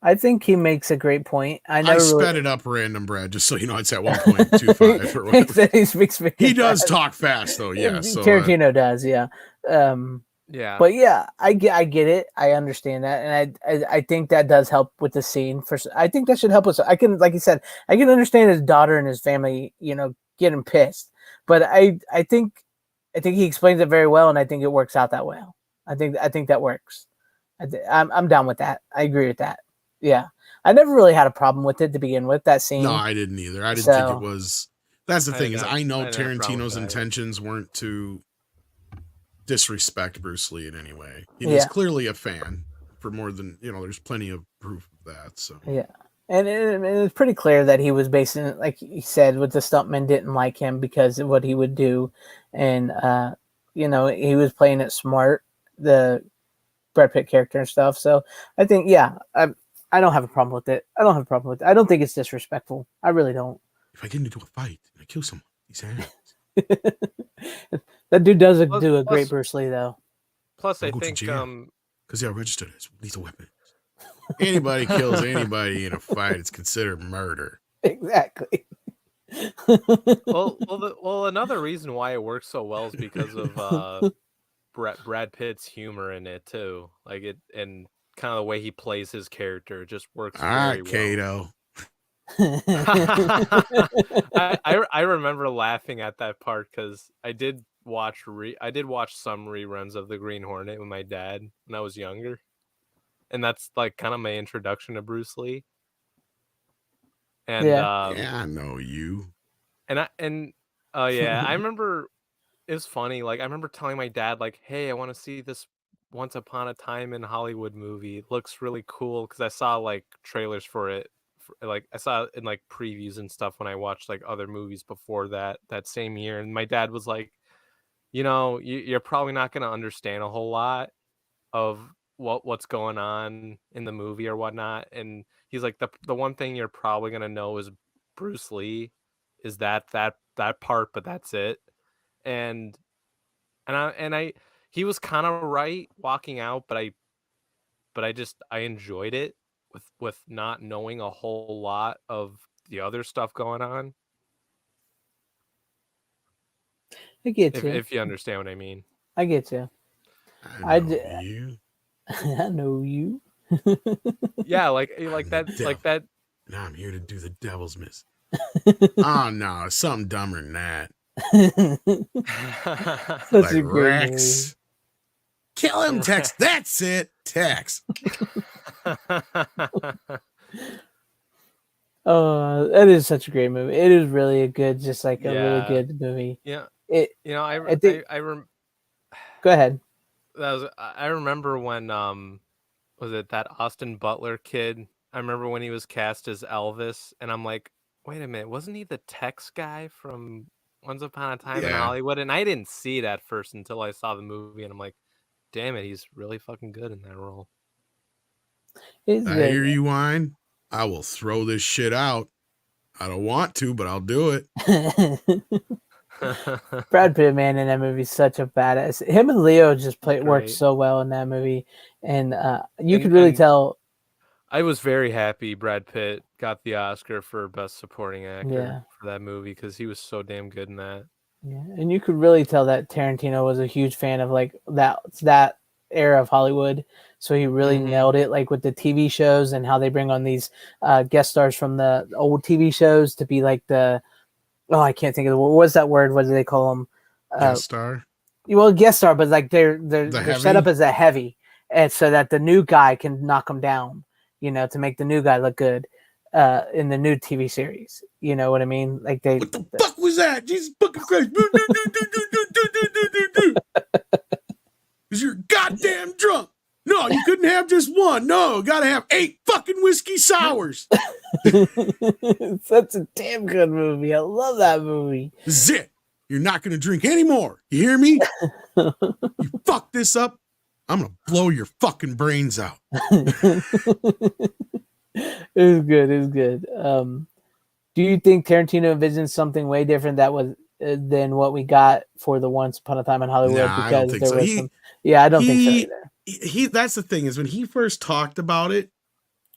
I think he makes a great point. I sped it up random, Brad, just so you know it's at 1.25 or whatever. He does talk fast though, yeah. So, Tarantino does, yeah. Yeah. But yeah, I get it. I understand that, and I think that does help with the scene. I think that should help us. I can, like you said, I can understand his daughter and his family, getting pissed. But I think he explains it very well, and I think it works out that well. I think that works. I'm down with that. I agree with that. Yeah, I never really had a problem with it to begin with, that scene. No, I didn't either. I didn't think it was. That's the thing is, I know Tarantino's intentions weren't to disrespect Bruce Lee in any way. He was clearly a fan for more than there's plenty of proof of that. So yeah, and it's pretty clear that he was basing it, like he said, with the stuntmen didn't like him because of what he would do, and he was playing it smart, the Brad Pitt character and stuff. So I think I don't have a problem with it. I don't think it's disrespectful. I really don't. If I get into a fight and I kill someone, he's hands. That dude does do a great Bruce Lee though. Plus, I think because they are registered as lethal weapons. Anybody kills anybody in a fight, it's considered murder. Exactly. Well, another reason why it works so well is because of Brad Pitt's humor in it too. Like it, and kind of the way he plays his character just works very well. Kato. I remember laughing at that part because I did watch some reruns of The Green Hornet with my dad when I was younger, and that's like kind of my introduction to Bruce Lee. And I know you. I remember it was funny. Like I remember telling my dad, like, "Hey, I want to see this Once Upon a Time in Hollywood movie. It looks really cool," because I saw like trailers for it. Like I saw it in like previews and stuff when I watched like other movies before that same year. And my dad was like, you're probably not going to understand a whole lot of what's going on in the movie or whatnot. And he's like, the one thing you're probably going to know is Bruce Lee is that part, but that's it. And he was kind of right walking out, but I enjoyed it with not knowing a whole lot of the other stuff going on. I get you. If you understand what I mean. I get you. I know you. I know you. Yeah, like that. Now I'm here to do the devil's miss. Oh no, something dumber than that. That's like Rex. Kill him, Tex. That's it, Tex. That is such a great movie. It is really a really good movie. Yeah. I think. Go ahead. I remember when was it that Austin Butler kid? I remember when he was cast as Elvis, and I'm like, wait a minute, wasn't he the Tex guy from Once Upon a Time in Hollywood? And I didn't see it at first until I saw the movie, and I'm like, damn it, he's really fucking good in that role. I hear you whine. I will throw this shit out. I don't want to, but I'll do it. Brad Pitt, man, in that movie is such a badass. Him and Leo just worked so well in that movie, and you could really tell. I was very happy Brad Pitt got the Oscar for Best Supporting Actor for that movie because he was so damn good in that. Yeah, and you could really tell that Tarantino was a huge fan of like that era of Hollywood, so he really nailed it, like with the TV shows and how they bring on these guest stars from the old TV shows to be like I can't think of the word. What's that word? What do they call them? Guest star. Well, guest star, but like they're set up as a heavy, and so that the new guy can knock him down, to make the new guy look good in the new TV series. You know what I mean? Like What the fuck was that? Jesus fucking Christ. Because you're goddamn drunk. No, you couldn't have just one. No, gotta have 8 fucking whiskey sours. It's such a damn good movie. I love that movie. This is it. You're not gonna drink anymore. You hear me? You fuck this up, I'm gonna blow your fucking brains out. It was good. It was good. Do you think Tarantino envisioned something way different than what we got for the Once Upon a Time in Hollywood? Nah, I don't think so. I don't think so either. That's the thing, is when he first talked about it,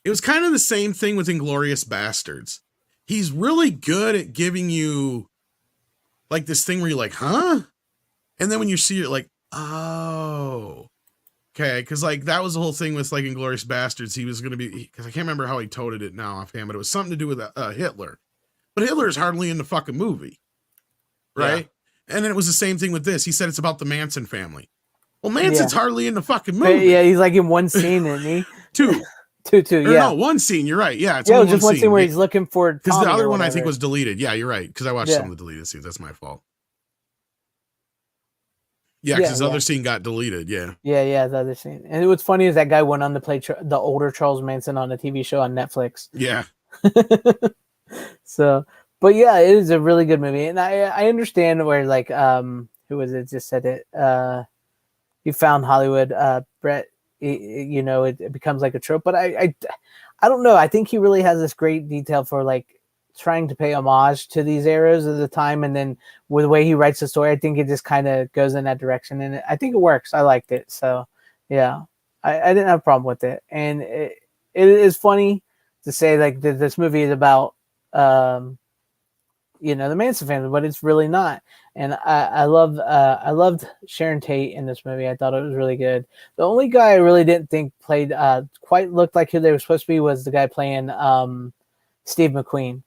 it was kind of the same thing with Inglourious Bastards. He's really good at giving you like this thing where you're like, huh? And then when you see it, like, oh, okay. Cause like that was the whole thing with like Inglourious Bastards. He was going to be, because I can't remember how he toted it now offhand, but it was something to do with Hitler. But Hitler is hardly in the fucking movie. Right? Yeah. And then it was the same thing with this. He said it's about the Manson family. Well, Manson's hardly in the fucking movie. Yeah, he's like in one scene, isn't he? Two. Two, yeah. No, one scene. You're right. Yeah, it's just one scene where he's looking for. Because the other one I think was deleted. Yeah, you're right. Because I watched some of the deleted scenes. That's my fault. Yeah, because his other scene got deleted. Yeah. Yeah, the other scene. And what's funny is that guy went on to play the older Charles Manson on a TV show on Netflix. Yeah. So, but yeah, it is a really good movie, and I understand where like who was it just said it you found Hollywood Brett, it becomes like a trope, but I don't know. I think he really has this great detail for like trying to pay homage to these eras of the time, and then with the way he writes the story, I think it just kind of goes in that direction, and I think it works. I liked it, so yeah, I didn't have a problem with it, and it is funny to say like that this movie is about the Manson family, but it's really not. And I loved Sharon Tate in this movie. I thought it was really good. The only guy I really didn't think played quite looked like who they were supposed to be was the guy playing Steve McQueen.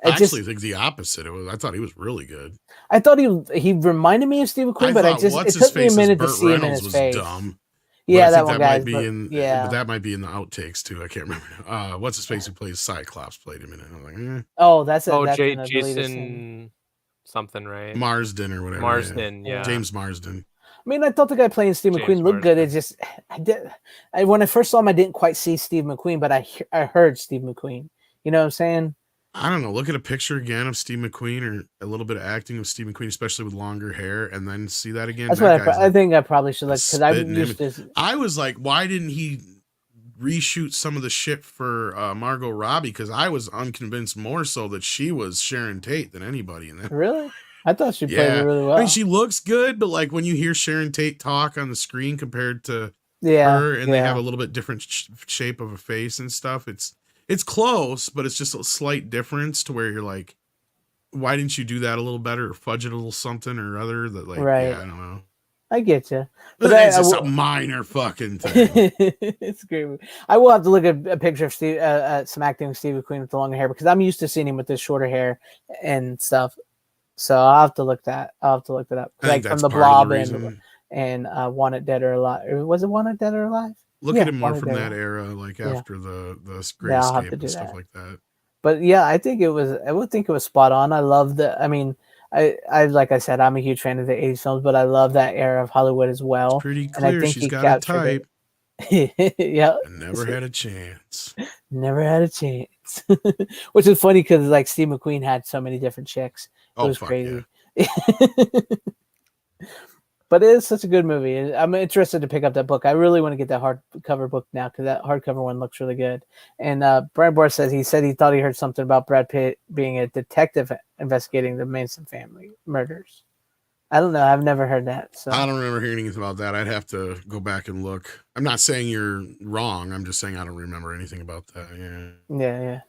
I actually think the opposite. I thought he was really good. I thought he reminded me of Steve McQueen, but it took me a minute to see him in his face. Dumb. Yeah, that one guy. But that might be in the outtakes too. I can't remember. What's his face who plays Cyclops played him in it. I was like, Oh, that's Jason something, right? Marsden or whatever. Marsden, yeah. James Marsden. I mean, I thought the guy playing Steve McQueen looked good. It just, when I first saw him, I didn't quite see Steve McQueen, but I heard Steve McQueen. You know what I'm saying? I don't know. Look at a picture again of Steve McQueen or a little bit of acting of Steve McQueen, especially with longer hair, and then see that again. That's what I think I probably should look, because I was like, why didn't he reshoot some of the shit for Margot Robbie? Because I was unconvinced more so that she was Sharon Tate than anybody in that. Really? I thought she played it really well. I mean, she looks good, but like when you hear Sharon Tate talk on the screen compared to her, and they have a little bit different shape of a face and stuff, it's close, but it's just a slight difference to where you're like, why didn't you do that a little better or fudge it a little something or other? That like, right. Yeah, I don't know. I get you. But it's just a minor fucking thing. It's great. I will have to look at a picture of Steve, some acting of Steve McQueen with the longer hair, because I'm used to seeing him with this shorter hair and stuff. So I'll have to look that. I'll have to look that up. Like from the Blob and Wanted Dead or Alive. Was it Wanted Dead or Alive? Look at him more from that era, like after the Grayscape and stuff like that. But yeah, I would think it was spot on. I love I like I said, I'm a huge fan of the 80s films, but I love that era of Hollywood as well. It's pretty clear, and I think she's got a type. Yeah. And never had a chance. Never had a chance. Which is funny because like Steve McQueen had so many different chicks. It was crazy. Yeah. But it is such a good movie. I'm interested to pick up that book. I really want to get that hardcover book now because that hardcover one looks really good. And Brian Bohr said he thought he heard something about Brad Pitt being a detective investigating the Manson family murders. I don't know. I've never heard that. So I don't remember hearing anything about that. I'd have to go back and look. I'm not saying you're wrong. I'm just saying I don't remember anything about that. Yeah.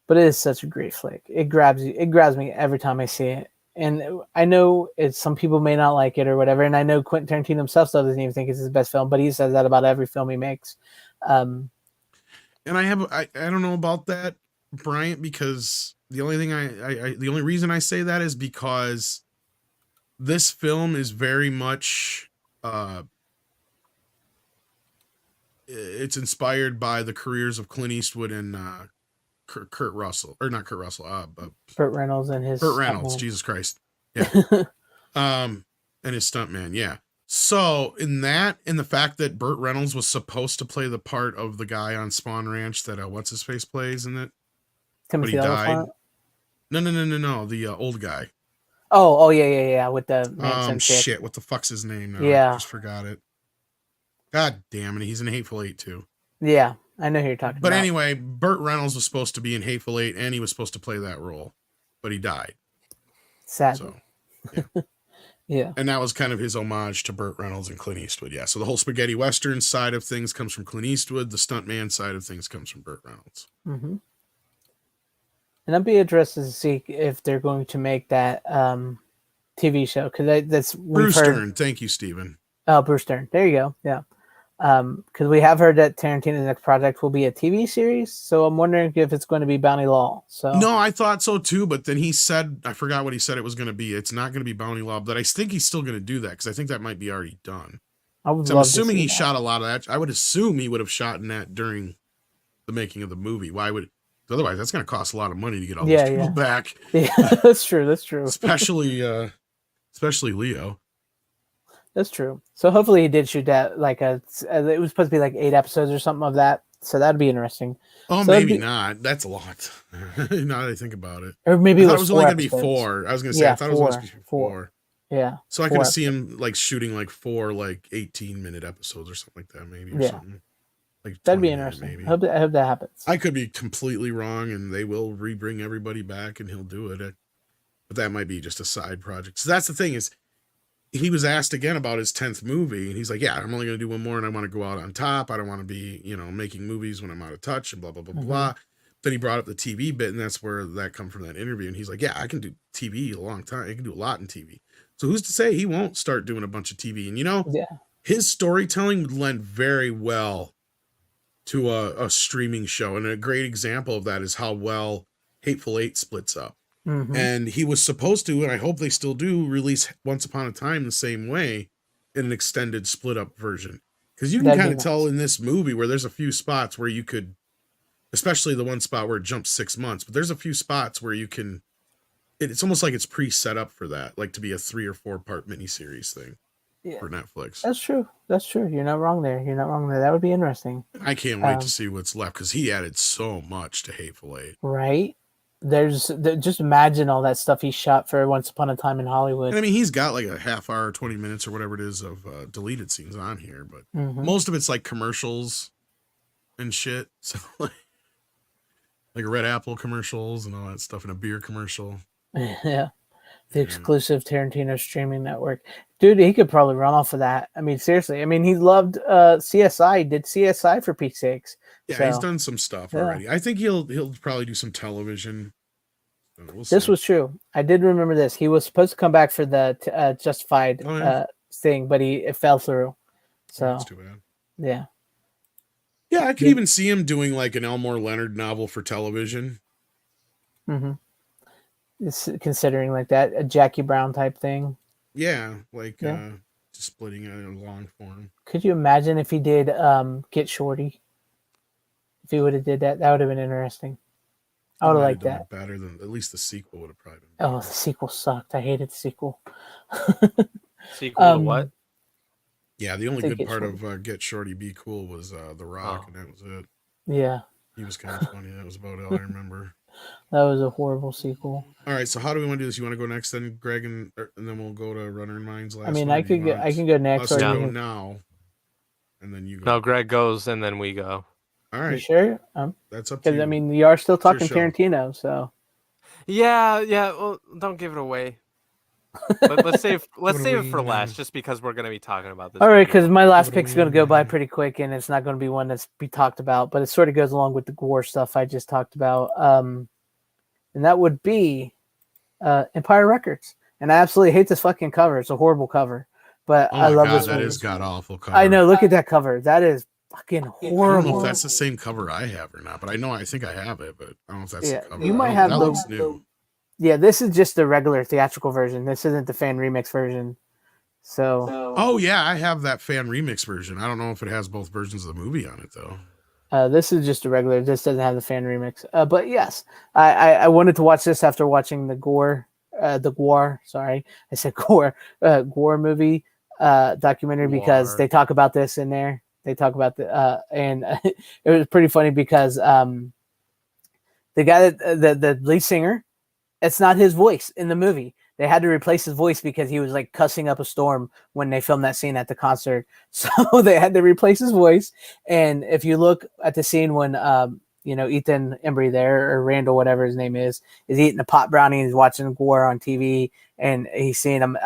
But it is such a great flick. It grabs you. It grabs me every time I see it. And I know some people may not like it or whatever. And I know Quentin Tarantino himself doesn't even think it's his best film, but he says that about every film he makes. And I don't know about that, Bryant, because the only thing the only reason I say that is because this film is very much it's inspired by the careers of Clint Eastwood and Kurt Russell, or not Kurt Russell, Burt Reynolds and his Burt Reynolds. stuntman. Jesus Christ, yeah. And his stuntman, yeah. So in the fact that Burt Reynolds was supposed to play the part of the guy on Spawn Ranch that what's his face plays in it, Timothy but he died. Oliphant? No, the old guy. Oh, yeah, with the Manson chick. Shit, what the fuck's his name now? Yeah. I just forgot it. God damn it, he's in Hateful Eight too. Yeah, I know who you're talking But about. anyway, Burt Reynolds was supposed to be in Hateful Eight, and he was supposed to play that role, but he died. Sadly. So, yeah. Yeah. And that was kind of his homage to Burt Reynolds and Clint Eastwood. Yeah. So the whole spaghetti western side of things comes from Clint Eastwood. The stuntman side of things comes from Burt Reynolds. Mm-hmm. And I'd be interested to see if they're going to make that TV show, because that's Bruce Stern. Thank you, Stephen. Oh, Bruce Stern. There you go. Yeah. Because we have heard that Tarantino's next project will be a TV series, so I'm wondering if it's going to be Bounty Law. So no, I thought so too, but then he said, I forgot what he said it was going to be. It's not going to be Bounty Law, but I think he's still going to do that because I think that might be already done. I'm assuming he shot a lot of that. I would assume he would have shot in that during the making of the movie. Why would? Otherwise, that's going to cost a lot of money to get all these people back. Yeah, that's true. That's true. Especially Leo. That's true. So hopefully he did shoot that it was supposed to be like 8 episodes or something of that. So that'd be interesting. Oh, so maybe not. That's a lot. Now that I think about it. Or maybe it was only going to be 4. I was going to say, yeah, I thought it was going to be 4. Yeah. So I could see him like shooting like 4 like 18-minute episodes or something like that, maybe. Or something. Like that'd be interesting. Maybe. I hope that happens. I could be completely wrong, and they will rebring everybody back, and he'll do it. But that might be just a side project. So that's the thing is, he was asked again about his 10th movie, and he's like, yeah, I'm only going to do one more, and I want to go out on top. I don't want to be, making movies when I'm out of touch, and blah, blah, blah, blah. Then he brought up the TV bit, and that's where that come from, that interview. And he's like, yeah, I can do TV a long time. I can do a lot in TV. So who's to say he won't start doing a bunch of TV? And, his storytelling would lend very well to a streaming show. And a great example of that is how well Hateful Eight splits up. Mm-hmm. And he was supposed to, and I hope they still do, release Once Upon a Time the same way in an extended split up version. Because you can kind of tell in this movie where there's a few spots where you could, especially the one spot where it jumps 6 months, but there's a few spots where you can, it's almost like it's pre-set up for that, like to be a 3 or 4 part miniseries thing for Netflix. That's true. You're not wrong there. That would be interesting. I can't wait to see what's left, because he added so much to Hateful Eight. Right? Just imagine all that stuff he shot for Once Upon a Time in Hollywood. And I mean, he's got like a half hour, 20 minutes or whatever it is of deleted scenes on here, but most of it's like commercials and shit. So like Red Apple commercials and all that stuff, and a beer commercial. Yeah. The exclusive Tarantino streaming network. Dude, he could probably run off of that. I mean, seriously. I mean, he loved CSI. He did CSI for Pete's sakes. Yeah, he's done some stuff already. I think he'll probably do some television. This was true. I did remember this. He was supposed to come back for the Justified thing, but it fell through. So that's too bad. Yeah. Yeah, I could even see him doing like an Elmore Leonard novel for television. Mm-hmm. It's considering like that, a Jackie Brown type thing. Yeah, like just splitting it in long form. Could you imagine if he did Get Shorty? If he would have did that, that would have been interesting. I would have liked that. Better than at least the sequel would have probably been better. Oh, the sequel sucked. I hated the sequel. Sequel to what? Yeah, the only good part of Get Shorty Be Cool was The Rock, and that was it. Yeah. He was kind of funny. That was about all I remember. That was a horrible sequel. All right, so how do we want to do this? You want to go next, then, Greg, and then we'll go to Runner in Minds last. I mean, I can go next. Let's go now, and then you go. No, Greg goes, and then we go. All right, you sure? That's up to you. Because I mean, you are still talking Tarantino, so. Yeah. Well, don't give it away. Let's save it for last, just because we're going to be talking about this. All right, because my last pick's going to go by pretty quick, and it's not going to be one that's be talked about, but it sort of goes along with the gore stuff I just talked about. And that would be Empire Records. And I absolutely hate this fucking cover. It's a horrible cover, but I love this movie. That is god awful cover. I know. Look at that cover. That is fucking horrible. I don't know if that's the same cover I have or not, but I think I have it, but I don't know if that's the cover. You might have that looks new. Yeah, this is just the regular theatrical version. This isn't the fan remix version. So Oh yeah, I have that fan remix version. I don't know if it has both versions of the movie on it though. this is just a regular. This doesn't have the fan remix. But yes, I wanted to watch this after watching the Gore. Sorry, I said Gore. Gore movie documentary because they talk about this in there. They talk about and it was pretty funny because the guy the lead singer, it's not his voice in the movie. They had to replace his voice because he was like cussing up a storm when they filmed that scene at the concert. So they had to replace his voice. And if you look at the scene when Ethan Embry there, or Randall, whatever his name is eating a pot brownie and he's watching Gore on TV, and he's seeing him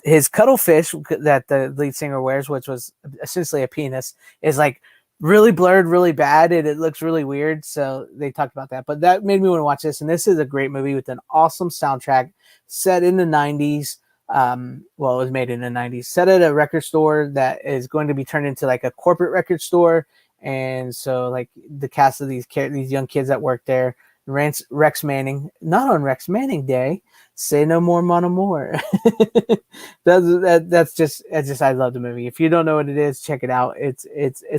his cuttlefish that the lead singer wears, which was essentially a penis, is like really blurred, really bad, and it looks really weird. So they talked about that, but that made me want to watch this. And this is a great movie with an awesome soundtrack, set in the 90s. Well, it was made in the 90s, set at a record store that is going to be turned into like a corporate record store. And so like the cast of these young kids that work there, Rex Manning, not on Rex Manning Day, say no more, mon amour. That's just I love the movie. If you don't know what it is, check it out. It's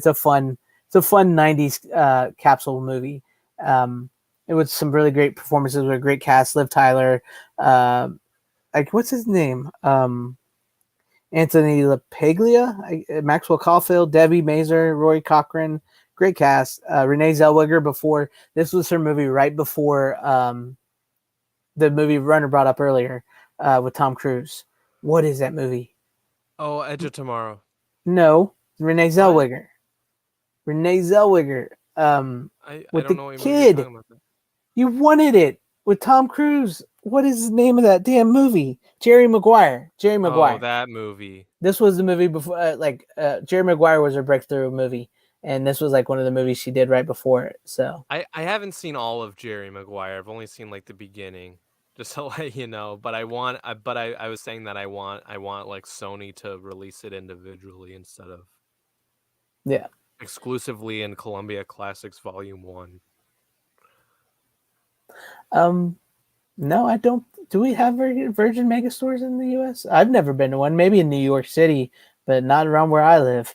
a fun 90s capsule movie. It was some really great performances with a great cast. Liv Tyler, like what's his name? Anthony LaPaglia, Maxwell Caulfield, Debbie Mazur, Roy Cochran. Great cast. Renee Zellweger, before this was her movie right before the movie Runner brought up earlier with Tom Cruise. What is that movie? Oh, Edge of Tomorrow. No, Renee Zellweger. Renee Zellweger. I with don't the know what kid. you're talking about. You wanted it with Tom Cruise. What is the name of that damn movie? Jerry Maguire. Jerry Maguire. Oh, that movie. This was the movie before, Jerry Maguire was her breakthrough movie, and this was like one of the movies she did right before it. So I haven't seen all of Jerry Maguire. I've only seen like the beginning, just to let you know. But I was saying that I want like Sony to release it individually instead of exclusively in Columbia Classics Volume 1. No, I don't. Do we have Virgin Mega stores in the U.S.? I've never been to one. Maybe in New York City, but not around where I live.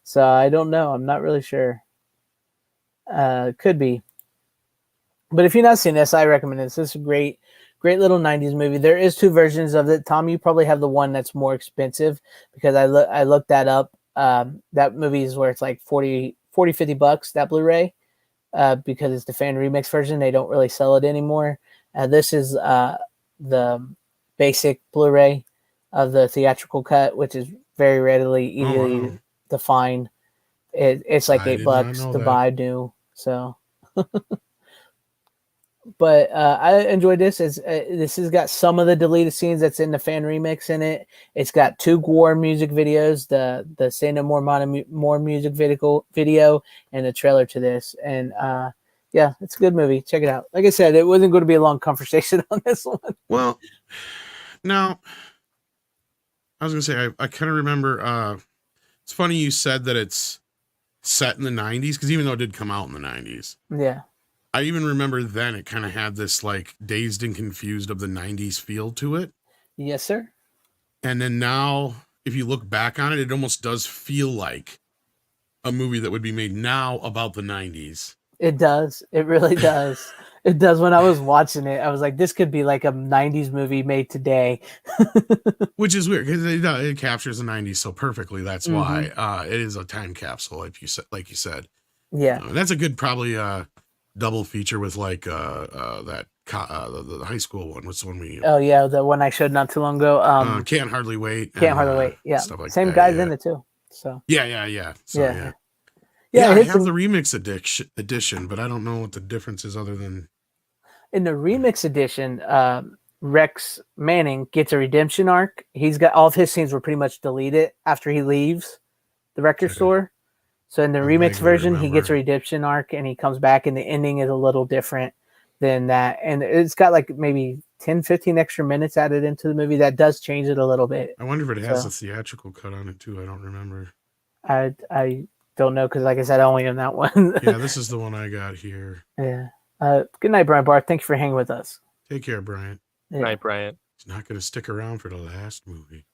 So I don't know. I'm not really sure. Could be. But if you've not seen this, I recommend this. This is a great little 90s movie. There is 2 versions of it. Tom, you probably have the one that's more expensive because I looked that up. That movie is where it's like $50, that Blu-ray. Because it's the fan remix version. They don't really sell it anymore. This is the basic Blu-ray of the theatrical cut, which is very readily, easily defined. It's like $8 to buy new. So, but I enjoyed this. This has got some of the deleted scenes that's in the fan remix in it. It's got 2 Gore music videos, the Say No More music video, and the trailer to this. And yeah, it's a good movie. Check it out. Like I said, it wasn't going to be a long conversation on this one. Well, now I was gonna say I kind of remember. It's funny you said that it's set in the 90s because even though it did come out in the 90s, Yeah. I even remember then it kind of had this like Dazed and Confused of the 90s feel to it. Yes, sir. And then now, if you look back on it, it almost does feel like a movie that would be made now about the 90s. It does. It really does. It does. When I was watching it, I was like, this could be like a 90s movie made today. Which is weird because it captures the 90s so perfectly. That's why it is a time capsule, like you said. Yeah. That's a good probably double feature with like the high school one. What's the one we? Oh yeah, the one I showed not too long ago. Can't Hardly Wait. Can't Hardly Wait. Yeah, stuff like same that, guys in it too. So yeah. So, yeah. I have the remix edition, but I don't know what the difference is other than in the remix edition. Rex Manning gets a redemption arc. He's got all of his scenes were pretty much deleted after he leaves the record store. So in the remix version, he gets a redemption arc and he comes back, and the ending is a little different than that. And it's got like maybe 10, 15 extra minutes added into the movie that does change it a little bit. I wonder if it has a theatrical cut on it too. I don't remember. I don't know because, like I said, I only own that one. Yeah, this is the one I got here. Yeah. Good night, Brian Barth. Thank you for hanging with us. Take care, Brian. Good night, Brian. He's not going to stick around for the last movie.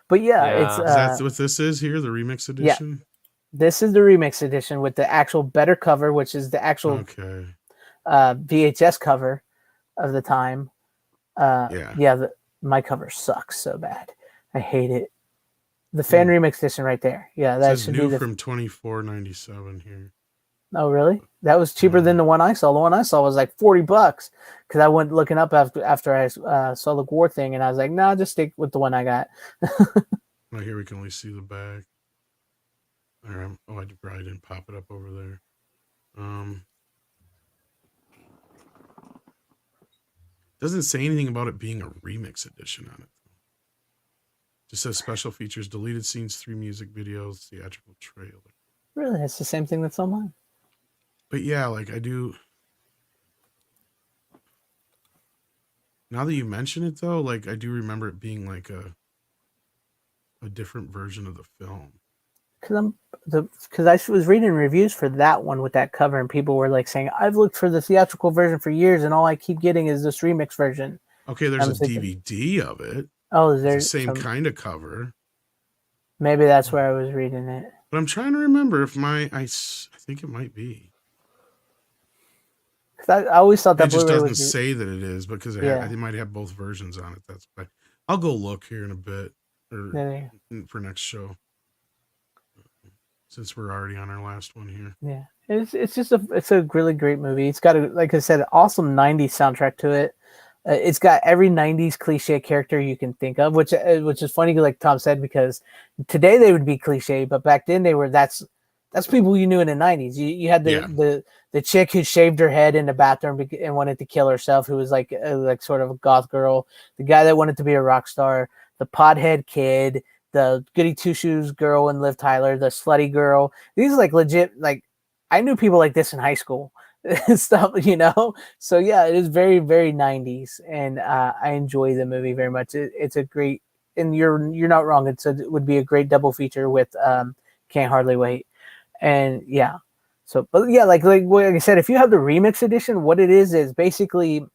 But yeah, Yeah. it's Is that what this is here? The remix edition? this is the remix edition with the actual better cover, which is the actual Okay. VHS cover of the time. Yeah. My cover sucks so bad. I hate it. The fan remix edition right there. Yeah, It that says should new be the. from $24.97 here. Oh, really? That was cheaper than the one I saw. The one I saw was like $40 because I went looking up after I saw the war thing, and I was like, no, just stick with the one I got. Oh, here we can only see the back. All right. Oh, I probably didn't pop it up over there. Doesn't say anything about it being a remix edition on it. Just says special features, deleted scenes, 3 music videos, theatrical trailer. Really, it's the same thing that's on mine. But yeah, like I do. Now that you mention it, though, like I do remember it being like a different version of the film. Because I was reading reviews for that one with that cover, and people were like saying, "I've looked for the theatrical version for years, and all I keep getting is this remix version." Okay, there's a DVD of it. Oh, is there it's the same kind of cover? Maybe that's where I was reading it. But I'm trying to remember if I think it might be. I always thought that it just Blu-ray doesn't say that it is because it might have both versions on it. That's why. I'll go look here in a bit or for next show. Since we're already on our last one here. Yeah. It's a really great movie. It's got like I said, an awesome 90s soundtrack to it. It's got every 90s cliche character you can think of, which is funny, like Tom said, because today they would be cliche, but back then they were that's people you knew in the 90s. You had the chick who shaved her head in the bathroom and wanted to kill herself, who was like sort of a goth girl, the guy that wanted to be a rock star, the pothead kid, the goody two shoes girl in Liv Tyler, the slutty girl. These are like legit, like I knew people like this in high school and stuff, So yeah, it is very, very 90s, and I enjoy the movie very much. It's a great, and you're not wrong. It would be a great double feature with Can't Hardly Wait, and yeah. So, but yeah, like I said, if you have the remix edition, what it is basically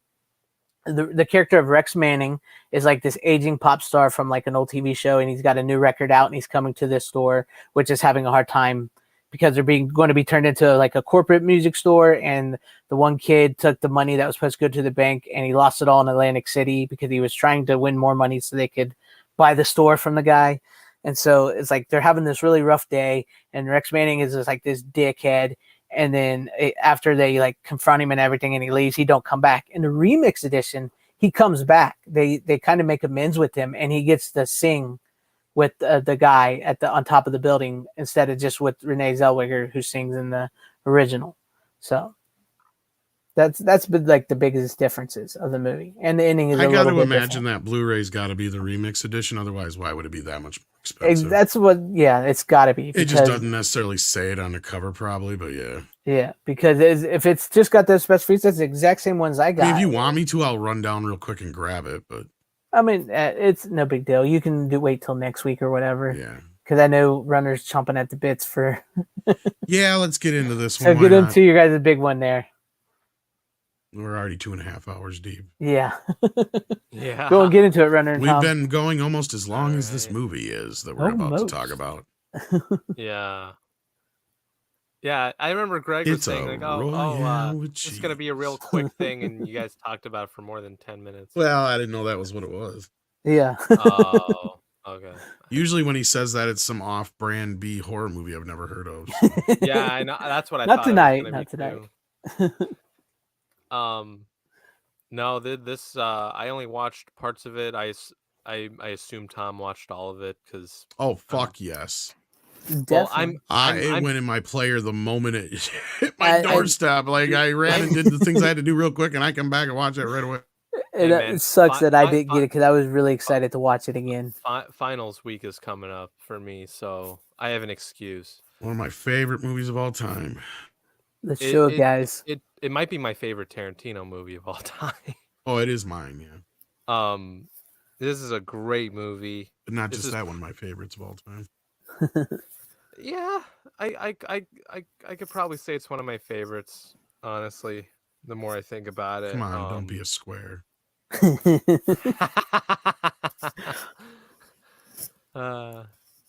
the character of Rex Manning is like this aging pop star from like an old TV show, and he's got a new record out, and he's coming to this store, which is having a hard time because they're going to be turned into like a corporate music store. And the one kid took the money that was supposed to go to the bank, and he lost it all in Atlantic City because he was trying to win more money so they could buy the store from the guy. And so it's like they're having this really rough day, and Rex Manning is just like this dickhead. And then after they like confront him and everything, and he leaves, he don't come back. In the remix edition, he comes back. They kind of make amends with him, and he gets to sing with the guy on top of the building instead of just with Renee Zellweger, who sings in the original. So that's been like the biggest differences of the movie, and the ending is. I got to imagine that Blu-ray's got to be the remix edition. Otherwise, why would it be that much more expensive? That's what. Yeah, it's got to be. It just doesn't necessarily say it on the cover, probably, but yeah. Yeah, because if it's just got those special features, that's the exact same ones I got. I mean, if you want me to, I'll run down real quick and grab it. But I mean, it's no big deal. You can wait till next week or whatever. Yeah. Because I know Runner's chomping at the bits for. Yeah, let's get into this one. So get into your guys' big one there. We're already 2.5 hours deep. Yeah. Yeah. Go and get into it, Runner. We've been going almost as long as this movie is that we're about to talk about. Yeah. Yeah, I remember Greg was saying like, it's going to be a real quick thing, and you guys talked about it for more than 10 minutes. Well, I didn't know that was what it was. Yeah. Oh, okay. Usually when he says that, it's some off-brand B horror movie I've never heard of. So. Yeah, I know. That's what I thought. Not tonight. No, this I only watched parts of it. I assume Tom watched all of it because. Oh fuck yes. Well, it went in my player the moment it hit my doorstep. I ran and did the things I had to do real quick, and I come back and watch it right away. It sucks that I didn't get it because I was really excited to watch it again. Finals week is coming up for me, so I have an excuse. One of my favorite movies of all time. Let's show it, guys. It might be my favorite Tarantino movie of all time. Oh, it is mine, yeah. This is a great movie. But not just that one of my favorites of all time. Yeah, I could probably say it's one of my favorites, honestly, the more I think about it. Come on, don't be a square.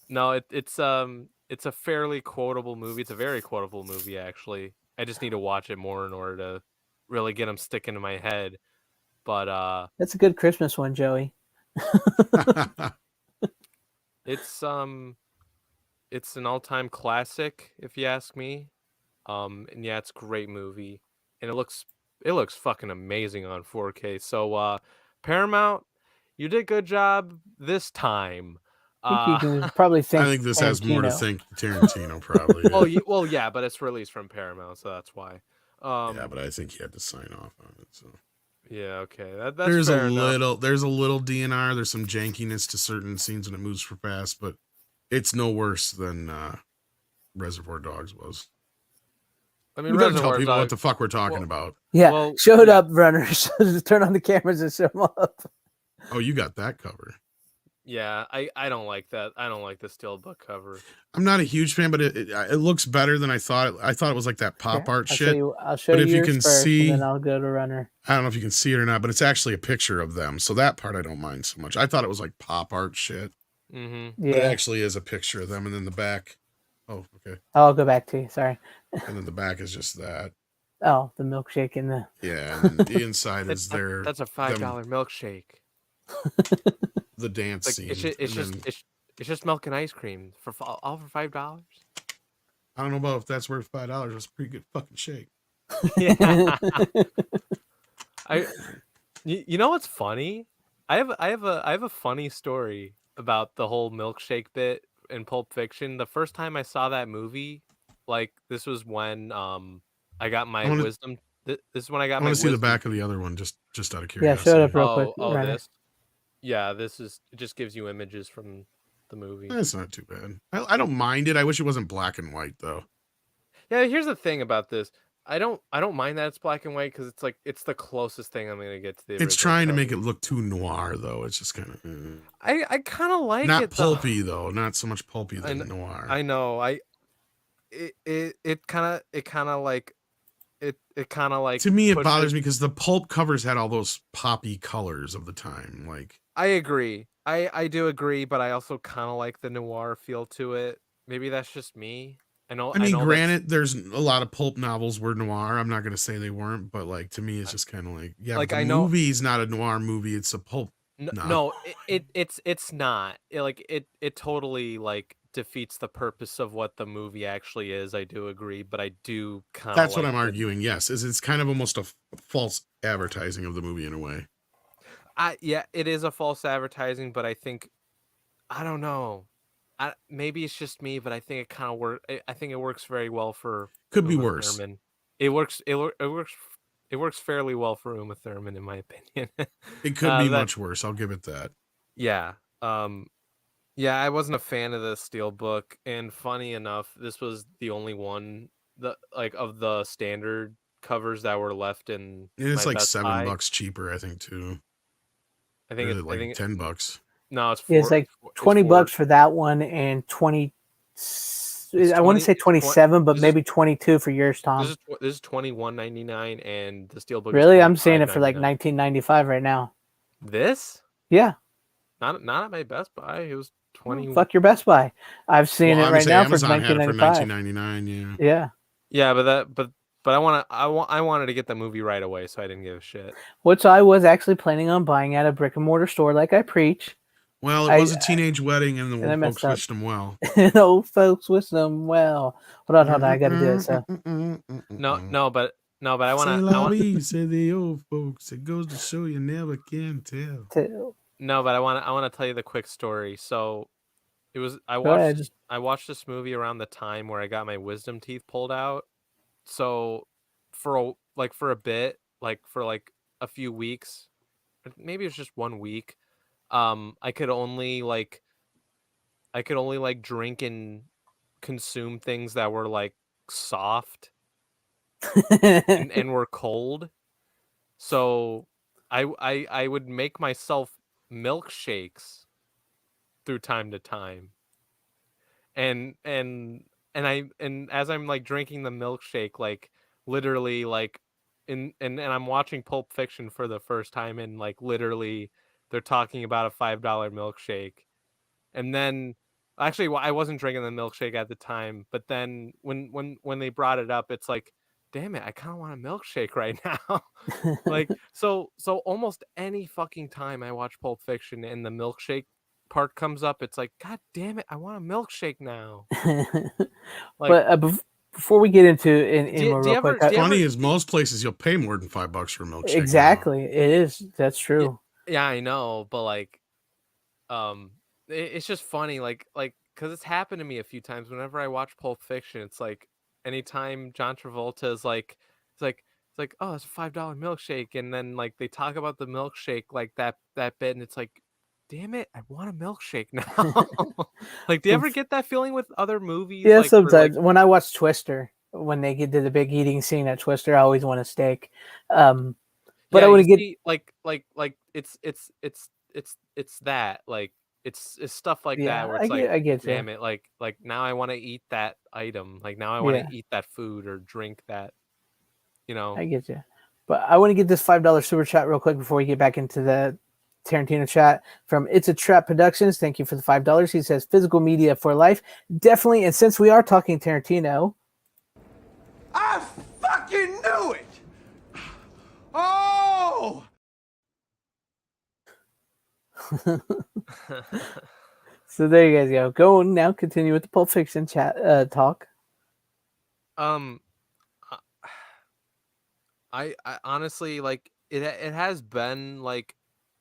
No, it's a fairly quotable movie. It's a very quotable movie, actually. I just need to watch it more in order to really get them sticking in my head. But That's a good Christmas one, Joey. it's it's an all-time classic, if you ask me. And yeah, it's a great movie, and it looks fucking amazing on 4K. So Paramount, you did a good job this time. I think you can Uh, probably I thank think this has more to Tarantino. think Tarantino probably. well, yeah, but it's released from Paramount, so that's why. Yeah, but I think he had to sign off on it. So Yeah, okay, that's fair enough. there's a little DNR. There's some jankiness to certain scenes when it moves for fast, but it's no worse than Reservoir Dogs was. I mean, We gotta tell Reservoir people what Dogs. the fuck we're talking well- about. Yeah, Well, show it yeah. up, runners. Just turn on the cameras and show them up. Oh, you got that cover. Yeah, I don't like that. I don't like the steelbook cover. I'm not a huge fan, but it looks better than I thought. I thought it was like that pop Here, art I'll shit. I'll show But you if you yours can first, see- and then I'll go to runner. I don't know if you can see it or not, but it's actually a picture of them. So that part I don't mind so much. I thought it was like pop art shit, Mm-hmm. but it Yeah, actually is a picture of them, and then the back. Oh, okay. I'll go back to you. Sorry. And then the back is just that. Oh, the milkshake and the. Yeah, and the inside is their That's a $5 milkshake. the dance Like scene. it's and then, it's just milk and ice cream for all for $5. I don't know about if that's worth $5. It's a pretty good fucking shake. Yeah. You know what's funny? I have a funny story about the whole milkshake bit in Pulp Fiction. The first time I saw that movie, like this was when I got my I wanna- wisdom. This is when I got I my want to see the wisdom. back of the other one, just out of Yeah, curiosity. show it up real quick. Oh, runner. this. Yeah, this is. It just gives you images from the movie. That's not too bad. I don't mind it. I wish it wasn't black and white though. Yeah, here's the thing about this. I don't mind that it's black and white because it's like it's the closest thing I'm gonna get to the. It's original trying to make it cover. look too noir though. It's just kind of I kind of like not it though. pulpy though. Not so much pulpy than noir. I know. It kind of like it kind of like To me, it pushes- bothers me because the pulp covers had all those poppy colors of the time. Like I agree. I do agree, but I also kind of like the noir feel to it. Maybe that's just me. I know. I mean, know granted, there's a lot of pulp novels were noir. I'm not going to say they weren't, but like to me, it's just kind of like, yeah, Like, but the I know- movie's not a noir movie. It's a pulp. No, it's not. It totally like defeats the purpose of what the movie actually is. I do agree, but I do kind of. That's what I'm arguing. Yes, is it's kind of almost a false advertising of the movie in a way. Yeah, it is a false advertising, but I think I don't know. Maybe it's just me, but I think it kind of works. I think it works very well for. Could be Uma worse. Thurman. It works. It works fairly well for Uma Thurman, in my opinion. It could be that- much worse. I'll give it that. Yeah. Yeah, I wasn't a fan of the Steelbook, and funny enough, this was the only one of the standard covers that were left in. And it's my like Best $7 Buy. cheaper, I think, too. I think it's like $10. No, it's Yeah, it's like $20 for that one and 20. I want to 20 say 27, but this is- maybe 22 for yours, Tom. This is $21.99, and the Steelbook. Really, is I'm seeing it for like $25.99. $19.95 right now. This? Yeah, Not at my Best Buy. It was 20. fuck your Best Buy. I've seen it right obviously now Amazon for had it for $19.95. $19.99. Yeah. Yeah. Yeah, but I wanted to get the movie right away, so I didn't give a shit. Which I was actually planning on buying at a brick and mortar store, like I preach. Well, it was a teenage wedding, and the and I old messed folks up. wished them well. And old folks wish them well. Hold on, I got to do it. So No, but I want Say to. la vie, say the old folks. It goes to show you never can tell. No, but I want to tell you the quick story. So, it was I Go ahead. watched this movie around the time where I got my wisdom teeth pulled out. So, for a bit, for a few weeks, maybe it was just 1 week. I could only drink and consume things that were like soft and were cold. So I would make myself milkshakes through time to time. And as I'm like drinking the milkshake, like literally like and I'm watching Pulp Fiction for the first time, and like literally they're talking about a $5 milkshake. And then actually I wasn't drinking the milkshake at the time, but then when they brought it up, it's like, damn it, I kind of want a milkshake right now. Like so almost any fucking time I watch Pulp Fiction and the milkshake part comes up, it's like, god damn it, I want a milkshake now. Like, but before we get into more do you real quick, ever Funny is most places you'll pay more than $5 for a milkshake. now. exactly, it is. That's true. yeah, I know, but like it's just funny, like because it's happened to me a few times whenever I watch Pulp Fiction. It's like anytime John Travolta is like, it's like, oh, it's a $5 milkshake, and then like they talk about the milkshake like that bit, and it's like, damn it, I want a milkshake now. Like, do you ever get that feeling with other movies? Yeah, like, for, like, sometimes when I watch Twister, when they get to the big eating scene at Twister, I always want a steak. But yeah, I want to you get see, like it's that, like it's stuff like yeah, that where it's like, I get you. damn it, like now I want to eat that item, like now I want to Yeah. eat that food or drink that, you know. I get you. But I want to get this $5 super chat real quick before we get back into the Tarantino chat from It's a Trap Productions. Thank you for the $5. He says physical media for life. Definitely. And since we are talking Tarantino, I fucking knew it! Oh! so there you guys go. Go now. Continue with the Pulp Fiction chat talk. I honestly, like, it has been like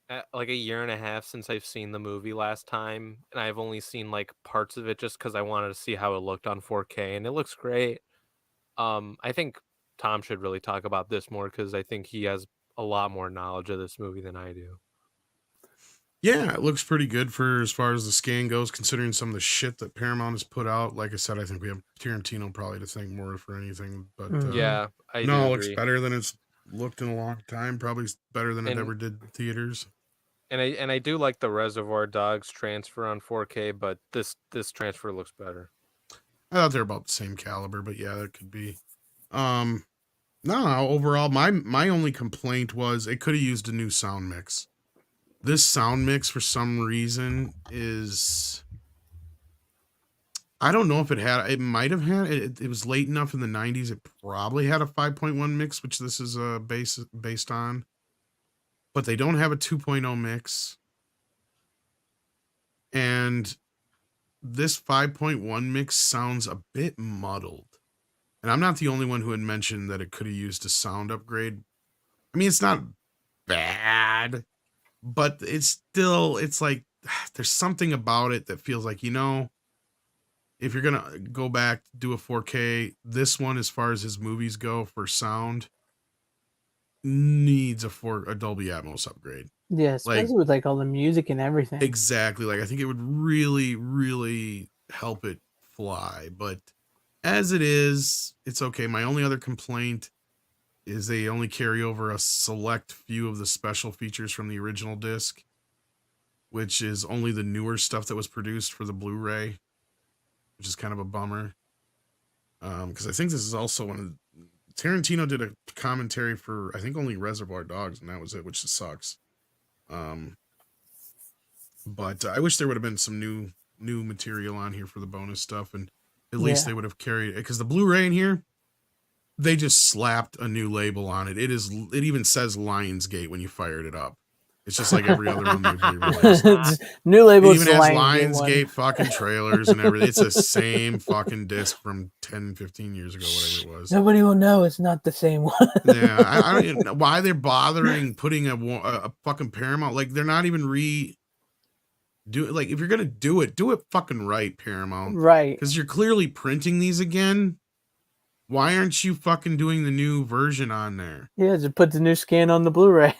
a year and a half since I've seen the movie last time, and I've only seen like parts of it just because I wanted to see how it looked on 4K, and it looks great. I think Tom should really talk about this more because I think he has a lot more knowledge of this movie than I do. Yeah, it looks pretty good for as far as the scan goes, considering some of the shit that Paramount has put out. Like I said, I think we have Tarantino probably to thank more for anything. But Yeah, I do no, it agree. looks better than it's looked in a long time. Probably better than it And- ever did in theaters. And I do like the Reservoir Dogs transfer on 4K, but this transfer looks better. I thought they're about the same caliber, but yeah, that could be. No, overall, my only complaint was it could have used a new sound mix. This sound mix, for some reason, is... I don't know if it had... It might have had... It was late enough in the 90s. It probably had a 5.1 mix, which this is based on. But they don't have a 2.0 mix. And this 5.1 mix sounds a bit muddled. And I'm not the only one who had mentioned that it could have used a sound upgrade. I mean, it's not bad, but it's like there's something about it that feels like, if you're going to go back, do a 4K, this one, as far as his movies go for sound, needs a Dolby Atmos upgrade. Yeah, especially with like all the music and everything. Exactly. Like, I think it would really, really help it fly. But as it is, it's okay. My only other complaint is they only carry over a select few of the special features from the original disc, which is only the newer stuff that was produced for the Blu-ray, which is kind of a bummer. Because I think this is also one of Tarantino did a commentary for, I think, only Reservoir Dogs, and that was it, which sucks. But I wish there would have been some new material on here for the bonus stuff, and at least they would have carried it, because the Blu-ray in here, they just slapped a new label on it. It even says Lionsgate when you fired it up. It's just like every other one they've re-released. New label. It even has Lionsgate fucking trailers and everything. It's the same fucking disc from 10, 15 years ago, whatever it was. Nobody will know it's not the same one. Yeah, I don't even know why they're bothering putting a fucking Paramount. Like, they're not even like, if you're gonna do it fucking right, Paramount. Right. Because you're clearly printing these again. Why aren't you fucking doing the new version on there? Yeah, just put the new scan on the Blu-ray.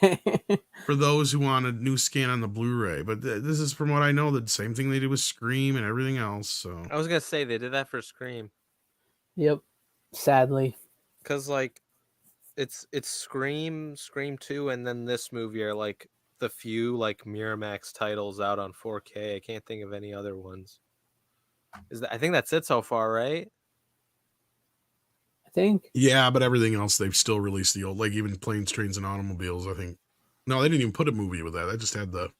For those who want a new scan on the Blu-ray. But this is, from what I know, the same thing they did with Scream and everything else. So I was gonna say they did that for Scream. Yep. Sadly. Because like it's Scream 2, and then this movie are like the few like Miramax titles out on 4K. I can't think of any other ones. I think that's it so far, right? I think. Yeah, but everything else they've still released the old, like even Planes, Trains, and Automobiles. I think no, they didn't even put a movie with that. They just had the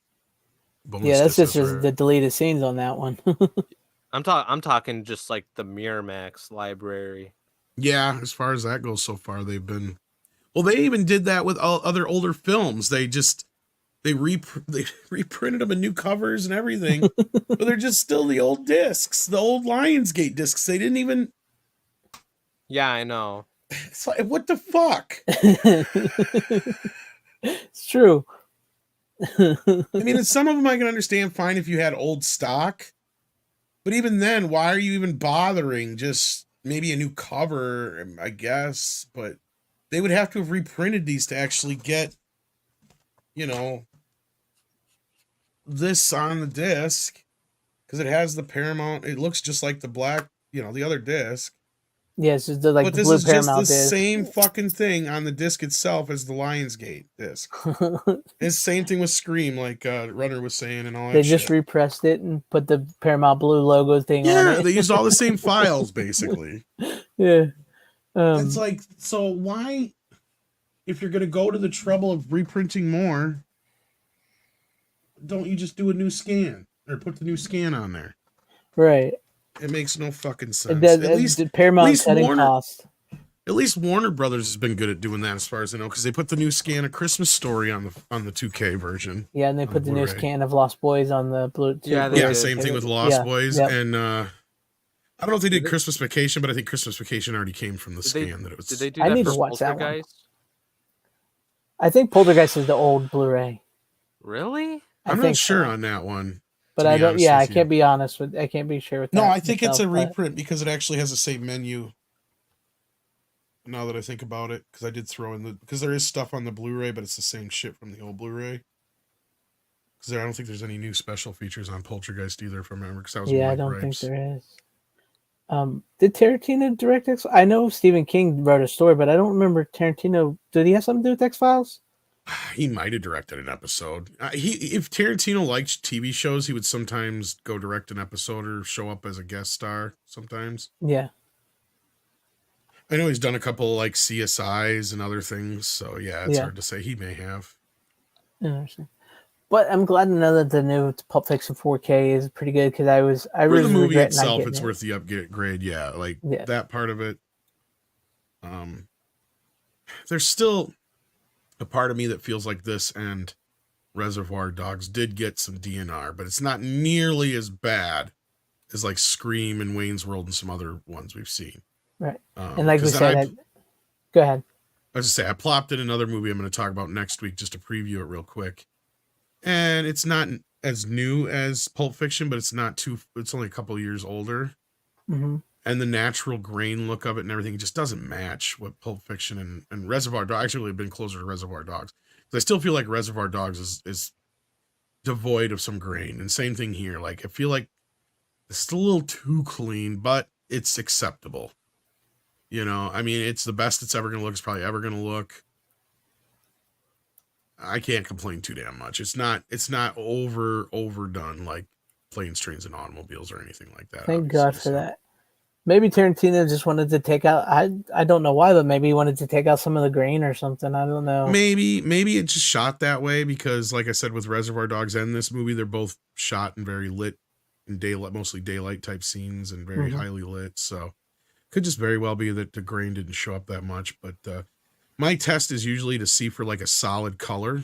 bonus. Yeah, that's disc, just right? the deleted scenes on that one. I'm talking just like the Miramax library. Yeah, as far as that goes, so far they've been. Well, they even did that with all other older films. They reprinted them in new covers and everything, but they're just still the old discs, the old Lionsgate discs. They didn't even. Yeah, I know. It's like, what the fuck? It's true. I mean, and some of them I can understand fine if you had old stock, but even then, why are you even bothering? Just maybe a new cover, I guess, but they would have to have reprinted these to actually get, this on the disc, because it has the Paramount. It looks just like the black, the other disc. Yeah, it's just like But the this blue is just the Paramount disc. same fucking thing on the disc itself as the Lionsgate disc. It's the same thing with Scream, like Runner was saying, and all that They just shit. repressed it and put the Paramount Blue logo thing on Yeah, it. they used all the same files, basically. Yeah. It's like, so why, if you're going to go to the trouble of reprinting more, don't you just do a new scan or put the new scan on there? Right. It makes no fucking sense. At least Paramount cutting cost. At least Warner Brothers has been good at doing that, as far as I know, because they put the new scan of Christmas Story on the 2K version. Yeah, and they put the new scan of Lost Boys on the blue. Yeah, Yeah, same thing with Lost Boys, yep. and I don't know if they did Christmas Vacation, but I think Christmas Vacation already came from the scan that it was. Did they do I that need for to watch that one. Poltergeist? I think Poltergeist is the old Blu-ray. Really? I'm not sure on that one. But I don't. Yeah, I can't be honest with. I can't be sure with that. No, I think it's a reprint because it actually has the same menu. Now that I think about it, because I did throw in because there is stuff on the Blu-ray, but it's the same shit from the old Blu-ray. Because I don't think there's any new special features on Poltergeist either, if I remember. Because that was I don't think there is. Did Tarantino direct X? I know Stephen King wrote a story, but I don't remember Tarantino. Did he have something to do with X-Files? He might have directed an episode. If Tarantino liked TV shows, he would sometimes go direct an episode or show up as a guest star sometimes. Yeah. I know he's done a couple like CSIs and other things, so yeah, it's hard to say. He may have. Interesting. But I'm glad to know that the new Pulp Fiction 4K is pretty good, because I For really the movie regret itself, not it's getting worth the upgrade. Yeah, that part of it. There's still a part of me that feels like this and Reservoir Dogs did get some DNR, but it's not nearly as bad as like Scream and Wayne's World and some other ones we've seen. Right. And like we said, go ahead. I was just say I plopped in another movie I'm going to talk about next week just to preview it real quick. And it's not as new as Pulp Fiction, but it's only a couple of years older. Mm-hmm. And the natural grain look of it and everything, it just doesn't match what Pulp Fiction and Reservoir Dogs. Actually, would have been closer to Reservoir Dogs. I still feel like Reservoir Dogs is devoid of some grain. And same thing here. Like, I feel like it's still a little too clean, but it's acceptable. I mean, it's the best it's ever going to look. It's probably ever going to look. I can't complain too damn much. It's not overdone like Planes, Trains, and Automobiles or anything like that. Thank God for that. Maybe Tarantino just wanted to take out. I don't know why, but maybe he wanted to take out some of the grain or something. I don't know. Maybe it just shot that way because, like I said, with Reservoir Dogs and this movie, they're both shot in very lit and daylight, mostly daylight type scenes and very highly lit. So could just very well be that the grain didn't show up that much. But my test is usually to see for like a solid color,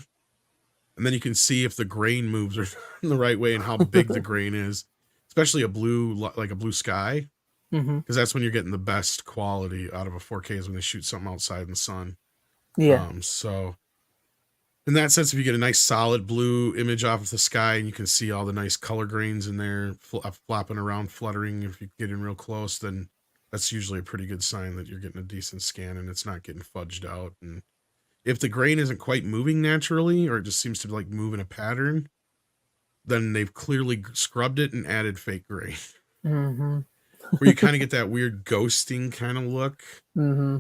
and then you can see if the grain moves in the right way and how big the grain is, especially a blue sky. Because that's when you're getting the best quality out of a 4K is when they shoot something outside in the sun. Yeah. So in that sense, if you get a nice solid blue image off of the sky and you can see all the nice color grains in there flopping around, fluttering, if you get in real close, then that's usually a pretty good sign that you're getting a decent scan and it's not getting fudged out. And if the grain isn't quite moving naturally, or it just seems to like move in a pattern, then they've clearly scrubbed it and added fake grain. Mm-hmm. Where you kind of get that weird ghosting kind of look. Mm-hmm.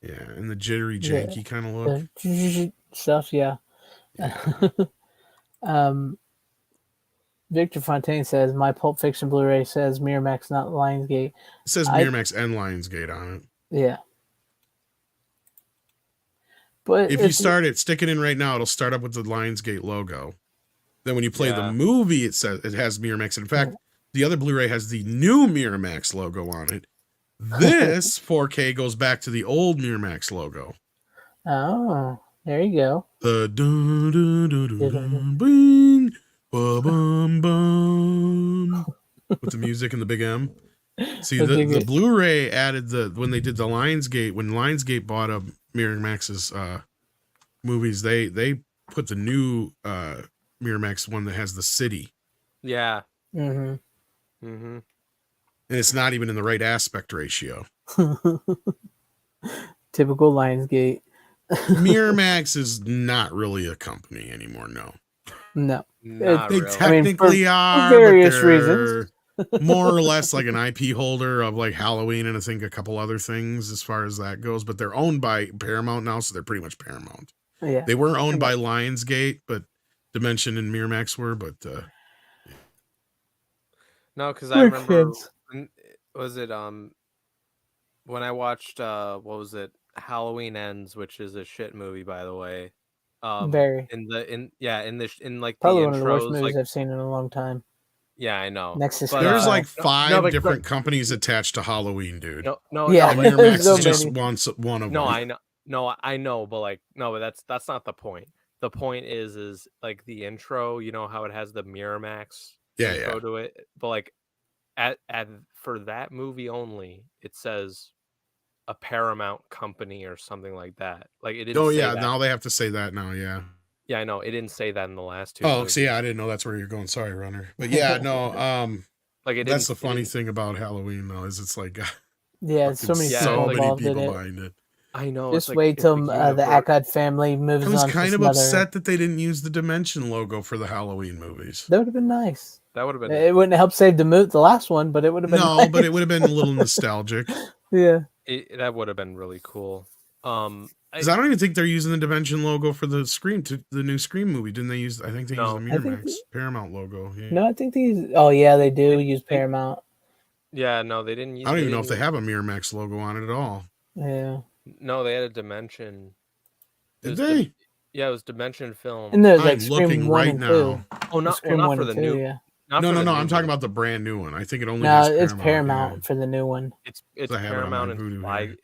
Yeah, and the jittery, janky kind of look. The stuff, yeah. Victor Fontaine says, my Pulp Fiction Blu-ray says Miramax, not Lionsgate. It says Miramax and Lionsgate on it. Yeah. But If you start it, stick it in right now, it'll start up with the Lionsgate logo. Then when you play the movie, it says it has Miramax. In fact, the other Blu-ray has the new Miramax logo on it. This 4K goes back to the old Miramax logo. Oh, there you go. The dun, dun, dun, dun, dun, bing, ba, bum, bum, with the music and the big M. See, the Blu-ray added when they did the Lionsgate, when Lionsgate bought up Miramax's movies, they put the new Miramax one that has the city. Yeah. Mm-hmm. Mm-hmm. And it's not even in the right aspect ratio. Typical Lionsgate. Miramax is not really a company anymore, no. No. They technically are, for various but they're reasons. more or less like an IP holder of like Halloween and I think a couple other things as far as that goes, but they're owned by Paramount now, so they're pretty much Paramount. Yeah. They were owned by Lionsgate, but Dimension and Miramax were, but no, because I remember was it when I watched what was it, Halloween Ends, which is a shit movie, by the way. Very. In like probably the one of the worst intros, movies like, I've seen in a long time. Yeah, I know. Next to there's like no, 5 different companies attached to Halloween, dude. No, yeah, no, Miramax so is just many. one of no, them. I know, but like, no, but that's not the point. The point is like the intro. You know how it has the Miramax intro to it, but like at for that movie only, it says a Paramount company or something like that. Like it didn't. Oh say yeah, that. now they have to say that now. Yeah. Yeah, I know. It didn't say that in the last two. Oh, movies. see, yeah, I didn't know that's where you're going. Sorry, Runner. But yeah, no. Like that's the funny thing about Halloween, though, is it's like yeah, so many people behind it. I know. Just wait till the Akkad family moves on. I was kind of upset that they didn't use the Dimension logo for the Halloween movies. That would have been nice. That would have been. It wouldn't help save the last one, but it would have been. No, nice. But it would have been a little nostalgic. Yeah, that would have been really cool. Because I don't even think they're using the Dimension logo for the the new Scream movie. Didn't they use? I think they used the Miramax Paramount logo. Yeah. No, I think these. Oh yeah, they do use Paramount. Yeah, no, they didn't. I don't even know if they have a Miramax logo on it at all. Yeah. No, they had a Dimension. Did they? Yeah, it was Dimension Film. And there's like I'm looking right now. Oh, not for the new. Yeah. No. I'm talking about the brand new one. I think it only. No, it's Paramount for the new one. It's Paramount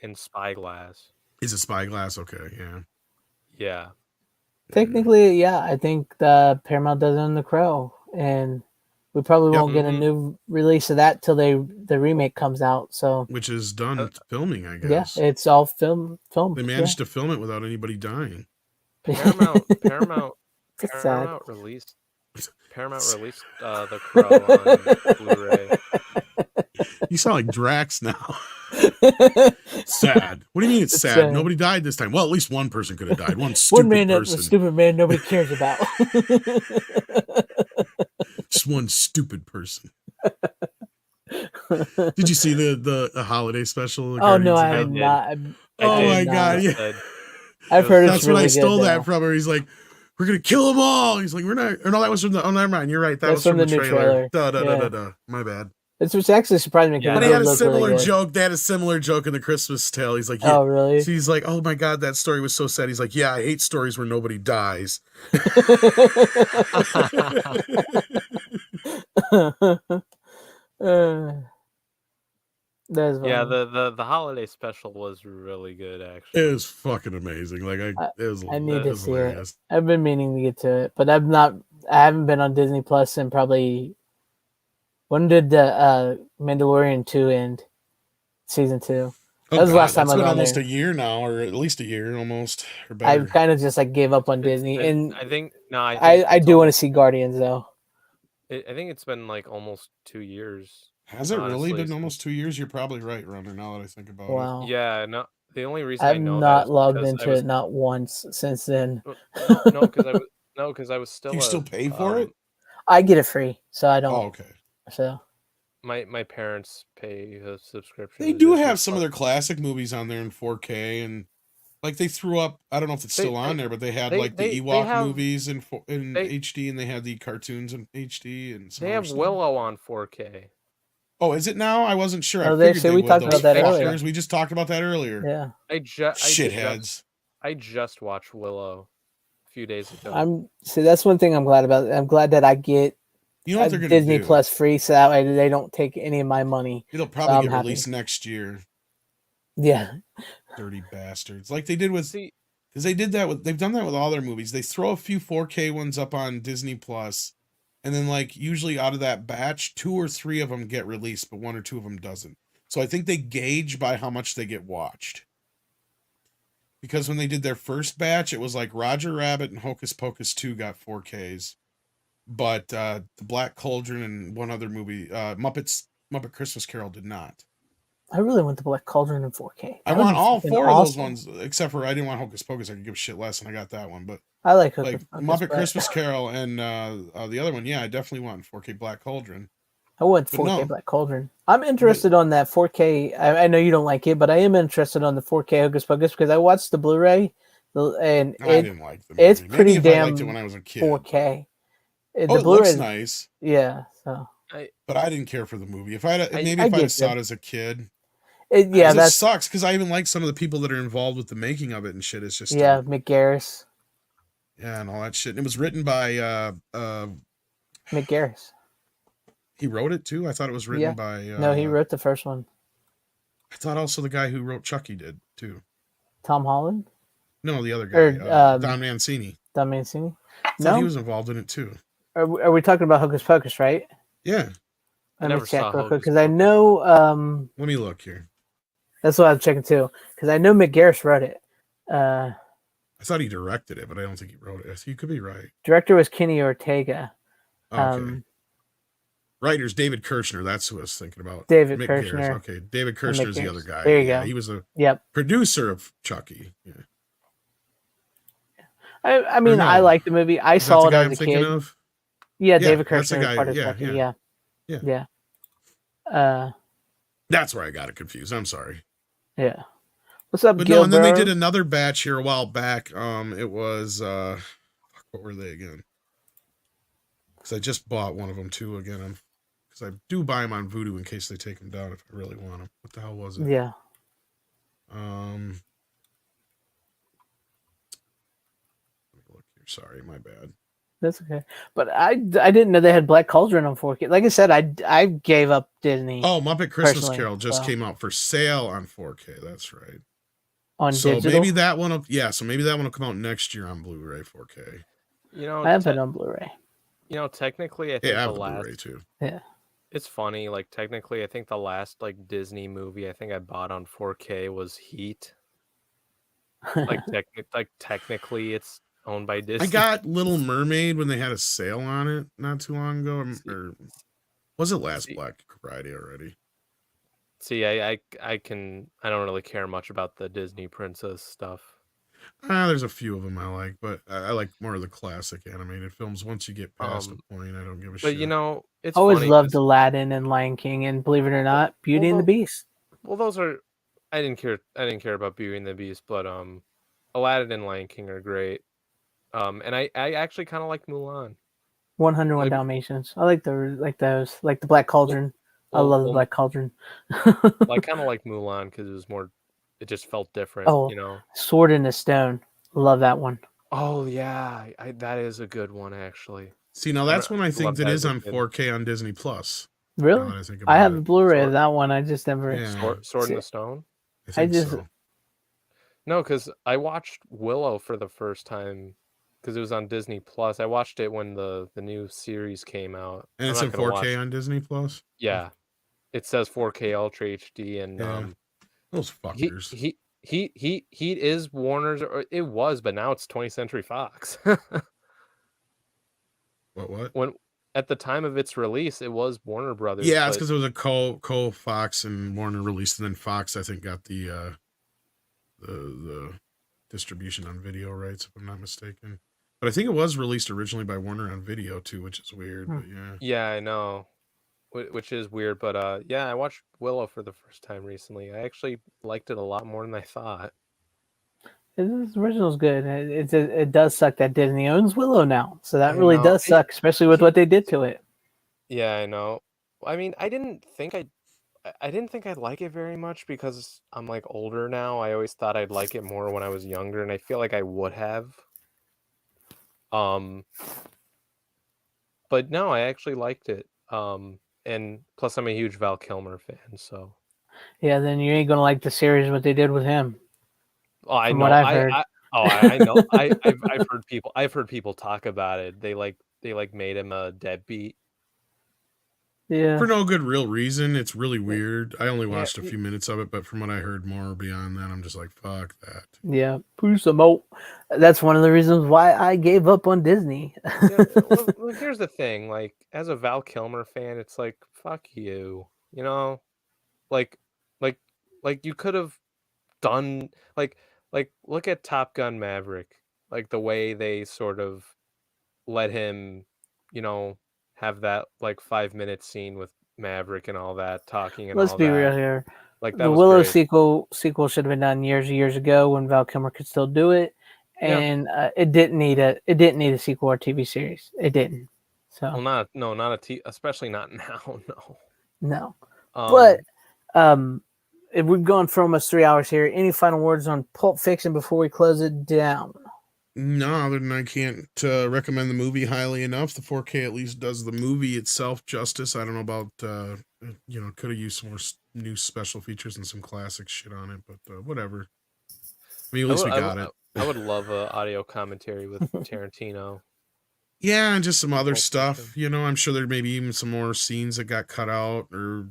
and Spyglass. Is it Spyglass? Okay, yeah. Yeah. Technically, yeah, I think the Paramount does own The Crow, and we probably won't get a new release of that till the remake comes out. So, which is done filming, I guess. Yeah, it's all filmed. They managed to film it without anybody dying. Paramount released The Crow on Blu-ray. You sound like Drax now. Sad. What do you mean it's sad? Nobody died this time. Well, at least one person could have died. One stupid person. A stupid man nobody cares about. Just one stupid person. Did you see the holiday special? Oh no, I have not. Oh my god! Yeah, I've heard that's when I stole that from her. He's like, "We're gonna kill them all." He's like, "We're not." Or no, that was from the. Oh, never mind. You're right. That was from the new trailer. My bad. It's actually surprised me. But he had a similar joke. They had a similar joke in the Christmas Tale. He's like, yeah. "Oh, really?" So he's like, "Oh my god, that story was so sad." He's like, "Yeah, I hate stories where nobody dies." The holiday special was really good. Actually, it was fucking amazing. Like I need to see it. I've been meaning to get to it, but I haven't been on Disney Plus in probably. When did the Mandalorian 2 end? Season 2. That was the last time I was been on almost there. a year now, or at least a year almost. Or better. I kind of just like gave up on Disney, and I do want to see Guardians though. I think it's been like almost 2 years. Has it really been almost 2 years? You're probably right, Runner. Now that I think about it. Yeah. No. The only reason I've not logged into it not once since then. No, because I was still. You still pay for it? I get it free, so I don't. Oh, okay. So my parents pay a subscription. They do have some of their classic movies on there in 4K, and like they threw up. I don't know if it's still on there, but they had the Ewok movies in HD, and they had the cartoons in HD, and they have Willow on 4K. Oh, is it now? I wasn't sure. We talked about that earlier. We just talked about that earlier. Yeah. Shitheads. I just watched Willow a few days ago. That's one thing I'm glad about. I'm glad that I get You know what they're going Disney to do? Plus free, so that way they don't take any of my money. It'll probably I'm get happy. released next year. Yeah. Dirty bastards. Like they did with, See, because they've done that with all their movies. They throw a few 4K ones up on Disney Plus, and then like usually out of that batch, 2 or 3 of them get released, but 1 or 2 of them doesn't. So I think they gauge by how much they get watched. Because when they did their first batch, it was like Roger Rabbit and Hocus Pocus 2 got 4Ks. But the Black Cauldron and one other movie, Muppet Christmas Carol, did not. I really want the Black Cauldron in 4K. I want all 4 of those ones, except for I didn't want Hocus Pocus. I could give a shit less, and I got that one. But I like Hocus Pocus, Muppet Christmas Carol and the other one, yeah, I definitely want 4K Black Cauldron. I want 4K Black Cauldron. I'm interested on that 4K. I know you don't like it, but I am interested on the 4K Hocus Pocus because I watched the Blu-ray, and I didn't like the movie. It's pretty damn. I liked it when I was a kid. 4K. The Blu-ray looks nice. Yeah, so. But I didn't care for the movie. If I saw it as a kid. That sucks because I even like some of the people that are involved with the making of it and shit. It's just Mick Garris. Yeah, and all that shit. And it was written by Mick Garris. He wrote it too? I thought it was written by no, he wrote the first one. I thought also the guy who wrote Chucky did too. Tom Holland? No, the other guy. Don Mancini. Don Mancini? I thought he was involved in it too. Are we talking about Hocus Pocus, right? Yeah. I never saw Hocus Pocus because I know let me look here. That's what I'm checking too. Because I know Mick Garris wrote it. I thought he directed it, but I don't think he wrote it. You could be right. Director was Kenny Ortega. Okay. Writer's David Kirshner. That's who I was thinking about. David Mick Kirshner. Garris. Okay, David Kirshner's the other guy. There you go. He was a producer of Chucky. Yeah. I mean, I like the movie. I saw it as a kid. Of? Yeah, David Kirshner is part of Chucky. Yeah. That's where I got it confused. I'm sorry. Yeah. What's up, but Gilbert? No, and then they did another batch here a while back. It was what were they again? Because I just bought one of them too again. Because I do buy them on Vudu in case they take them down if I really want them. What the hell was it? Yeah. Look here. Sorry, my bad. That's okay. But I didn't know they had Black Cauldron on 4K. Like I said, I gave up Disney. Oh, Muppet Christmas Carol just came out for sale on 4K. That's right. On so digital? maybe that one will come out next year on Blu-ray 4K. You know, I have it on Blu-ray. You know, technically, I think I have the last Blu-ray too. Yeah. It's funny, like technically, I think the last like Disney movie I think I bought on 4K was Heat. Like technically, it's owned by Disney. I got Little Mermaid when they had a sale on it not too long ago, or was it last Black Friday already? See, I don't really care much about the Disney princess stuff. There's a few of them I like, but I like more of the classic animated films. Once you get past the point, I don't give a shit. But you know, it's always funny loved Aladdin and Lion King, and believe it or not, Beauty and the Beast. Well, those are. I didn't care about Beauty and the Beast, but Aladdin and Lion King are great. And I actually kind of like Mulan. 101 Dalmatians. I like those, like the Black Cauldron. I love the Black Cauldron. I kind of like Mulan because it was more. It just felt different. Oh, you know, Sword in the Stone. Love that one. Oh yeah, that is a good one actually. See, now that's one I think that is on 4K on Disney Plus. Really? I have the Blu-ray of that one. I just never. Yeah. Sword in the Stone. I just so. No, because I watched Willow for the first time because it was on Disney Plus. I watched it when the new series came out. And it's in 4K on Disney Plus. Yeah, it says 4K Ultra HD, and those fuckers. He is Warner's, or it was, but now it's 20th Century Fox. What? When at the time of its release, it was Warner Brothers. Yeah, it's because it was a co Fox and Warner released, and then Fox I think got the distribution on video rights, if I'm not mistaken. But I think it was released originally by Warner on video too, which is weird. But yeah. Yeah, I know. Which is weird, but yeah, I watched Willow for the first time recently. I actually liked it a lot more than I thought. This original's good. It does suck that Disney owns Willow now, so that really does suck, especially with what they did to it. Yeah, I know. I mean, I didn't think I didn't think I'd like it very much because I'm like older now. I always thought I'd like it more when I was younger, and I feel like I would have. Um, but no, I actually liked it. And plus I'm a huge Val Kilmer fan, so. Yeah, then you ain't gonna like the series what they did with him. Oh, I From know. what I've heard. I know. I've heard people talk about it. They made him a deadbeat. Yeah. For no good real reason. It's really weird. I only Yeah, watched a few minutes of it, but from what I heard more beyond that, I'm just like, fuck that. Yeah. Puss out. That's one of the reasons why I gave up on Disney. yeah, well, here's the thing. Like, as a Val Kilmer fan, it's like, fuck you. You know, like, like, like you could have done like look at Top Gun Maverick. Like the way they sort of let him, you know, have that like 5 minute scene with Maverick and all that talking and Let's all be real that. here. Like that The was Willow great. sequel should have been done years ago when Val Kilmer could still do it, Yeah. and it didn't need a sequel or TV series. It didn't. Well, So not especially not now. No. no. Um, But if we've gone for almost 3 hours here, any final words on Pulp Fiction before we close it down? No, other than I can't recommend the movie highly enough. The 4K at least does the movie itself justice. I don't know about, could have used some more new special features and some classic shit on it, but whatever. I mean, at least we got it. I would love a audio commentary with Tarantino. Yeah, and just some other Pulp stuff. Fiction. You know, I'm sure there may be even some more scenes that got cut out or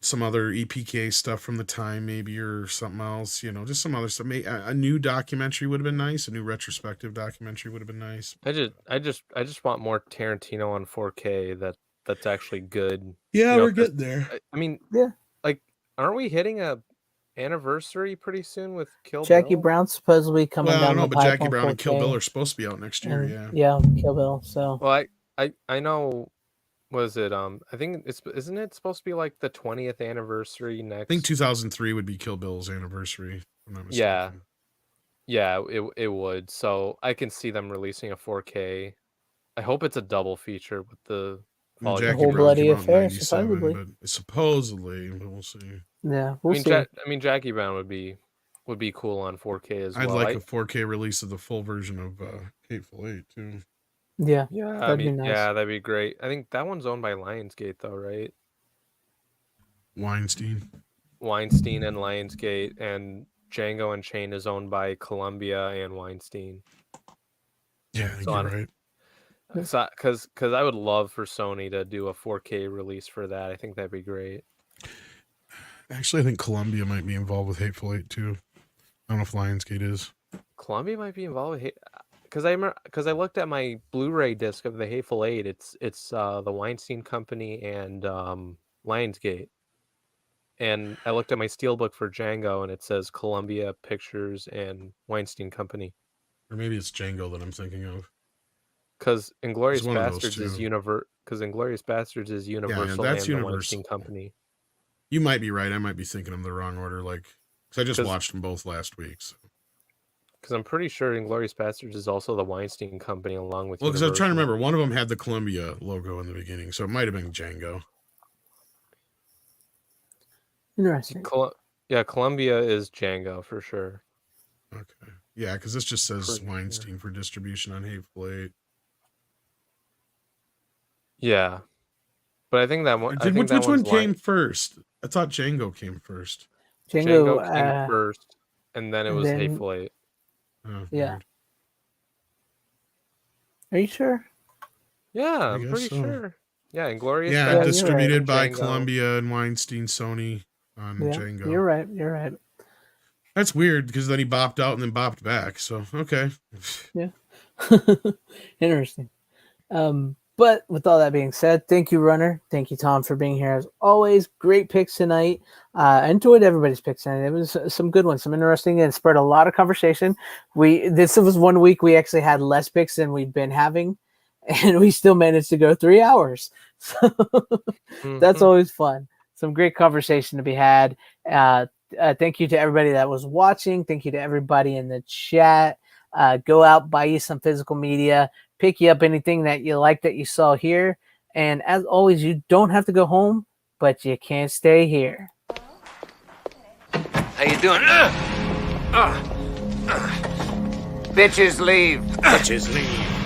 some other EPK stuff from the time maybe or something else, you know, just some other stuff. A new documentary would have been nice. A new retrospective documentary would have been nice. I just want more Tarantino on 4K that's actually good. Yeah, You know, we're getting there. I mean, Yeah. like, aren't we hitting a anniversary pretty soon with Kill Jackie Bill? Brown's supposedly coming Well, I down know, the but pipe Jackie on Brown and Kill 4K. Bill are supposed to be out next year, And, yeah. Kill Bill. So Well, I know. Was it I think isn't it supposed to be like the 20th anniversary next? I think 2003 would be Kill Bill's anniversary, if I'm not mistaken. Yeah, it would. So I can see them releasing a 4K. I hope it's a double feature with the I mean, volume. Jackie whole Brown bloody came out in affair, 97, but supposedly, but we'll see. yeah, we'll see. I mean, Jackie Brown would be cool on 4K as I'd well. like a 4K release of the full version of Hateful Eight, too. Yeah, Yeah, that'd be nice. yeah, that'd be great. I think that one's owned by Lionsgate, though, right? Weinstein and Lionsgate, and Django Unchained is owned by Columbia and Weinstein. Yeah, I think you're right. Because I would love for Sony to do a 4K release for that. I think that'd be great. Actually, I think Columbia might be involved with Hateful Eight, too. I don't know if Lionsgate is. Columbia might be involved with because I looked at my Blu-ray disc of the Hateful Eight. It's the Weinstein Company and Lionsgate. And I looked at my steelbook for Django, and it says Columbia Pictures and Weinstein Company. Or maybe it's Django that I'm thinking of. Because Inglourious one of those Bastards is two. Inglourious Bastards is Universal that's and the Universal. Weinstein Company. You might be right. I might be thinking of the wrong order. Like, because I just watched them both last week. So. Because I'm pretty sure Inglourious Bastards is also the Weinstein Company along with. Well, because I'm trying to remember, one of them had the Columbia logo in the beginning, so it might have been Django. Interesting. Yeah, Columbia is Django for sure. Okay. Yeah, because this just says Weinstein for distribution on Hateful Eight. Yeah, but I think that one. Which one came first? I thought Django came first. Django came first, and then it was Hateful Eight. Oh, yeah. Weird. Are you sure? Yeah, I'm pretty sure. Yeah, Inglourious. Yeah, distributed by Columbia and Weinstein Sony on Django. You're right. You're right. That's weird because then he bopped out and then bopped back. So okay. Yeah. Interesting. But with all that being said, thank you, Runner. Thank you, Tom, for being here as always. Great picks tonight. I enjoyed everybody's picks tonight. It was some good ones, some interesting, and spurred a lot of conversation. This was 1 week we actually had less picks than we've been having, and we still managed to go 3 hours. So that's always fun. Some great conversation to be had. Thank you to everybody that was watching. Thank you to everybody in the chat. Go out, buy you some physical media, pick you up anything that you like that you saw here. And as always, you don't have to go home but you can't stay here. How you doing? Bitches leave. Bitches leave.